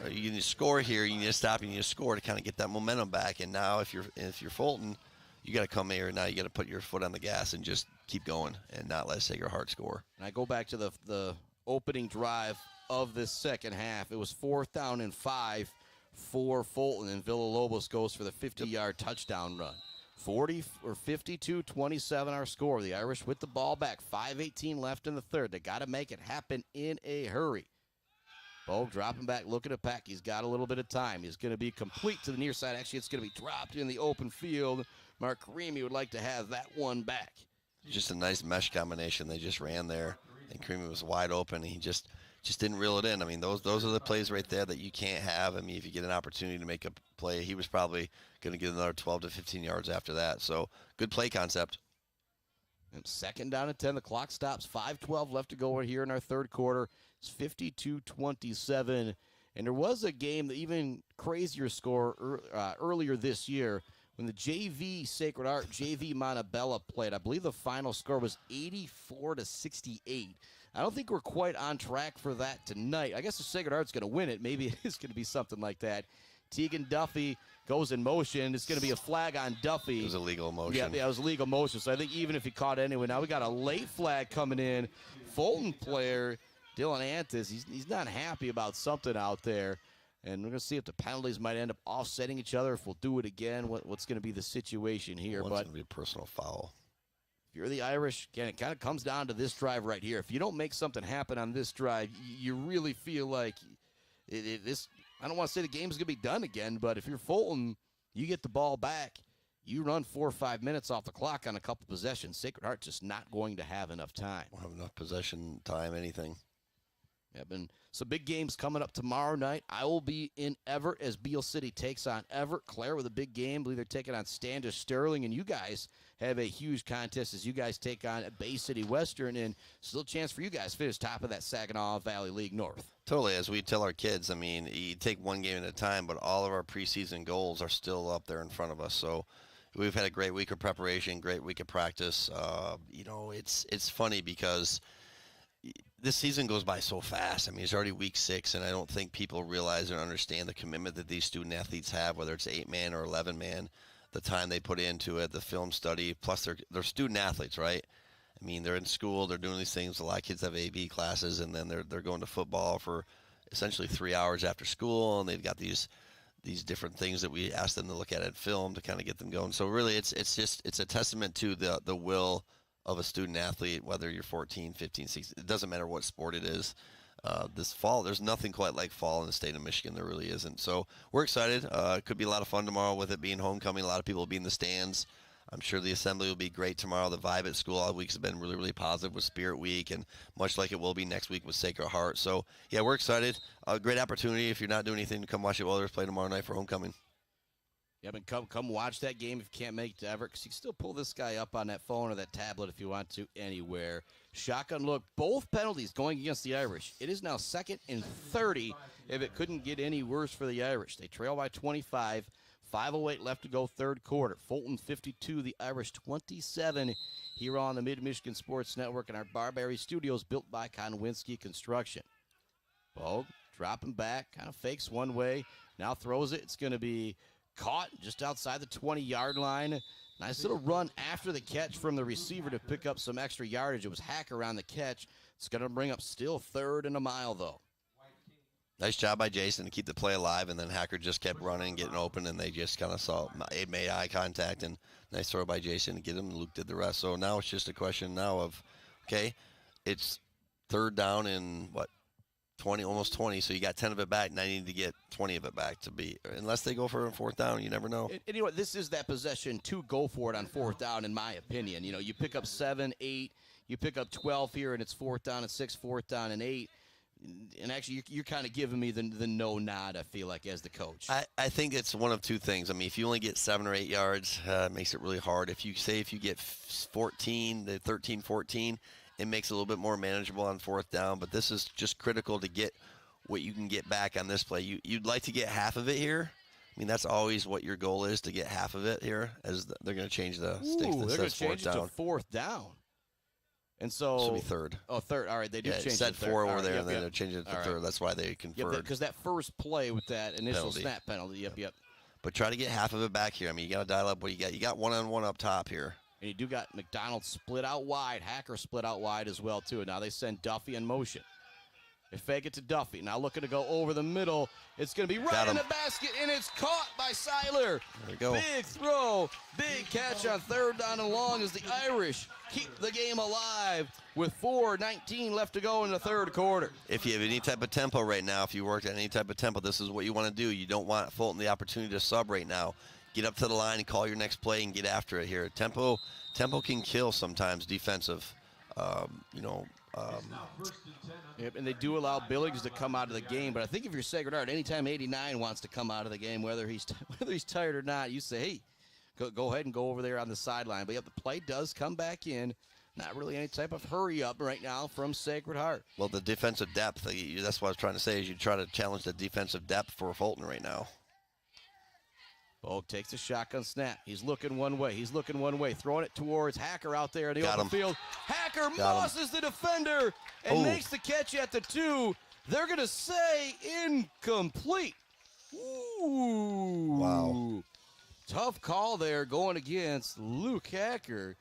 Or you need to score here. You need to stop. You need to score to kind of get that momentum back. And now if you're Fulton, you got to come here. Now you got to put your foot on the gas and just keep going and not let Sacred Heart score. And I go back to the opening drive of this second half. It was 4th down and 5 for Fulton, and Villalobos goes for the 50-yard touchdown run. 52-27 our score. The Irish with the ball back. 5:18 left in the third. They got to make it happen in a hurry. Bo dropping back, looking at Peck. He's got a little bit of time. He's going to be complete to the near side. Actually, it's going to be dropped in the open field. Mark Creamy would like to have that one back. Just a nice mesh combination. They just ran there, and Creamy was wide open. And he just didn't reel it in. I mean, those are the plays right there that you can't have. I mean, if you get an opportunity to make a play, he was probably going to get another 12 to 15 yards after that. So good play concept. And second down and 10. The clock stops. 5:12 left to go here in our third quarter. It's 52-27. And there was a game, that even crazier score earlier this year when the JV Sacred Heart, JV Montebello played. I believe the final score was 84-68. I don't think we're quite on track for that tonight. I guess the Sacred Heart's going to win it. Maybe it is going to be something like that. Tegan Duffy goes in motion. It's going to be a flag on Duffy. It was illegal motion. Yeah, it was illegal motion. So I think even if he caught it anyway, now we got a late flag coming in. Fulton player Dylan Antis, he's not happy about something out there. And we're going to see if the penalties might end up offsetting each other, if we'll do it again, what's going to be the situation here. One's going to be a personal foul. If you're the Irish, again, it kind of comes down to this drive right here. If you don't make something happen on this drive, you really feel like this. I don't want to say the game's going to be done again, but if you're Fulton, you get the ball back, you run 4 or 5 minutes off the clock on a couple possessions. Sacred Heart just not going to have enough time. Won't have enough possession time, anything. Yeah, been some big games coming up tomorrow night. I will be in Everett as Beale City takes on Everett. Claire with a big game. I believe they're taking on Standish Sterling, and you guys have a huge contest as you guys take on Bay City Western, and still a chance for you guys to finish top of that Saginaw Valley League North. Totally. As we tell our kids, I mean, you take one game at a time, but all of our preseason goals are still up there in front of us. So we've had a great week of preparation, great week of practice. It's funny because this season goes by so fast. I mean, it's already week 6, and I don't think people realize or understand the commitment that these student athletes have, whether it's 8-man or 11-man, the time they put into it, the film study, plus they're student athletes, right? I mean, they're in school, they're doing these things. A lot of kids have AB classes, and then they're going to football for essentially 3 hours after school, and they've got these different things that we ask them to look at film to kind of get them going. So really, it's a testament to the will of a student athlete, whether you're 14, 15, 16, it doesn't matter what sport it is. This fall, there's nothing quite like fall in the state of Michigan. There really isn't. So we're excited. It could be a lot of fun tomorrow with it being homecoming. A lot of people will be in the stands. I'm sure the assembly will be great tomorrow. The vibe at school all week has been really, really positive with Spirit Week, and much like it will be next week with Sacred Heart. So, yeah, we're excited. A great opportunity if you're not doing anything to come watch the Oilers play tomorrow night for homecoming. Yeah, but come watch that game if you can't make it to Everett, because you can still pull this guy up on that phone or that tablet if you want to anywhere. Shotgun look, both penalties going against the Irish. It is now 2nd and 30 if it couldn't get any worse for the Irish. They trail by 25, 5:08 left to go third quarter. Fulton 52, the Irish 27 here on the Mid-Michigan Sports Network in our Barberry Studios built by Konwinski Construction. Bogue dropping back, kind of fakes one way, now throws it. It's going to be caught just outside the 20-yard line. Nice little run after the catch from the receiver to pick up some extra yardage. It was Hacker on the catch. It's going to bring up still 3rd and a mile, though. Nice job by Jason to keep the play alive, and then Hacker just kept running, getting open, and they just kind of made eye contact, and nice throw by Jason to get him, and Luke did the rest. So now it's just a question now of, okay, it's 3rd down and, 20, almost 20, so you got 10 of it back. Now you need to get 20 of it back to be, unless they go for a 4th down, you never know. And you know what, this is that possession to go for it on 4th down, in my opinion. You know, you pick up 7, 8, you pick up 12 here, and it's 4th down and 6, 4th down and 8. And actually, you're kind of giving me the no nod, I feel like, as the coach. I think it's one of two things. I mean, if you only get 7 or 8 yards, it makes it really hard. If you get 14, the 13, 14, it makes it a little bit more manageable on 4th down. But this is just critical to get what you can get back on this play. You'd like to get half of it here. I mean, that's always what your goal is, to get half of it here, as they're going to change the sticks. They're going to change it to 4th down. And so this will be 3rd. Oh, 3rd. All right, they do change it. It said 4 over there, yep, and then they're changing it to 3rd. Right. That's why they conferred. Because that first play with that initial snap penalty. Yep. But try to get half of it back here. I mean, you got to dial up what you got. You got one-on-one up top here. And you do got McDonald split out wide. Hacker split out wide as well, too. Now they send Duffy in motion. They fake it to Duffy. Now looking to go over the middle. It's going to be right in the basket, and it's caught by Seiler. There we go. Big throw, big catch on 3rd down and long as the Irish keep the game alive with 4:19 left to go in the 3rd quarter. If you have any type of tempo right now, if you work at any type of tempo, this is what you want to do. You don't want Fulton the opportunity to sub right now. Get up to the line and call your next play and get after it here. Tempo can kill sometimes defensive, Yep, and they do allow Billings to come out of the game, but I think if you're Sacred Heart, anytime 89 wants to come out of the game, whether he's tired or not, you say, hey, go ahead and go over there on the sideline. But yep, the play does come back in. Not really any type of hurry up right now from Sacred Heart. Well, the defensive depth, that's what I was trying to say, is you try to challenge the defensive depth for Fulton right now. Bogue takes a shotgun snap. He's looking one way. Throwing it towards Hacker out there in the open field. Hacker mosses the defender and makes the catch at the 2. They're going to say incomplete. Ooh. Wow. Tough call there going against Luke Hacker.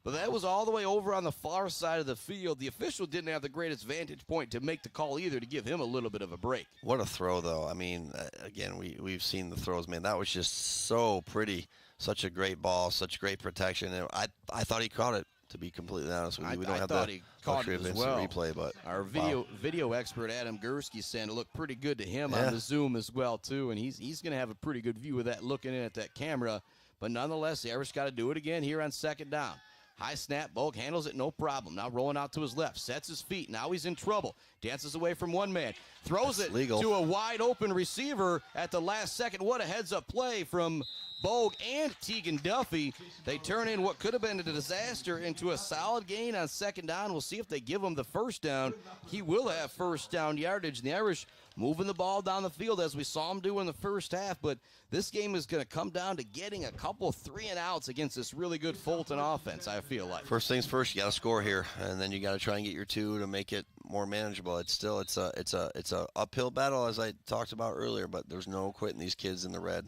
But that was all the way over on the far side of the field. The official didn't have the greatest vantage point to make the call either, to give him a little bit of a break. What a throw, though. I mean, again, we've seen the throws, man. That was just so pretty. Such a great ball, such great protection. And I thought he caught it, to be completely honest with you. We don't have the luxury of instant replay, but our video expert, Adam Gursky, saying it looked pretty good to him on the Zoom as well, too. And he's going to have a pretty good view of that looking in at that camera. But nonetheless, the Irish got to do it again here on 2nd down. High snap, Bogue handles it, no problem. Now rolling out to his left, sets his feet. Now he's in trouble. Dances away from one man. Throws it to a wide open receiver at the last second. What a heads-up play from Bogue and Tegan Duffy. They turn in what could have been a disaster into a solid gain on 2nd down. We'll see if they give him the 1st down. He will have 1st down yardage. And the Irish moving the ball down the field as we saw him do in the 1st half. But this game is going to come down to getting a couple 3-and-outs against this really good Fulton offense, I feel like. First things first, you got to score here, and then you got to try and get your 2 to make it more manageable. It's a uphill battle, as I talked about earlier, but there's no quitting these kids in the red.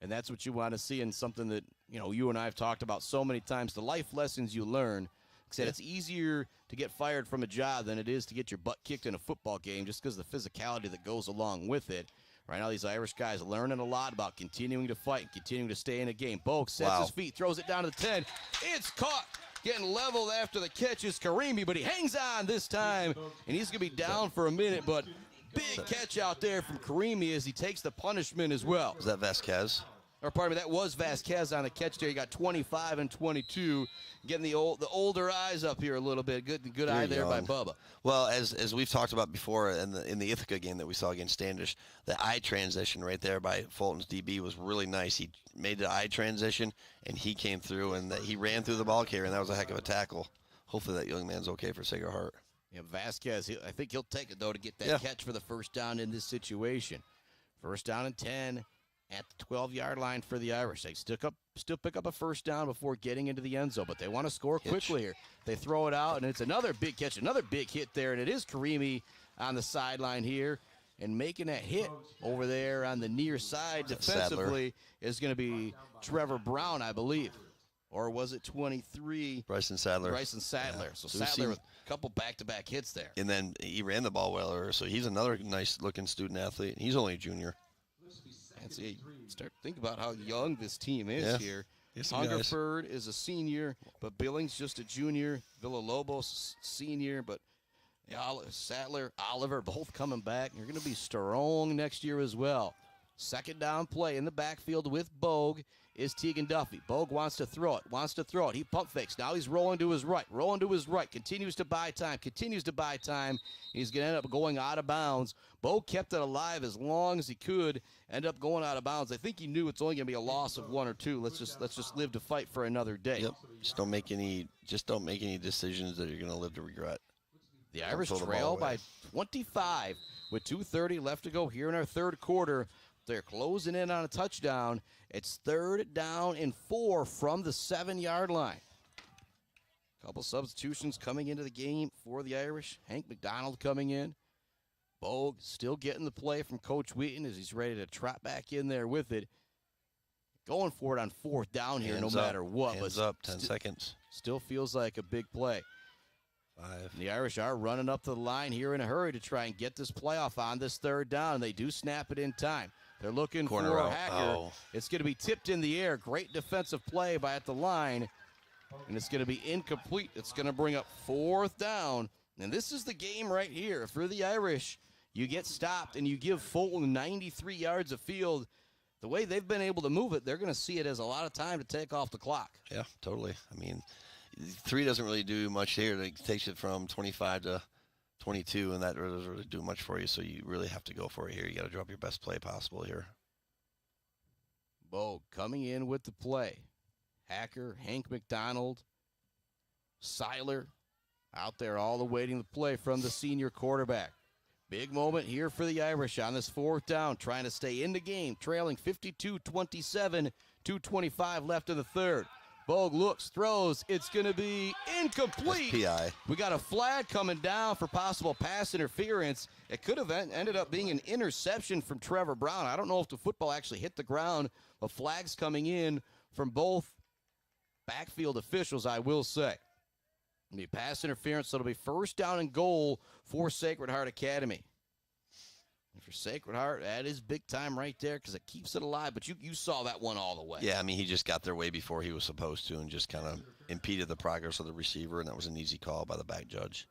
And that's what you want to see, and something that, you and I have talked about so many times, the life lessons you learn. Said it's easier to get fired from a job than it is to get your butt kicked in a football game, just because of the physicality that goes along with it. Right now, these Irish guys are learning a lot about continuing to fight and continuing to stay in a game. Bogue sets his feet, throws it down to the 10. It's caught. Getting leveled after the catch is Karimi, but he hangs on this time, and he's going to be down for a minute. But big catch out there from Karimi as he takes the punishment as well. Is that Vasquez? Or pardon me, that was Vasquez on the catch there. He got 25 and 22. Getting the older eyes up here a little bit. Good eye there by Bubba. Well, as we've talked about before in the Ithaca game that we saw against Standish, the eye transition right there by Fulton's DB was really nice. He made the eye transition, and he came through, and he ran through the ball carrier, and that was a heck of a tackle. Hopefully that young man's okay for Sacred Heart. Yeah, Vasquez, I think he'll take it, though, to get that catch for the 1st down in this situation. 1st down and 10. At the 12-yard line for the Irish. They still pick up a 1st down before getting into the end zone, but they want to score quickly here. They throw it out, and it's another big catch, another big hit there, and it is Karimi on the sideline here. And making that hit over there on the near side defensively is going to be Trevor Brown, I believe. Or was it 23? Bryson Sadler. Yeah. So Sadler with a couple back-to-back hits there. And then he ran the ball well, so he's another nice-looking student athlete. He's only a junior. Start to think about how young this team is here. Hungerford is a senior, but Billings just a junior. Villalobos senior, but Sadler, Oliver, both coming back. You're going to be strong next year as well. 2nd down play in the backfield with Bogue is Tegan Duffy. Bogue wants to throw it. He pump fakes. Now he's rolling to his right. Continues to buy time. He's going to end up going out of bounds. Bogue kept it alive as long as he could. End up going out of bounds. I think he knew it's only going to be a loss of 1 or 2. Let's just live to fight for another day. Yep. Just don't make any decisions that you're going to live to regret. The Irish trail by 25 with 2:30 left to go here in our 3rd quarter. They're closing in on a touchdown. It's 3rd down and 4 from the 7-yard line. Couple substitutions coming into the game for the Irish. Hank McDonald coming in. Bogue still getting the play from Coach Wheaton as he's ready to trot back in there with it. Going for it on 4th down here no matter what. Hands up, 10 seconds. Still feels like a big play. The Irish are running up the line here in a hurry to try and get this playoff on this third down. They do snap it in time. They're looking Corner for route. Hacker. Oh. It's going to be tipped in the air. Great defensive play by at the line. And it's going to be incomplete. It's going to bring up fourth down. And this is the game right here. If you're the Irish, you get stopped and you give Fulton 93 yards of field. The way they've been able to move it, they're going to see it as a lot of time to take off the clock. Yeah, totally. I mean, 3 doesn't really do much here. It takes it from 25 to 22, and that doesn't really do much for you, so you really have to go for it here. You got to drop your best play possible here. Bogue coming in with the play. Hacker, Hank McDonald, Seiler out there all awaiting the play from the senior quarterback. Big moment here for the Irish on this fourth down, trying to stay in the game, trailing 52-27, 2:25 left in the third. Bogue looks, throws, it's going to be incomplete. That's PI. We got a flag coming down for possible pass interference. It could have ended up being an interception from Trevor Brown. I don't know if the football actually hit the ground, but flags coming in from both backfield officials, I will say. It'll be pass interference, so it'll be first down and goal for Sacred Heart Academy. And for Sacred Heart, that is big time right there because it keeps it alive. But you saw that one all the way. Yeah, I mean, he just got there way before he was supposed to and just kind of impeded the progress of the receiver, and that was an easy call by the back judge.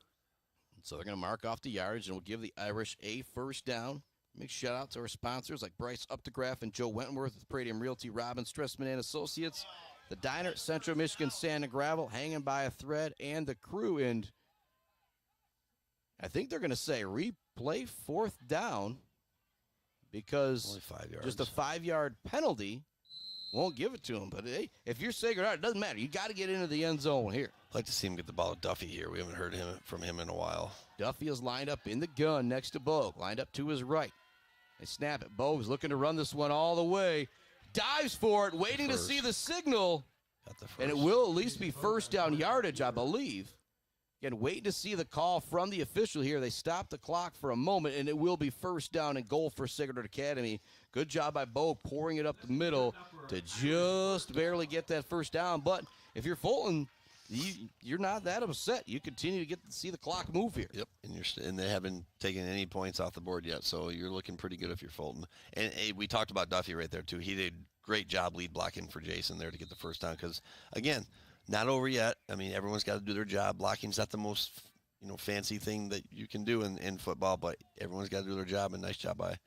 So they're going to mark off the yardage, and we'll give the Irish a first down. Big shout out to our sponsors like Bryce Updegraff and Joe Wentworth with Pradium Realty, Robin Stressman and Associates. The Diner at Central Michigan Sand and Gravel, Hanging by a Thread, and the crew. And I think they're going to say replay fourth down because only 5 yards. Just a 5-yard penalty won't give it to them. But hey, if you're Sacred Heart, it doesn't matter. You got to get into the end zone here. I'd like to see him get the ball to Duffy here. We haven't heard from him in a while. Duffy is lined up in the gun next to Bogue, lined up to his right. They snap it. Bogue's looking to run this one all the way. Dives for it, waiting to see the signal. And it will at least be first down yardage, I believe. Again, waiting to see the call from the official here. They stop the clock for a moment, and it will be first down and goal for Sacred Heart Academy. Good job by Bogue pouring it up the middle to just barely get that first down. But if you're Fulton, you're not that upset. You continue to see the clock move here. Yep, and they haven't taken any points off the board yet, so you're looking pretty good if you're Fulton. And we talked about Duffy right there, too. He did a great job lead blocking for Jason there to get the first down because, again, not over yet. I mean, everyone's got to do their job. Blocking's not the most fancy thing that you can do in football, but everyone's got to do their job, and nice job by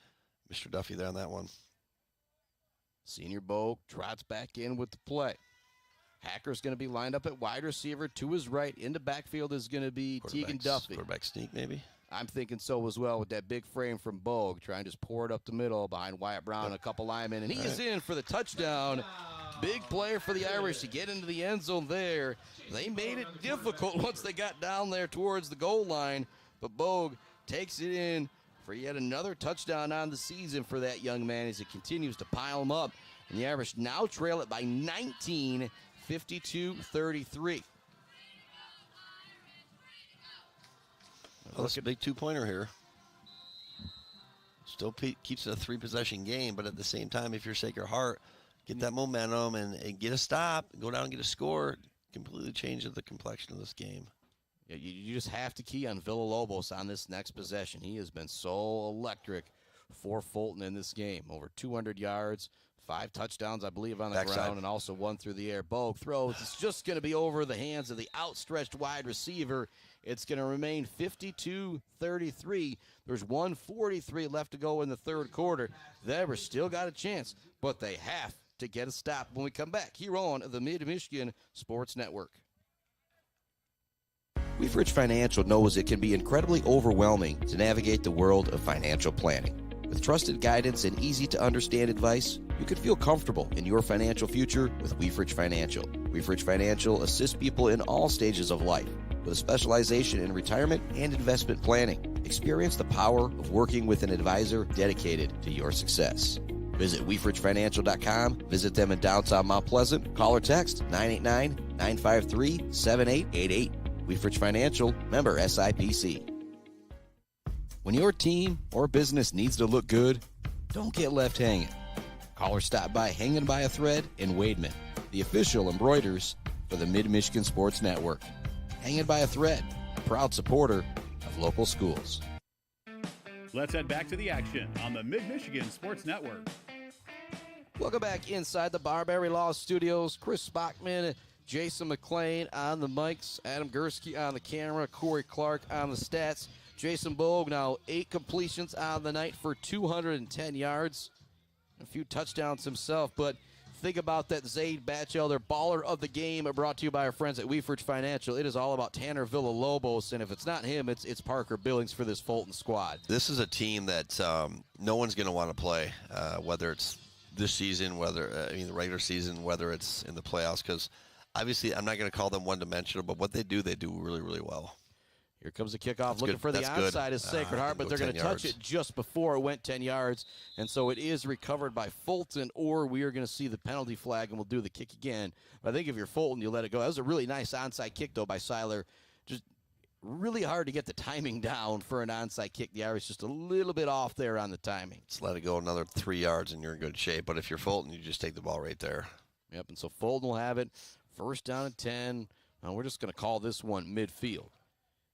Mr. Duffy there on that one. Senior Bogue trots back in with the play. Hacker's going to be lined up at wide receiver to his right. In the backfield is going to be Tegan Duffy. Quarterback sneak, maybe? I'm thinking so as well with that big frame from Bogue. Trying to just pour it up the middle behind Wyatt Brown and a couple linemen. And he is in for the touchdown. Big player for the Irish to get into the end zone there. They made it difficult once they got down there towards the goal line. But Bogue takes it in for yet another touchdown on the season for that young man as he continues to pile them up. And the Irish now trail it by 19, 52-33. Well, that's a big two-pointer here. Still keeps it a 3-possession game, but at the same time, if you're Sacred Heart, get that momentum and get a stop, go down and get a score, completely changes the complexion of this game. Yeah, you just have to key on Villalobos on this next possession. He has been so electric for Fulton in this game. Over 200 yards, 5 touchdowns, I believe, on the ground, and also 1 through the air. Bogue throws. It's just going to be over the hands of the outstretched wide receiver. It's going to remain 52-33. There's 1:43 left to go in the third quarter. The Irish still got a chance, but they have to get a stop when we come back here on the Mid-Michigan Sports Network. Weefridge Financial knows it can be incredibly overwhelming to navigate the world of financial planning. With trusted guidance and easy-to-understand advice, you can feel comfortable in your financial future with Weefridge Financial. Weefridge Financial assists people in all stages of life with a specialization in retirement and investment planning. Experience the power of working with an advisor dedicated to your success. Visit WeefridgeFinancial.com. Visit them in downtown Mount Pleasant. Call or text 989-953-7888. Weefridge Financial, member SIPC. When your team or business needs to look good, don't get left hanging. Call or stop by Hanging by a Thread in Wademan, the official embroiders for the Mid-Michigan Sports Network. Hanging by a Thread, proud supporter of local schools. Let's head back to the action on the Mid-Michigan Sports Network. Welcome back inside the Barbary Law Studios. Chris Bachman, Jason McClain on the mics, Adam Gursky on the camera, Corey Clark on the stats. Jason Bogue now 8 completions on the night for 210 yards. A few touchdowns himself, but think about that Zaid Batchelder baller of the game, brought to you by our friends at Weefridge Financial. It is all about Tanner Villalobos, and if it's not him, it's Parker Billings for this Fulton squad. This is a team that no one's going to want to play, whether it's this season, the regular season, whether it's in the playoffs, because obviously I'm not going to call them one-dimensional, but what they do really, really well. Here comes the kickoff. That's looking good. for the That's onside good. is Sacred Heart, but they're going to touch it just before it went 10 yards, and so it is recovered by Fulton, or we are going to see the penalty flag, and we'll do the kick again. But I think if you're Fulton, you let it go. That was a really nice onside kick, though, by Seiler. Just really hard to get the timing down for an onside kick. The Irish just a little bit off there on the timing. Just let it go another 3 yards, and you're in good shape. But if you're Fulton, you just take the ball right there. Yep, and so Fulton will have it. First down and 10. We're just going to call this one midfield.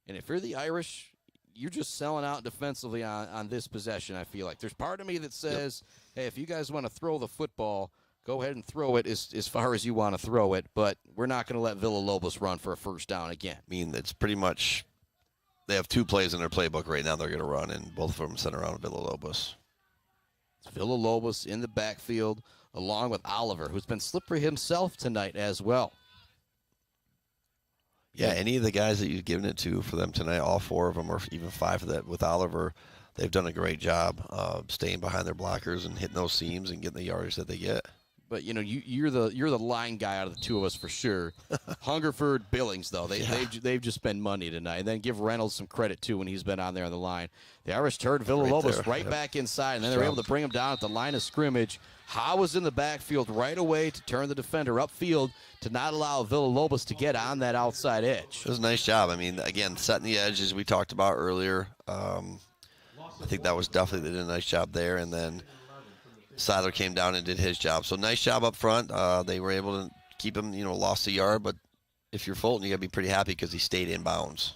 And if you're the Irish, you're just selling out defensively on this possession, I feel like. There's part of me that says, hey, if you guys want to throw the football, go ahead and throw it as far as you want to throw it, but we're not going to let Villalobos run for a first down again. I mean, it's pretty much they have 2 plays in their playbook right now they're going to run, and both of them center around Villalobos. It's Villalobos in the backfield, along with Oliver, who's been slippery himself tonight as well. Yeah, any of the guys that you've given it to for them tonight, all 4 of them, or even 5 of that with Oliver, they've done a great job staying behind their blockers and hitting those seams and getting the yardage that they get. But you're the line guy out of the 2 of us for sure. Hungerford, Billings though, they've just spent money tonight. And then give Reynolds some credit too when he's been on there on the line. The Irish turned Villalobos right back inside, and then they were able to bring him down at the line of scrimmage. Howe was in the backfield right away to turn the defender upfield to not allow Villalobos to get on that outside edge. It was a nice job. I mean, again, setting the edge as we talked about earlier. I think that was definitely, they did a nice job there. And then Seiler came down and did his job. So nice job up front. They were able to keep him, lost a yard. But if you're Fulton, you got to be pretty happy because he stayed in bounds.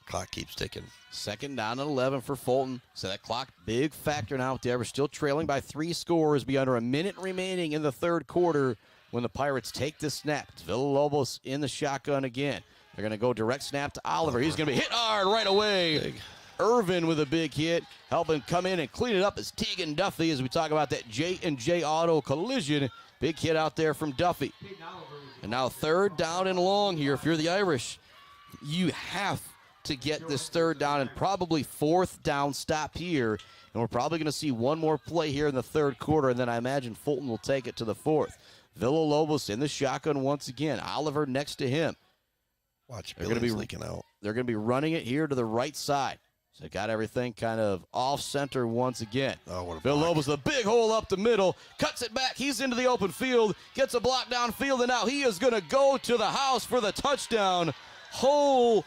Clock keeps ticking. Second down and 11 for Fulton. So that clock, big factor now with the Irish still trailing by 3 scores. Be under a minute remaining in the third quarter when the Pirates take the snap. It's Villalobos in the shotgun again. They're going to go direct snap to Oliver. He's going to be hit hard right away. Big. Irvin with a big hit. Helping come in and clean it up is Tegan Duffy as we talk about that J&J Auto collision. Big hit out there from Duffy. And now third down and long here. If you're the Irish, you have to get this third down and probably fourth down stop here. And we're probably going to see one more play here in the third quarter, and then I imagine Fulton will take it to the fourth. Villalobos in the shotgun once again. Oliver next to him. Watch Billings leaking out. They're going to be running it here to the right side. So got everything kind of off-center once again. Oh, what a Villalobos, the big hole up the middle, cuts it back. He's into the open field, gets a block downfield, and now he is going to go to the house for the touchdown. Holy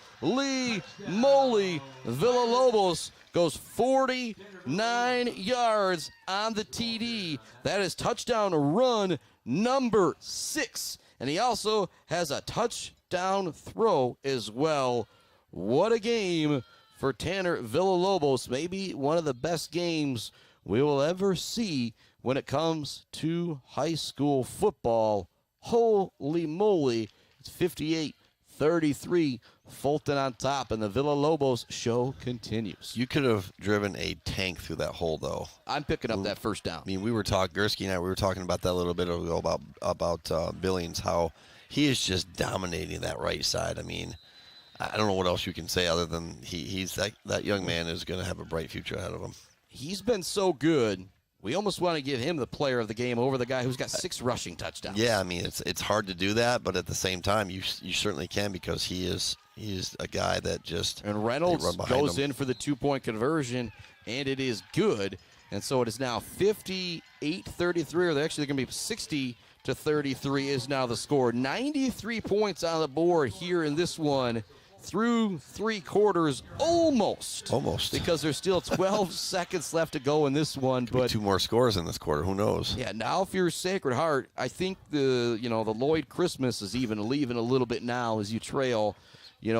moly, Villalobos goes 49 yards on the TD. That is touchdown run number 6. And he also has a touchdown throw as well. What a game for Tanner Villalobos. Maybe one of the best games we will ever see when it comes to high school football. Holy moly, it's 58-33, Fulton on top, and the Villalobos show continues. You could have driven a tank through that hole, though. I'm picking up that first down. I mean, Gursky and I, we were talking about that a little bit ago about Billings, how he is just dominating that right side. I mean, I don't know what else you can say other than he's that young man is going to have a bright future ahead of him. He's been so good. We almost want to give him the player of the game over the guy who's got 6 rushing touchdowns. Yeah, I mean, it's hard to do that, but at the same time, you certainly can because he is a guy that just and Reynolds goes in for the 2-point conversion, and it is good. And so it is now 58-33, or they're actually going to be 60-33 is now the score. 93 points on the board here in this one. Through 3 quarters, almost, because there's still 12 seconds left to go in this one. But 2 more scores in this quarter. Who knows? Yeah. Now, if you're Sacred Heart, I think the Lloyd Christmas is even leaving a little bit now as you trail,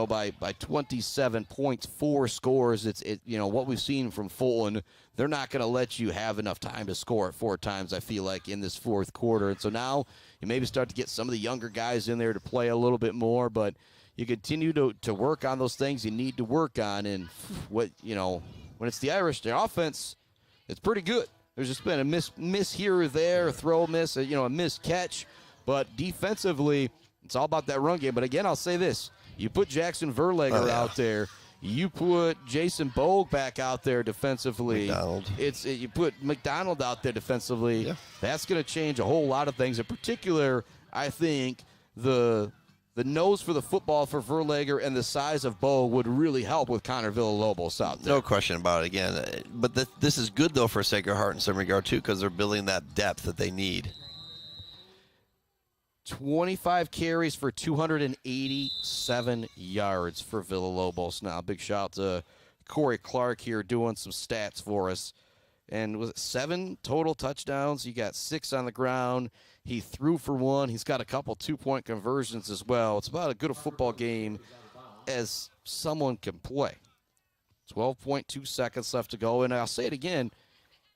by 27 points, 4 scores. What we've seen from Fulton, they're not going to let you have enough time to score it 4 times, I feel like, in this fourth quarter. And so now you maybe start to get some of the younger guys in there to play a little bit more, but you continue to work on those things you need to work on. And when it's the Irish, their offense, it's pretty good. There's just been a miss here or there, a throw miss, a missed catch. But defensively, it's all about that run game. But again, I'll say this. You put Jackson Verlager out there. You put Jason Bogue back out there defensively. You put McDonald out there defensively. Yeah. That's going to change a whole lot of things. In particular, I think the nose for the football for Verlager and the size of Bogue would really help with Connor Villalobos out there. No question about it again. But this is good, though, for Sacred Heart in some regard, too, because they're building that depth that they need. 25 carries for 287 yards for Villalobos. Now, big shout out to Corey Clark here doing some stats for us. And was it 7 total touchdowns? He got 6 on the ground. He threw for 1. He's got a couple 2-point conversions as well. It's about as good a football game as someone can play. 12.2 seconds left to go. And I'll say it again.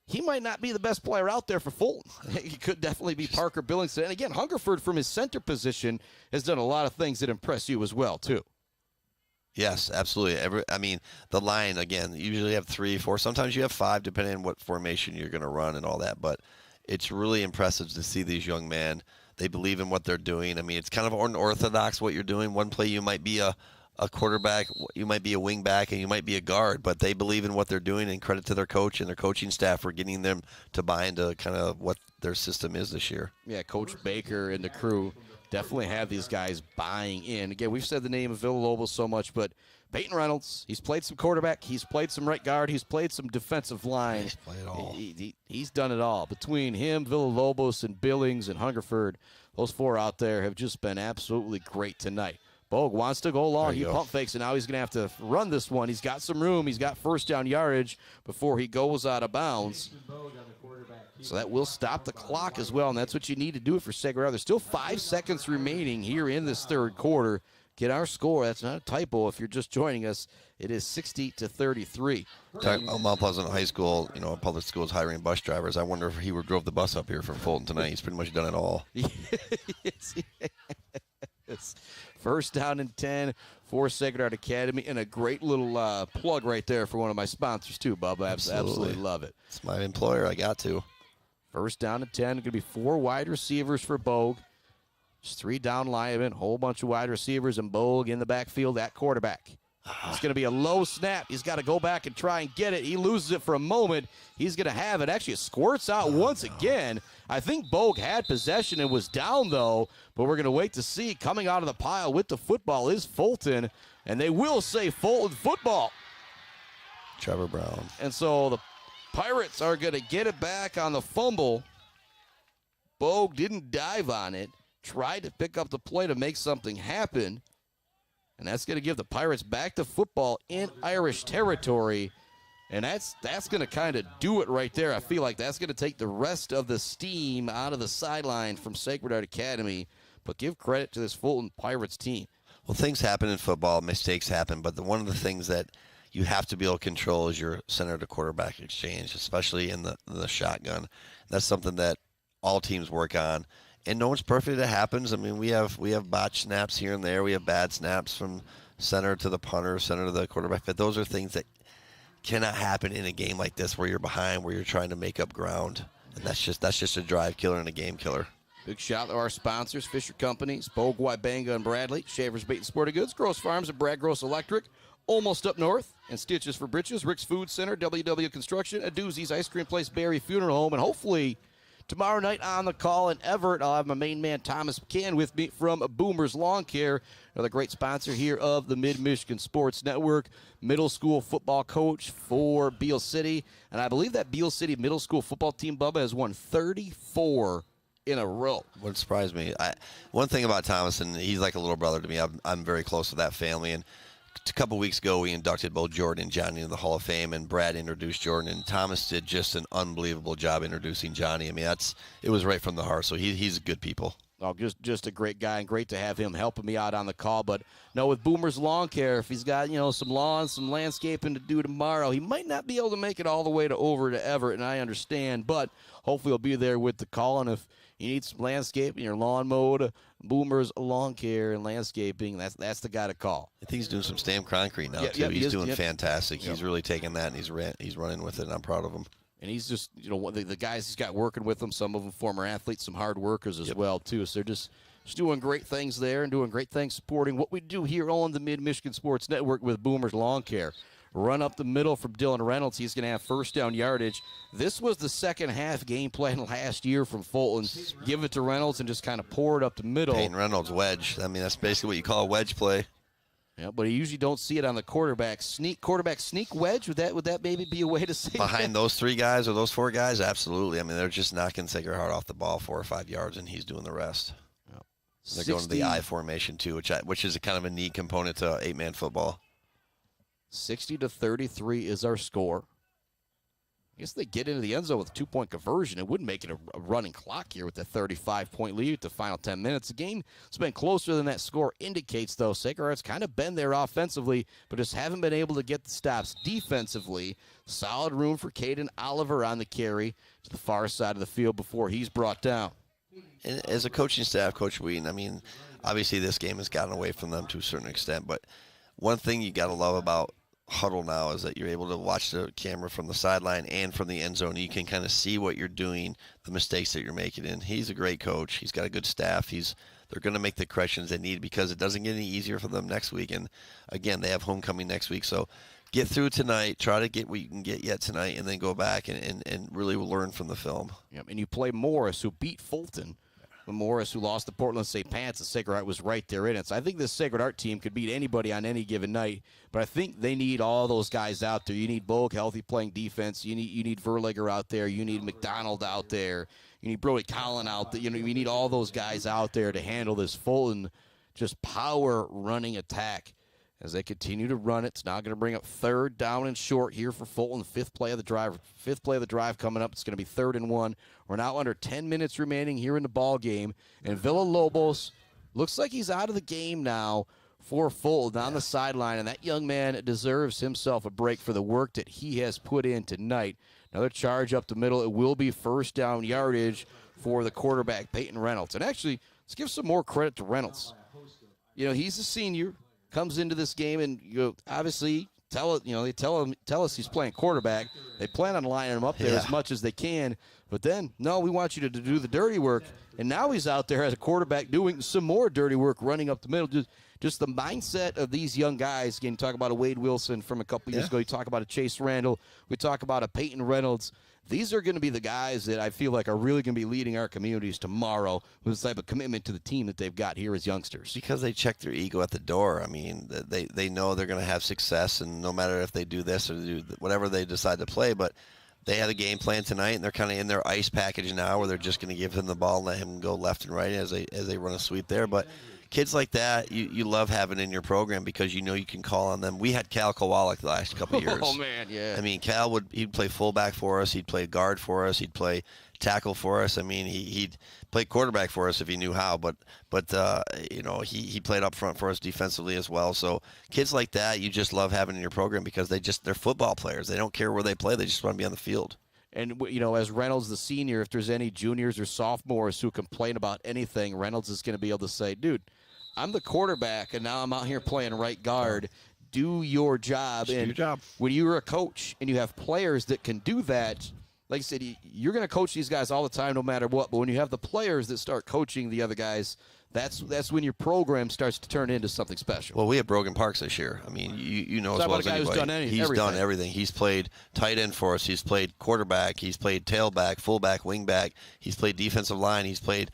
He might not be the best player out there for Fulton. He could definitely be Parker Billington. And again, Hungerford from his center position has done a lot of things that impress you as well, too. Yes, absolutely. The line, again, you usually have 3, 4. Sometimes you have 5, depending on what formation you're going to run and all that. But it's really impressive to see these young men. They believe in what they're doing. It's kind of unorthodox what you're doing. One play you might be a quarterback, you might be a wing back, and you might be a guard, but they believe in what they're doing, and credit to their coach and their coaching staff for getting them to buy into kind of what their system is this year. Yeah, Coach Baker and the crew definitely have these guys buying in. Again, we've said the name of Villalobos so much, but Peyton Reynolds, he's played some quarterback, he's played some right guard, he's played some defensive line. He's played it all. He's done it all. Between him, Villalobos, and Billings and Hungerford, those 4 out there have just been absolutely great tonight. Bogue wants to go long. He pump fakes, and now he's going to have to run this one. He's got some room. He's got first down yardage before he goes out of bounds. So that will stop the clock as well, and that's what you need to do for Sacred Heart. There's still 5 seconds remaining here in this third quarter. Get our score. That's not a typo if you're just joining us. It is 60-33. Mount Pleasant High School, public schools hiring bus drivers. I wonder if he drove the bus up here from Fulton tonight. He's pretty much done it all. Yes. First down and 10 for Sacred Heart Academy, and a great little plug right there for one of my sponsors too, Bub. I absolutely love it. It's my employer. I got to. First down and 10. Going to be 4 wide receivers for Bogue. Just 3 down linemen, whole bunch of wide receivers, and Bogue in the backfield at quarterback. It's going to be a low snap. He's got to go back and try and get it. He loses it for a moment. He's going to have it. Actually, it squirts out once again. I think Bogue had possession and was down, though, but we're going to wait to see. Coming out of the pile with the football is Fulton, and they will say Fulton football. Trevor Brown. And so the Pirates are going to get it back on the fumble. Bogue didn't dive on it, tried to pick up the play to make something happen. And that's going to give the Pirates back to football in Irish territory. And that's going to kind of do it right there. I feel like that's going to take the rest of the steam out of the sideline from Sacred Heart Academy. But give credit to this Fulton Pirates team. Well, things happen in football. Mistakes happen. But one of the things that you have to be able to control is your center to quarterback exchange, especially in the shotgun. That's something that all teams work on. And no one's perfect. It happens. We have botched snaps here and there. We have bad snaps from center to the punter, center to the quarterback. But those are things that cannot happen in a game like this where you're behind, where you're trying to make up ground. And that's just a drive killer and a game killer. Big shout out to our sponsors, Fisher Companies, Bogue, Wybanga, and Bradley, Shavers Bait and Sporting Goods, Gross Farms, and Brad Gross Electric, Almost Up North, and Stitches for Britches, Rick's Food Center, WW Construction, a Doozy's Ice Cream Place, Barry Funeral Home, and hopefully tomorrow night on the call in Everett, I'll have my main man Thomas McCann with me from Boomer's Lawn Care, another great sponsor here of the Mid-Michigan Sports Network, middle school football coach for Beale City. And I believe that Beale City middle school football team, Bubba, has won 34 in a row. Wouldn't surprise me. One thing about Thomas, and he's like a little brother to me. I'm very close to that family. And a couple weeks ago, we inducted both Jordan and Johnny into the Hall of Fame, and Brad introduced Jordan, and Thomas did just an unbelievable job introducing Johnny. It was right from the heart, so he's good people. Oh, just a great guy, and great to have him helping me out on the call. But no, with Boomer's Lawn Care, if he's got some lawns, some landscaping to do tomorrow, he might not be able to make it all the way over to Everett, and I understand. But hopefully he'll be there with the call. And if you need some landscaping, your lawn mowed, Boomer's Lawn Care and Landscaping, that's the guy to call. I think he's doing some stamp concrete now too. He's doing fantastic. He's really taking that and he's running with it. And I'm proud of him. And he's just, the guys he's got working with him, some of them former athletes, some hard workers as well, too. So they're just doing great things there and doing great things supporting what we do here on the Mid-Michigan Sports Network with Boomer's Lawn Care. Run up the middle from Dylan Reynolds. He's going to have first down yardage. This was the second half game plan last year from Fulton. Give it to Reynolds and just kind of pour it up the middle. Peyton Reynolds wedge. I mean, that's basically what you call a wedge play. Yeah, but you usually don't see it on the quarterback sneak wedge. Would that maybe be a way to say behind those 3 guys or those 4 guys? Absolutely. I mean, they're just knocking Sacred Heart off the ball 4 or 5 yards, and he's doing the rest. Yep. They're going to the I formation too, which is a kind of a neat component to 8-man football. 60-33 is our score. I guess they get into the end zone with a 2-point conversion. It wouldn't make it a running clock here with the 35-point lead at the final 10 minutes. The game has been closer than that score indicates, though. Sacred Heart's kind of been there offensively, but just haven't been able to get the stops defensively. Solid room for Caden Oliver on the carry to the far side of the field before he's brought down. And as a coaching staff, Coach Wheaton, I mean, obviously this game has gotten away from them to a certain extent, but one thing you got to love about huddle now is that you're able to watch the camera from the sideline and from the end zone. You can kind of see what you're doing, the mistakes that you're making. And he's a great coach. He's got a good staff. They're going to make the corrections they need because it doesn't get any easier for them next week. And again, they have homecoming next week. So get through tonight, try to get what you can get yet tonight, and then go back and really learn from the film. Yep. And you play Morris, who beat Fulton. Morris, who lost to Portland St. Pat's, and Sacred Heart was right there in it. So I think this Sacred Heart team could beat anybody on any given night, but I think they need all those guys out there. You need Bogue healthy playing defense. You need Verlager out there. You need McDonald out there. You need Brody Collin out there. You need all those guys out there to handle this Fulton just power running attack. As they continue to run it, it's now going to bring up 3rd down and short here for Fulton. 5th play of the drive coming up. It's going to be 3rd and 1. We're now under 10 minutes remaining here in the ball game, and Villalobos looks like he's out of the game now for Fulton on the sideline, and that young man deserves himself a break for the work that he has put in tonight. Another charge up the middle. It will be first down yardage for the quarterback, Peyton Reynolds. And actually, let's give some more credit to Reynolds. He's a senior. Comes into this game and obviously they tell us he's playing quarterback. They plan on lining him up there as much as they can, but then no, we want you to do the dirty work. And now he's out there as a quarterback doing some more dirty work, running up the middle. Just the mindset of these young guys. Again, you talk about a Wade Wilson from a couple years ago. You talk about a Chase Randall. We talk about a Peyton Reynolds. These are going to be the guys that I feel like are really going to be leading our communities tomorrow with this type of commitment to the team that they've got here as youngsters. Because they check their ego at the door. I mean, they know they're going to have success, and no matter if they do this or do whatever they decide to play, but they had a game plan tonight, and they're kind of in their ice package now where they're just going to give him the ball and let him go left and right as they run a sweep there. But kids like that, you love having in your program because you can call on them. We had Cal Kowalik the last couple of years. Oh, man, yeah. I mean, Cal he'd play fullback for us. He'd play guard for us. He'd play tackle for us. I mean, he'd play quarterback for us if he knew how. But he played up front for us defensively as well. So kids like that, you just love having in your program because they're football players. They don't care where they play. They just want to be on the field. And, as Reynolds, the senior, if there's any juniors or sophomores who complain about anything, Reynolds is going to be able to say, dude, I'm the quarterback, and now I'm out here playing right guard. Do your job. Do your job. When you're a coach and you have players that can do that, like I said, you're going to coach these guys all the time no matter what. But when you have the players that start coaching the other guys, that's when your program starts to turn into something special. Well, we have Brogan Parks this year. I mean, you know as well as anybody. He's done everything. He's played tight end for us. He's played quarterback. He's played tailback, fullback, wingback. He's played defensive line. He's played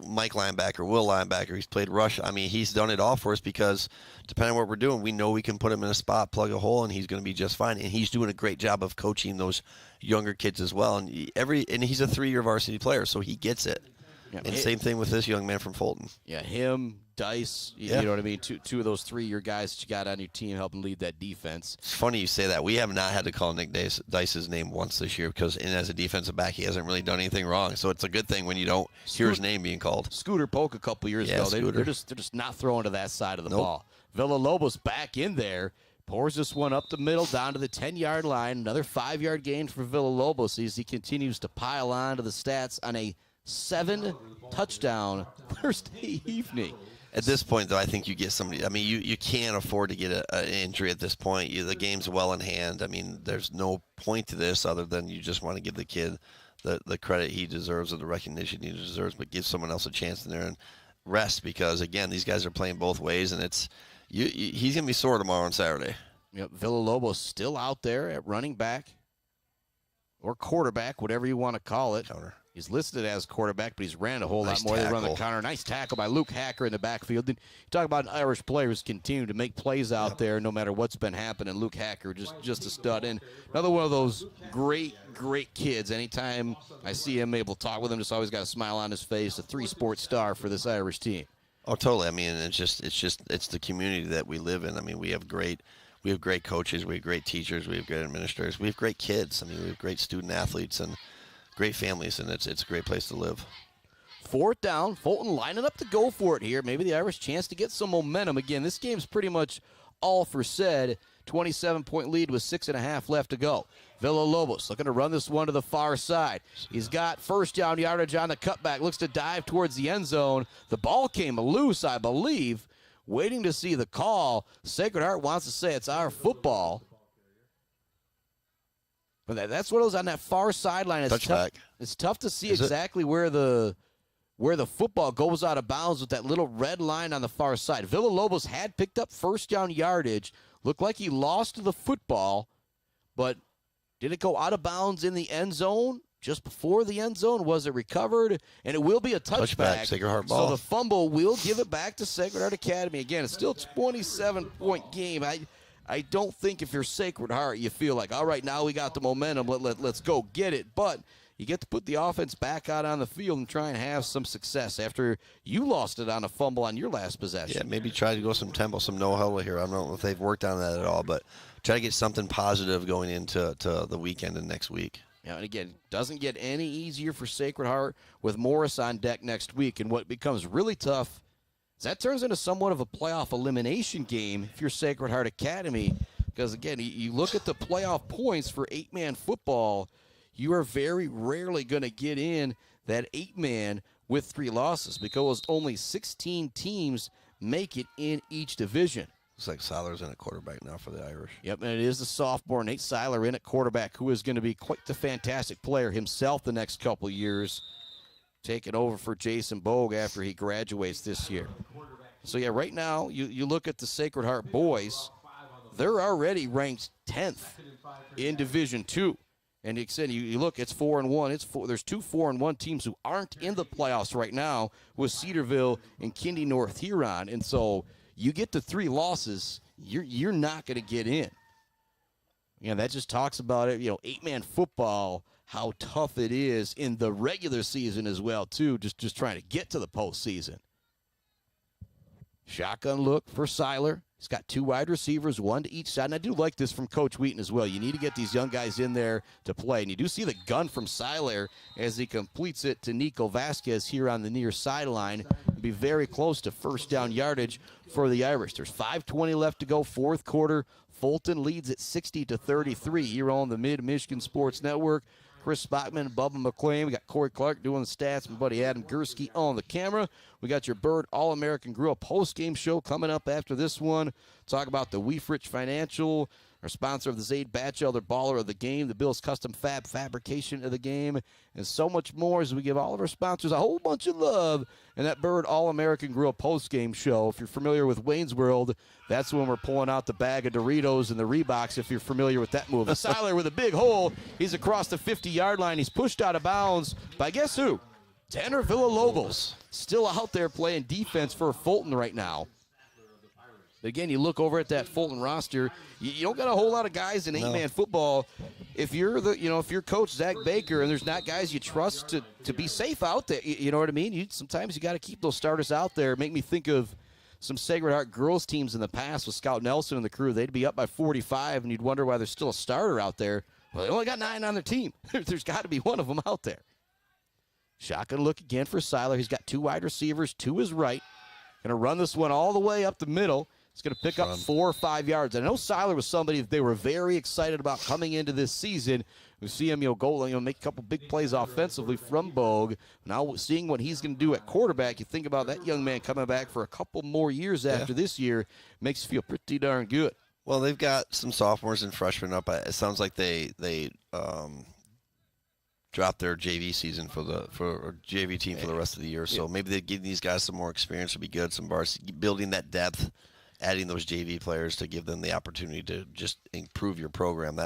Mike linebacker, Will linebacker. He's played rush. I mean, he's done it all for us because depending on what we're doing, we know we can put him in a spot, plug a hole, and he's going to be just fine. And he's doing a great job of coaching those younger kids as well. And he's a 3-year varsity player, so he gets it. Yeah, and same thing with this young man from Fulton. Yeah, him, Dice, Yeah. you know what I mean? Two of those 3-year guys that you got on your team helping lead that defense. It's funny you say that. We have not had to call Nick Dice's name once this year because as a defensive back, he hasn't really done anything wrong. So it's a good thing when you don't hear his name being called. Scooter Polk a couple years ago. They're just not throwing to that side of the ball. Villalobos back in there. Pours this one up the middle, down to the 10-yard line. Another 5-yard gain for Villalobos as he continues to pile on to the stats on a 7-touchdown Thursday evening. At this point, though, I think you get somebody. I mean, you can't afford to get an injury at this point. The game's well in hand. I mean, there's no point to this other than you just want to give the kid the credit he deserves or the recognition he deserves, but give someone else a chance in there and rest because, again, these guys are playing both ways, and he's going to be sore tomorrow and Saturday. Yep, Villalobos still out there at running back or quarterback, whatever you want to call it. Counter. He's listed as quarterback, but he's ran a whole lot more. They run the counter. Nice tackle by Luke Hacker in the backfield. You talk about Irish players continue to make plays out there no matter what's been happening. Luke Hacker just a stud. And another one of those great kids. Anytime I see him able to talk with him, just always got a smile on his face. A 3-sport star for this Irish team. Oh, totally. I mean, it's the community that we live in. I mean, we have great coaches, we have great teachers, we have great administrators, we have great kids. I mean, we have great student athletes and great families, and it's a great place to live. 4th down, Fulton lining up to go for it here. Maybe the Irish chance to get some momentum. Again, this game's pretty much all for said. 27-point lead with 6.5 left to go. Villalobos looking to run this one to the far side. He's got 1st down yardage on the cutback. Looks to dive towards the end zone. The ball came loose, I believe. Waiting to see the call. Sacred Heart wants to say it's our football. But that's what it was on that far sideline. It's tough to see exactly where the football goes out of bounds with that little red line on the far side. Villalobos had picked up 1st down yardage. Looked like he lost the football, but did it go out of bounds in the end zone? Just before the end zone? Was it recovered? And it will be a touchback. Sacred Heart ball. So the fumble will give it back to Sacred Heart Academy. Again, it's still a 27-point game. I don't think if you're Sacred Heart, you feel like, all right, now we got the momentum. Let's go get it. But you get to put the offense back out on the field and try and have some success after you lost it on a fumble on your last possession. Yeah, maybe try to go some tempo, some no-huddle here. I don't know if they've worked on that at all, but try to get something positive going into the weekend and next week. Yeah, and again, doesn't get any easier for Sacred Heart with Morris on deck next week. And what becomes really tough is that turns into somewhat of a playoff elimination game if you're Sacred Heart Academy. Because, again, you look at the playoff points for 8-man football, you are very rarely going to get in that 8-man with 3 losses because only 16 teams make it in each division. Looks like Seiler's in at quarterback now for the Irish. Yep, and it is the sophomore Nate Seiler in at quarterback, who is going to be quite the fantastic player himself the next couple years, taking over for Jason Bogue after he graduates this year. So, yeah, right now, you look at the Sacred Heart boys, they're already ranked 10th in Division II. And you look, it's 4-1. There's 2 4-1 teams who aren't in the playoffs right now with Cedarville and Kindy North Huron. And so you get to 3 losses, you're not going to get in. That just talks about it. 8-man football, how tough it is in the regular season as well, too, just trying to get to the postseason. Shotgun look for Seiler. He's got 2 wide receivers, 1 to each side. And I do like this from Coach Wheaton as well. You need to get these young guys in there to play. And you do see the gun from Seiler as he completes it to Nico Vasquez here on the near sideline. It'll be very close to 1st down yardage for the Irish. There's 5:20 left to go, 4th quarter. Fulton leads at 60-33 here on the Mid-Michigan Sports Network. Chris Spockman, Bubba McClain. We got Corey Clark doing the stats. My buddy Adam Gursky on the camera. We got your Bird All-American Grill post-game show coming up after this one. Talk about the Weefrich Financial, our sponsor of the Zaid Batchelder Baller of the Game, the Bills Custom Fab Fabrication of the Game, and so much more as we give all of our sponsors a whole bunch of love in that Bird All-American Grill post-game show. If you're familiar with Wayne's World, that's when we're pulling out the bag of Doritos and the Reeboks, if you're familiar with that move. Seiler with a big hole. He's across the 50-yard line. He's pushed out of bounds by guess who? Tanner Villalobos. Still out there playing defense for Fulton right now. Again, you look over at that Fulton roster, you don't got a whole lot of guys in 8-man football. If you're if you're Coach Zach Baker and there's not guys you trust to be safe out there, you know what I mean? Sometimes you got to keep those starters out there. Make me think of some Sacred Heart girls teams in the past with Scout Nelson and the crew. They'd be up by 45, and you'd wonder why there's still a starter out there. Well, they only got 9 on their team. There's got to be one of them out there. Shotgun look again for Seiler. He's got 2 wide receivers to his right. Going to run this one all the way up the middle. He's going to pick up 4 or 5 yards. I know Seiler was somebody that they were very excited about coming into this season. We see him, go, make a couple big plays offensively from Bogue. Now seeing what he's going to do at quarterback, you think about that young man coming back for a couple more years after this year, makes you feel pretty darn good. Well, they've got some sophomores and freshmen up. It sounds like they dropped their JV season for JV team for the rest of the year. So maybe they give these guys some more experience would be good. Some varsity, building that depth, adding those JV players to give them the opportunity to just improve your program.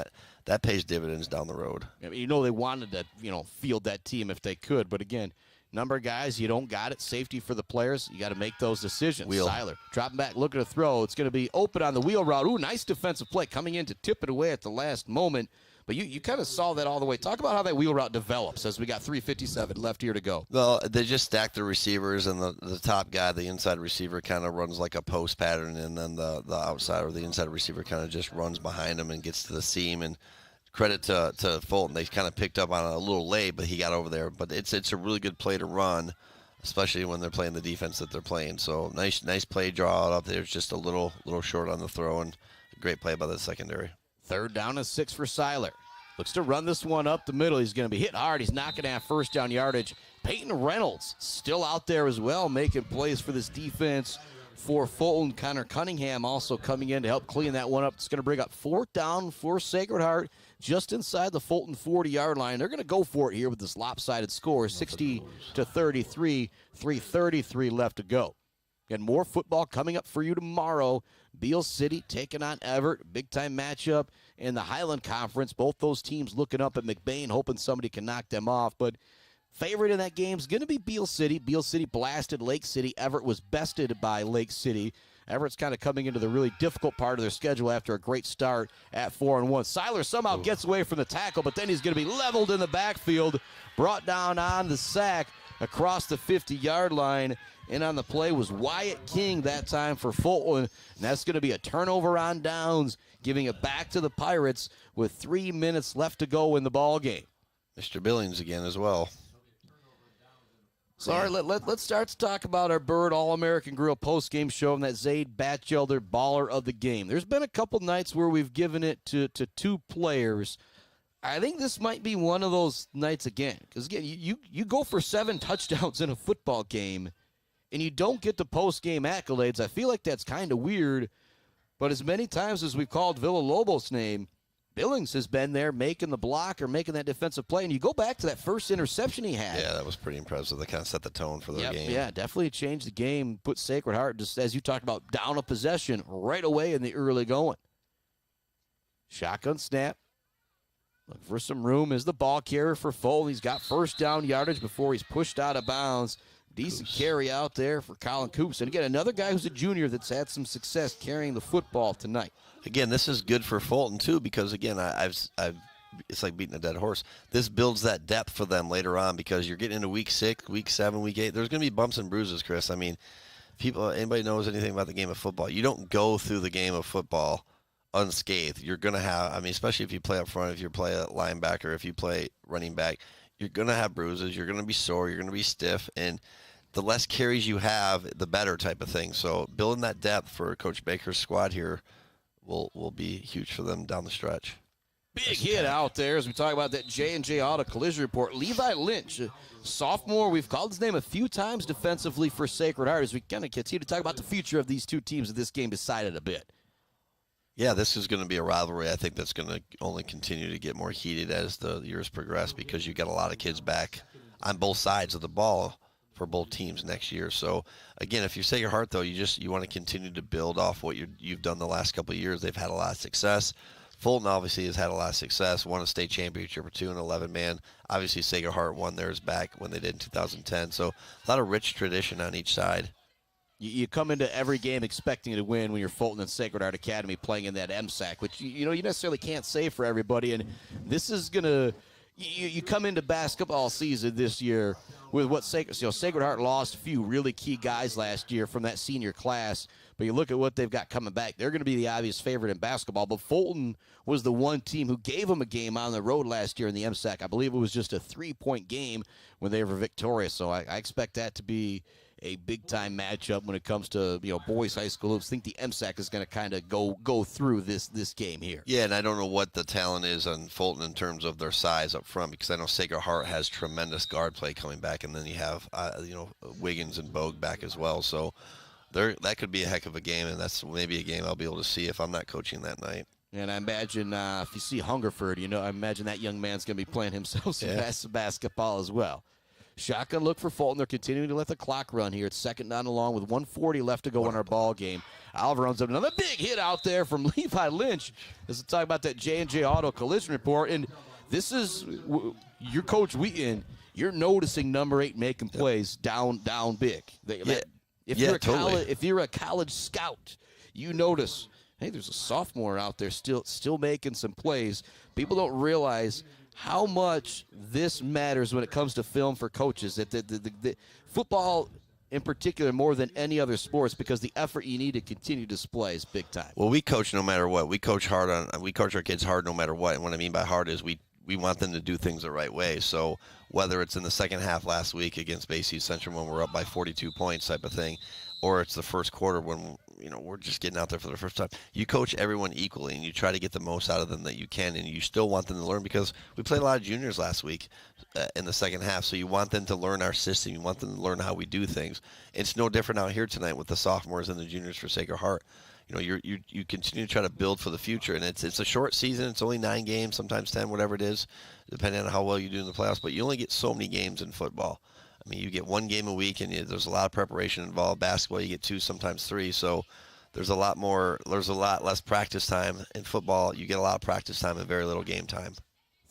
That pays dividends down the road. I mean, they wanted to, field that team if they could. But again, number of guys, you don't got it. Safety for the players. You got to make those decisions. Seiler dropping back, looking to throw. It's going to be open on the wheel route. Ooh, nice defensive play coming in to tip it away at the last moment. But you kind of saw that all the way. Talk about how that wheel route develops as we got 3:57 left here to go. Well, they just stack the receivers, and the top guy, the inside receiver, kind of runs like a post pattern, and then the outside or the inside receiver kind of just runs behind him and gets to the seam. And credit to Fulton. They kind of picked up on it a little late, but he got over there. But it's a really good play to run, especially when they're playing the defense that they're playing. So nice play draw up there. It's just a little short on the throw, and a great play by the secondary. 3rd down and 6 for Seiler. Looks to run this one up the middle. He's going to be hit hard. He's not going to have first down yardage. Peyton Reynolds still out there as well, making plays for this defense for Fulton. Connor Cunningham also coming in to help clean that one up. It's going to bring up 4th down for Sacred Heart just inside the Fulton 40-yard line. They're going to go for it here with this lopsided score, 60-33, 3:33 left to go. And more football coming up for you tomorrow. Beale City taking on Everett. Big-time matchup in the Highland Conference. Both those teams looking up at McBain, hoping somebody can knock them off. But favorite in that game is going to be Beale City. Beale City blasted Lake City. Everett was bested by Lake City. Everett's kind of coming into the really difficult part of their schedule after a great start at 4-1. Seiler somehow gets away from the tackle, but then he's going to be leveled in the backfield, brought down on the sack across the 50-yard line. And on the play was Wyatt King that time for Fulton. And that's going to be a turnover on downs, giving it back to the Pirates with 3 minutes left to go in the ball game. Mr. Billings again as well. So, all right, let's start to talk about our Bird All-American Grill post-game show and that Zaid Batchelder baller of the game. There's been a couple nights where we've given it to 2 players. I think this might be one of those nights again. Because, again, you go for 7 touchdowns in a football game, and you don't get the post-game accolades. I feel like that's kind of weird. But as many times as we've called Villalobos' name, Billings has been there making the block or making that defensive play. And you go back to that first interception he had. Yeah, that was pretty impressive. They kind of set the tone for the game. Yeah, definitely changed the game. Put Sacred Heart, just as you talked about, down a possession right away in the early going. Shotgun snap. Look for some room as the ball carrier for Fulton. He's got first down yardage before he's pushed out of bounds. Decent carry out there for Colin Coops. And again, another guy who's a junior that's had some success carrying the football tonight. Again, this is good for Fulton, too, because, again, it's like beating a dead horse. This builds that depth for them later on because you're getting into week 6, week 7, week 8. There's going to be bumps and bruises, Chris. I mean, anybody knows anything about the game of football, you don't go through the game of football unscathed. You're going to have, I mean, especially if you play up front, if you play a linebacker, if you play running back, you're going to have bruises. You're going to be sore. You're going to be stiff. And the less carries you have, the better type of thing. So building that depth for Coach Baker's squad here will be huge for them down the stretch. Big hit out there as we talk about that J&J Auto Collision Report. Levi Lynch, a sophomore. We've called his name a few times defensively for Sacred Heart as we kind of continue to talk about the future of these 2 teams as this game decided a bit. Yeah, this is going to be a rivalry. I think that's going to only continue to get more heated as the years progress because you got a lot of kids back on both sides of the ball for both teams next year. So again, if you're Sacred Heart, though, you want to continue to build off what you've done the last couple of years. They've had a lot of success. Fulton obviously has had a lot of success. Won a state championship or 2 in 11-man. Obviously, Sacred Heart won theirs back when they did in 2010. So a lot of rich tradition on each side. You come into every game expecting to win when you're Fulton and Sacred Heart Academy playing in that MSAC, which you necessarily can't say for everybody. And this is going to you come into basketball season this year with what Sacred Heart lost a few really key guys last year from that senior class, but you look at what they've got coming back. They're going to be the obvious favorite in basketball, but Fulton was the one team who gave them a game on the road last year in the MSAC. I believe it was just a 3-point game when they were victorious, so I expect that to be a big-time matchup when it comes to boys high school hoops. I think the MSAC is going to kind of go through this game here. Yeah, and I don't know what the talent is on Fulton in terms of their size up front, because I know Sacred Heart has tremendous guard play coming back, and then you have Wiggins and Bogue back as well. So that could be a heck of a game, and that's maybe a game I'll be able to see if I'm not coaching that night. And I imagine if you see Hungerford, I imagine that young man's going to be playing himself some basketball as well. Shotgun look for Fulton. They're continuing to let the clock run here. It's second down and long with 1:40 left to go in our ball game. Oliver runs up another big hit out there from Levi Lynch. This is talking about that J&J Auto Collision Report. And this is your Coach Wheaton. You're noticing number 8 making plays down big. If you're a college scout, you notice, hey, there's a sophomore out there still making some plays. People don't realize how much this matters when it comes to film for coaches. That the football in particular more than any other sports, because the effort you need to continue to display is big time. Well, we coach no matter what. We coach our kids hard no matter what. And what I mean by hard is we want them to do things the right way. So whether it's in the second half last week against Bay City Central when we're up by 42 points type of thing, or it's the first quarter when we're just getting out there for the first time. You coach everyone equally, and you try to get the most out of them that you can, and you still want them to learn, because we played a lot of juniors last week in the second half, so you want them to learn our system. You want them to learn how we do things. It's no different out here tonight with the sophomores and the juniors for Sacred Heart. You continue to try to build for the future, and it's a short season. It's only 9 games, sometimes 10, whatever it is, depending on how well you do in the playoffs, but you only get so many games in football. I mean, you get 1 game a week, and there's a lot of preparation involved. Basketball, you get 2, sometimes 3. So there's a lot less practice time. In football, you get a lot of practice time and very little game time.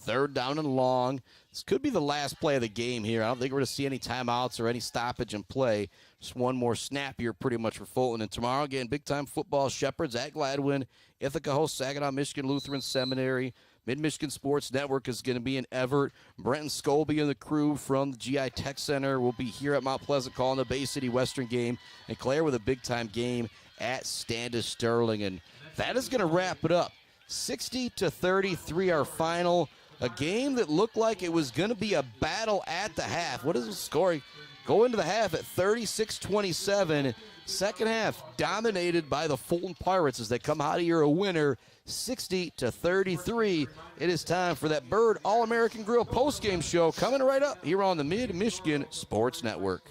Third down and long. This could be the last play of the game here. I don't think we're going to see any timeouts or any stoppage in play. Just one more snap here pretty much for Fulton. And tomorrow, again, big-time football. Shepherds at Gladwin. Ithaca hosts Saginaw Michigan Lutheran Seminary. Mid-Michigan Sports Network is going to be in Everett. Brenton Scobie and the crew from the GI Tech Center will be here at Mount Pleasant calling the Bay City Western game. And Claire with a big-time game at Standish Sterling. And that is going to wrap it up. 60-33 our final. A game that looked like it was going to be a battle at the half. What is the score? Go into the half at 36-27. Second half dominated by the Fulton Pirates as they come out of here a winner, 60-33. It is time for that Bird All-American Grill postgame show coming right up here on the Mid-Michigan Sports Network.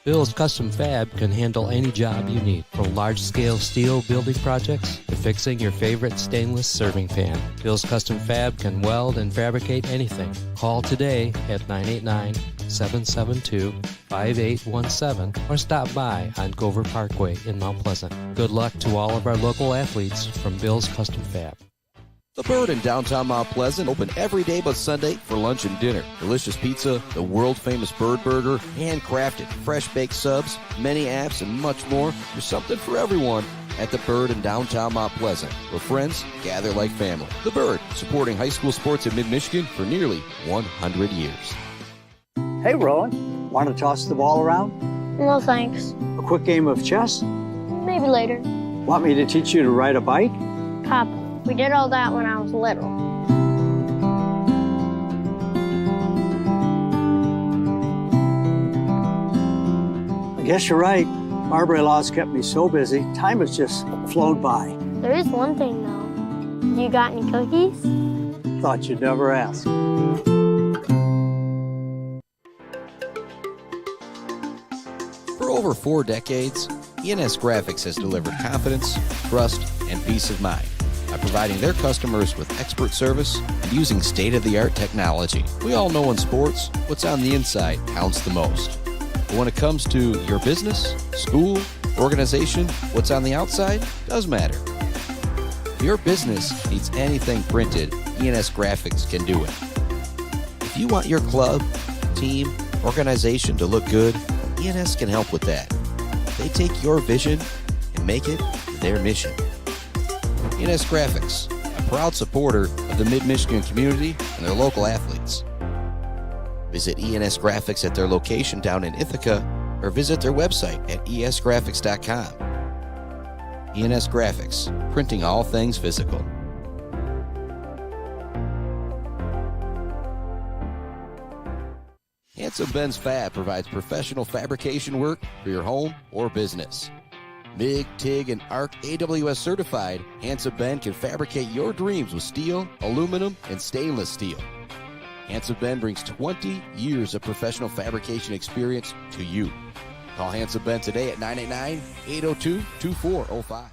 Bill's Custom Fab can handle any job you need, from large-scale steel building projects to fixing your favorite stainless serving pan. Bill's Custom Fab can weld and fabricate anything. Call today at 989-772-5817 or stop by on Gover Parkway in Mount Pleasant. Good luck to all of our local athletes from Bill's Custom Fab. The Bird in downtown Mount Pleasant, open every day but Sunday for lunch and dinner. Delicious pizza, the world-famous Bird Burger, handcrafted, fresh-baked subs, many apps, and much more. There's something for everyone at The Bird in downtown Mount Pleasant, where friends gather like family. The Bird, supporting high school sports in mid-Michigan for nearly 100 years. Hey, Rowan, want to toss the ball around? No, thanks. A quick game of chess? Maybe later. Want me to teach you to ride a bike? Pop, we did all that when I was little. I guess you're right. Barbary Law's kept me so busy, time has just flown by. There is one thing, though. You got any cookies? Thought you'd never ask. For over 4 decades, ENS Graphics has delivered confidence, trust, and peace of mind by providing their customers with expert service and using state-of-the-art technology. We all know in sports, what's on the inside counts the most. But when it comes to your business, school, organization, what's on the outside does matter. If your business needs anything printed, ENS Graphics can do it. If you want your club, team, organization to look good, ENS can help with that. They take your vision and make it their mission. ENS Graphics, a proud supporter of the Mid-Michigan community and their local athletes. Visit ENS Graphics at their location down in Ithaca or visit their website at esgraphics.com. ENS Graphics, printing all things physical. Handsome Ben's Fab provides professional fabrication work for your home or business. MIG, TIG, and ARC AWS certified, Handsome Ben can fabricate your dreams with steel, aluminum, and stainless steel. Handsome Ben brings 20 years of professional fabrication experience to you. Call Handsome Ben today at 989-802-2405.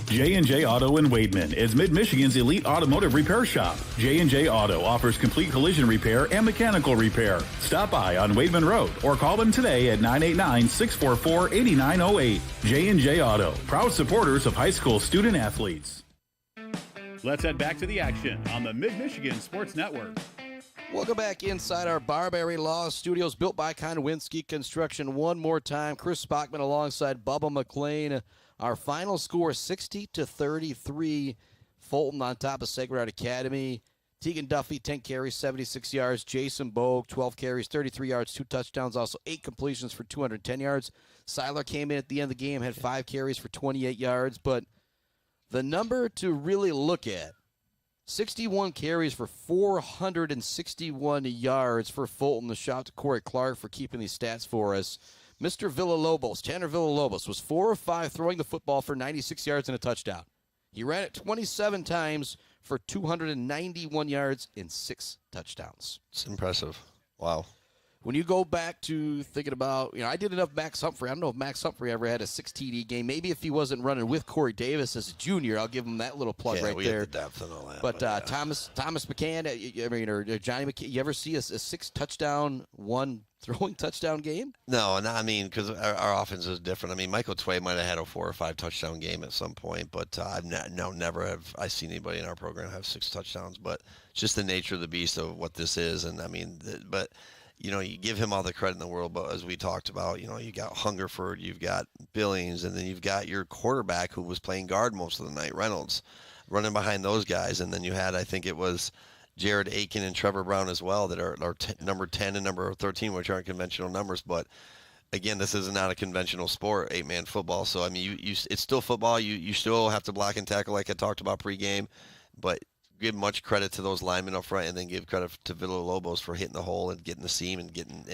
J&J Auto in Wademan is Mid-Michigan's elite automotive repair shop. J&J Auto offers complete collision repair and mechanical repair. Stop by on Wademan Road or call them today at 989-644-8908. J&J Auto, proud supporters of high school student athletes. Let's head back to the action on the Mid-Michigan Sports Network. Welcome back inside our Barbary Law Studios, built by Konowinski Construction. One more time, Chris Spockman alongside Bubba McLean. Our final score, 60-33. Fulton on top of Sacred Heart Academy. Tegan Duffy, 10 carries, 76 yards. Jason Bogue, 12 carries, 33 yards, 2 touchdowns. Also 8 completions for 210 yards. Seiler came in at the end of the game, had 5 carries for 28 yards. But the number to really look at, 61 carries for 461 yards for Fulton. The shout to Corey Clark for keeping these stats for us. Mr. Villalobos, Tanner Villalobos, was 4 of 5 throwing the football for 96 yards and a touchdown. He ran it 27 times for 291 yards and 6 touchdowns. It's impressive. Wow. When you go back to thinking about, I did enough Max Humphrey. I don't know if Max Humphrey ever had a 6 TD game. Maybe if he wasn't running with Corey Davis as a junior, I'll give him that little plug right we there. Had the depth and all that. But yeah. Thomas McCann, or Johnny McCann, you ever see a 6 touchdown, 1 throwing touchdown game? No, because our offense is different. I mean, Michael Tway might have had a 4 or 5 touchdown game at some point, but never have I seen anybody in our program have 6 touchdowns. But it's just the nature of the beast of what this is, and I mean, you give him all the credit in the world, but as we talked about, you got Hungerford, you've got Billings, and then you've got your quarterback who was playing guard most of the night, Reynolds, running behind those guys, and then you had, I think it was Jared Aiken and Trevor Brown as well that are number 10 and number 13, which aren't conventional numbers, but again, this is not a conventional sport, 8-man football, so I mean, it's still football, you still have to block and tackle like I talked about pregame, but give much credit to those linemen up front, and then give credit to Villalobos for hitting the hole and getting the seam and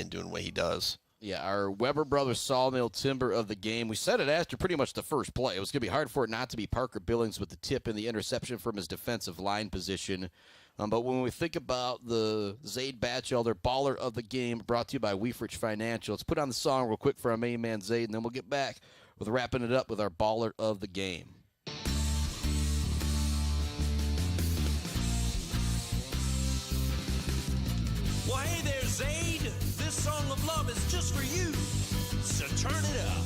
doing what he does. Yeah, our Weber Brothers Sawmill Timber of the game. We said it after pretty much the first play. It was going to be hard for it not to be Parker Billings with the tip and the interception from his defensive line position. But when we think about the Zaid Batchelder Baller of the game, brought to you by Weefrich Financial, let's put on the song real quick for our main man Zaid, and then we'll get back with wrapping it up with our Baller of the game. Well, hey there, Zaid. This song of love is just for you. So turn it up.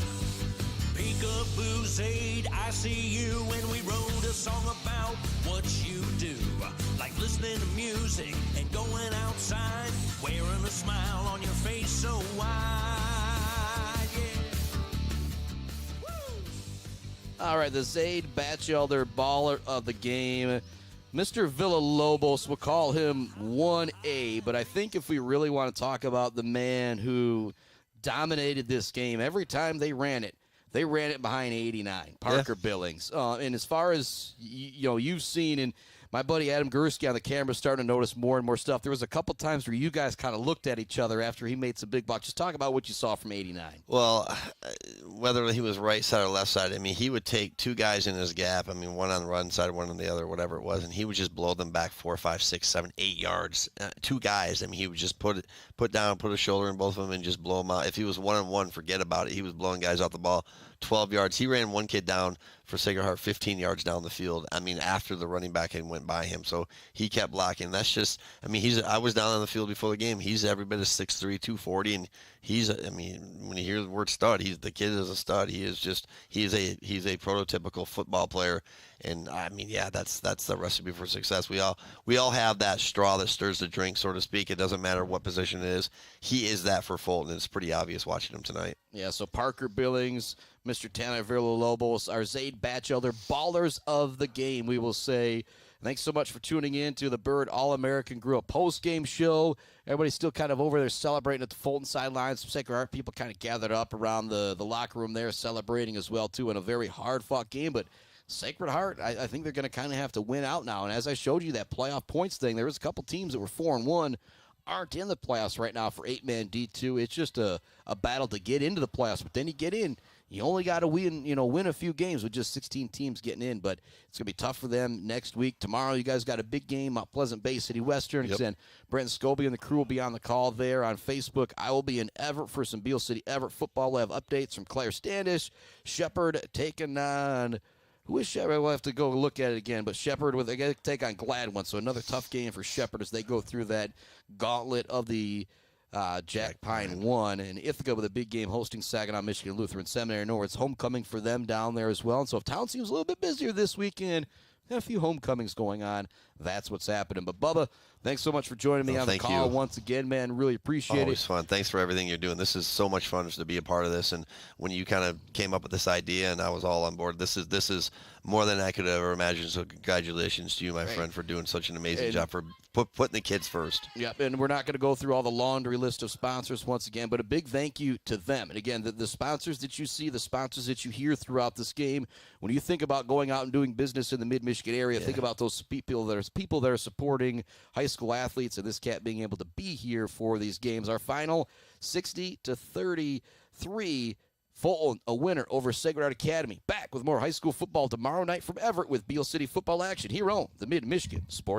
Peekaboo, Zaid, I see you. And we wrote a song about what you do. Like listening to music and going outside. Wearing a smile on your face so wide, yeah. All right, the Zaid Batchelder Baller of the game. Mr. Villalobos, we'll call him 1A, but I think if we really want to talk about the man who dominated this game, every time they ran it behind 89, Parker Billings. And as far as, you've seen, and my buddy Adam Gursky on the camera starting to notice more and more stuff. There was a couple times where you guys kind of looked at each other after he made some big blocks. Just talk about what you saw from 89. Well, whether he was right side or left side, I mean, he would take 2 guys in his gap. I mean, one on the run side, one on the other, whatever it was, and he would just blow them back 4, 5, 6, 7, 8 yards. 2 guys. I mean, he would just put down, put a shoulder in both of them, and just blow them out. If he was 1-on-1, forget about it. He was blowing guys off the ball 12 yards. He ran one kid down for Sacred Heart 15 yards down the field. I mean, after the running back had went by him. So he kept blocking. That's just, I mean, I was down on the field before the game. He's every bit of 6'3", 240, and when you hear the word stud, the kid is a stud. He's a prototypical football player. And I mean, yeah, that's the recipe for success. We all have that straw that stirs the drink, so to speak. It doesn't matter what position it is. He is that for Fulton. It's pretty obvious watching him tonight. Yeah, so Parker Billings, Mr. Tanner Villalobos, our Zaid Batchelder Ballers of the game, we will say. And Thanks so much for tuning in to the Bird All-American Grill post-game show. Everybody's still kind of over there celebrating at the Fulton sidelines. Some Sacred Heart people kind of gathered up around the locker room there celebrating as well, too, in a very hard-fought game. But Sacred Heart, I think they're going to kind of have to win out now. And as I showed you that playoff points thing, there was a couple teams that were 4-1, aren't in the playoffs right now for 8-man D2. It's just a battle to get into the playoffs. But then you get in, you only got to win a few games with just 16 teams getting in. But it's going to be tough for them next week. Tomorrow, you guys got a big game, Mount Pleasant Bay City Western. Yep. And Brent Scobie and the crew will be on the call there on Facebook. I will be in Everett for some Beale City Everett football. We'll have updates from Claire Standish. Shepherd taking on... Who is Shepherd? We'll have to go look at it again. But Shepherd, they got to take on Gladwin. So another tough game for Shepherd as they go through that gauntlet of the Jack Pine 1. And Ithaca with a big game hosting Saginaw Michigan Lutheran Seminary. Nor it's homecoming for them down there as well. And so if town seems a little bit busier this weekend, a few homecomings going on. That's what's happening. But, Bubba, thanks so much for joining me on the call once again, man. Really appreciate it. Always fun. Thanks for everything you're doing. This is so much fun to be a part of this. And when you kind of came up with this idea and I was all on board, this is more than I could ever imagine. So congratulations to you, my friend, for doing such an amazing job, for putting the kids first. Yep, and we're not going to go through all the laundry list of sponsors once again, but a big thank you to them. And again, the sponsors that you see, the sponsors that you hear throughout this game, when you think about going out and doing business in the mid-Michigan area, think about those people that are supporting high school athletes and this cat being able to be here for these games. Our final 60-33 Fulton, a winner over Sacred Heart Academy. Back with more high school football tomorrow night from Everett with Beale City football action here on the Mid-Michigan Sports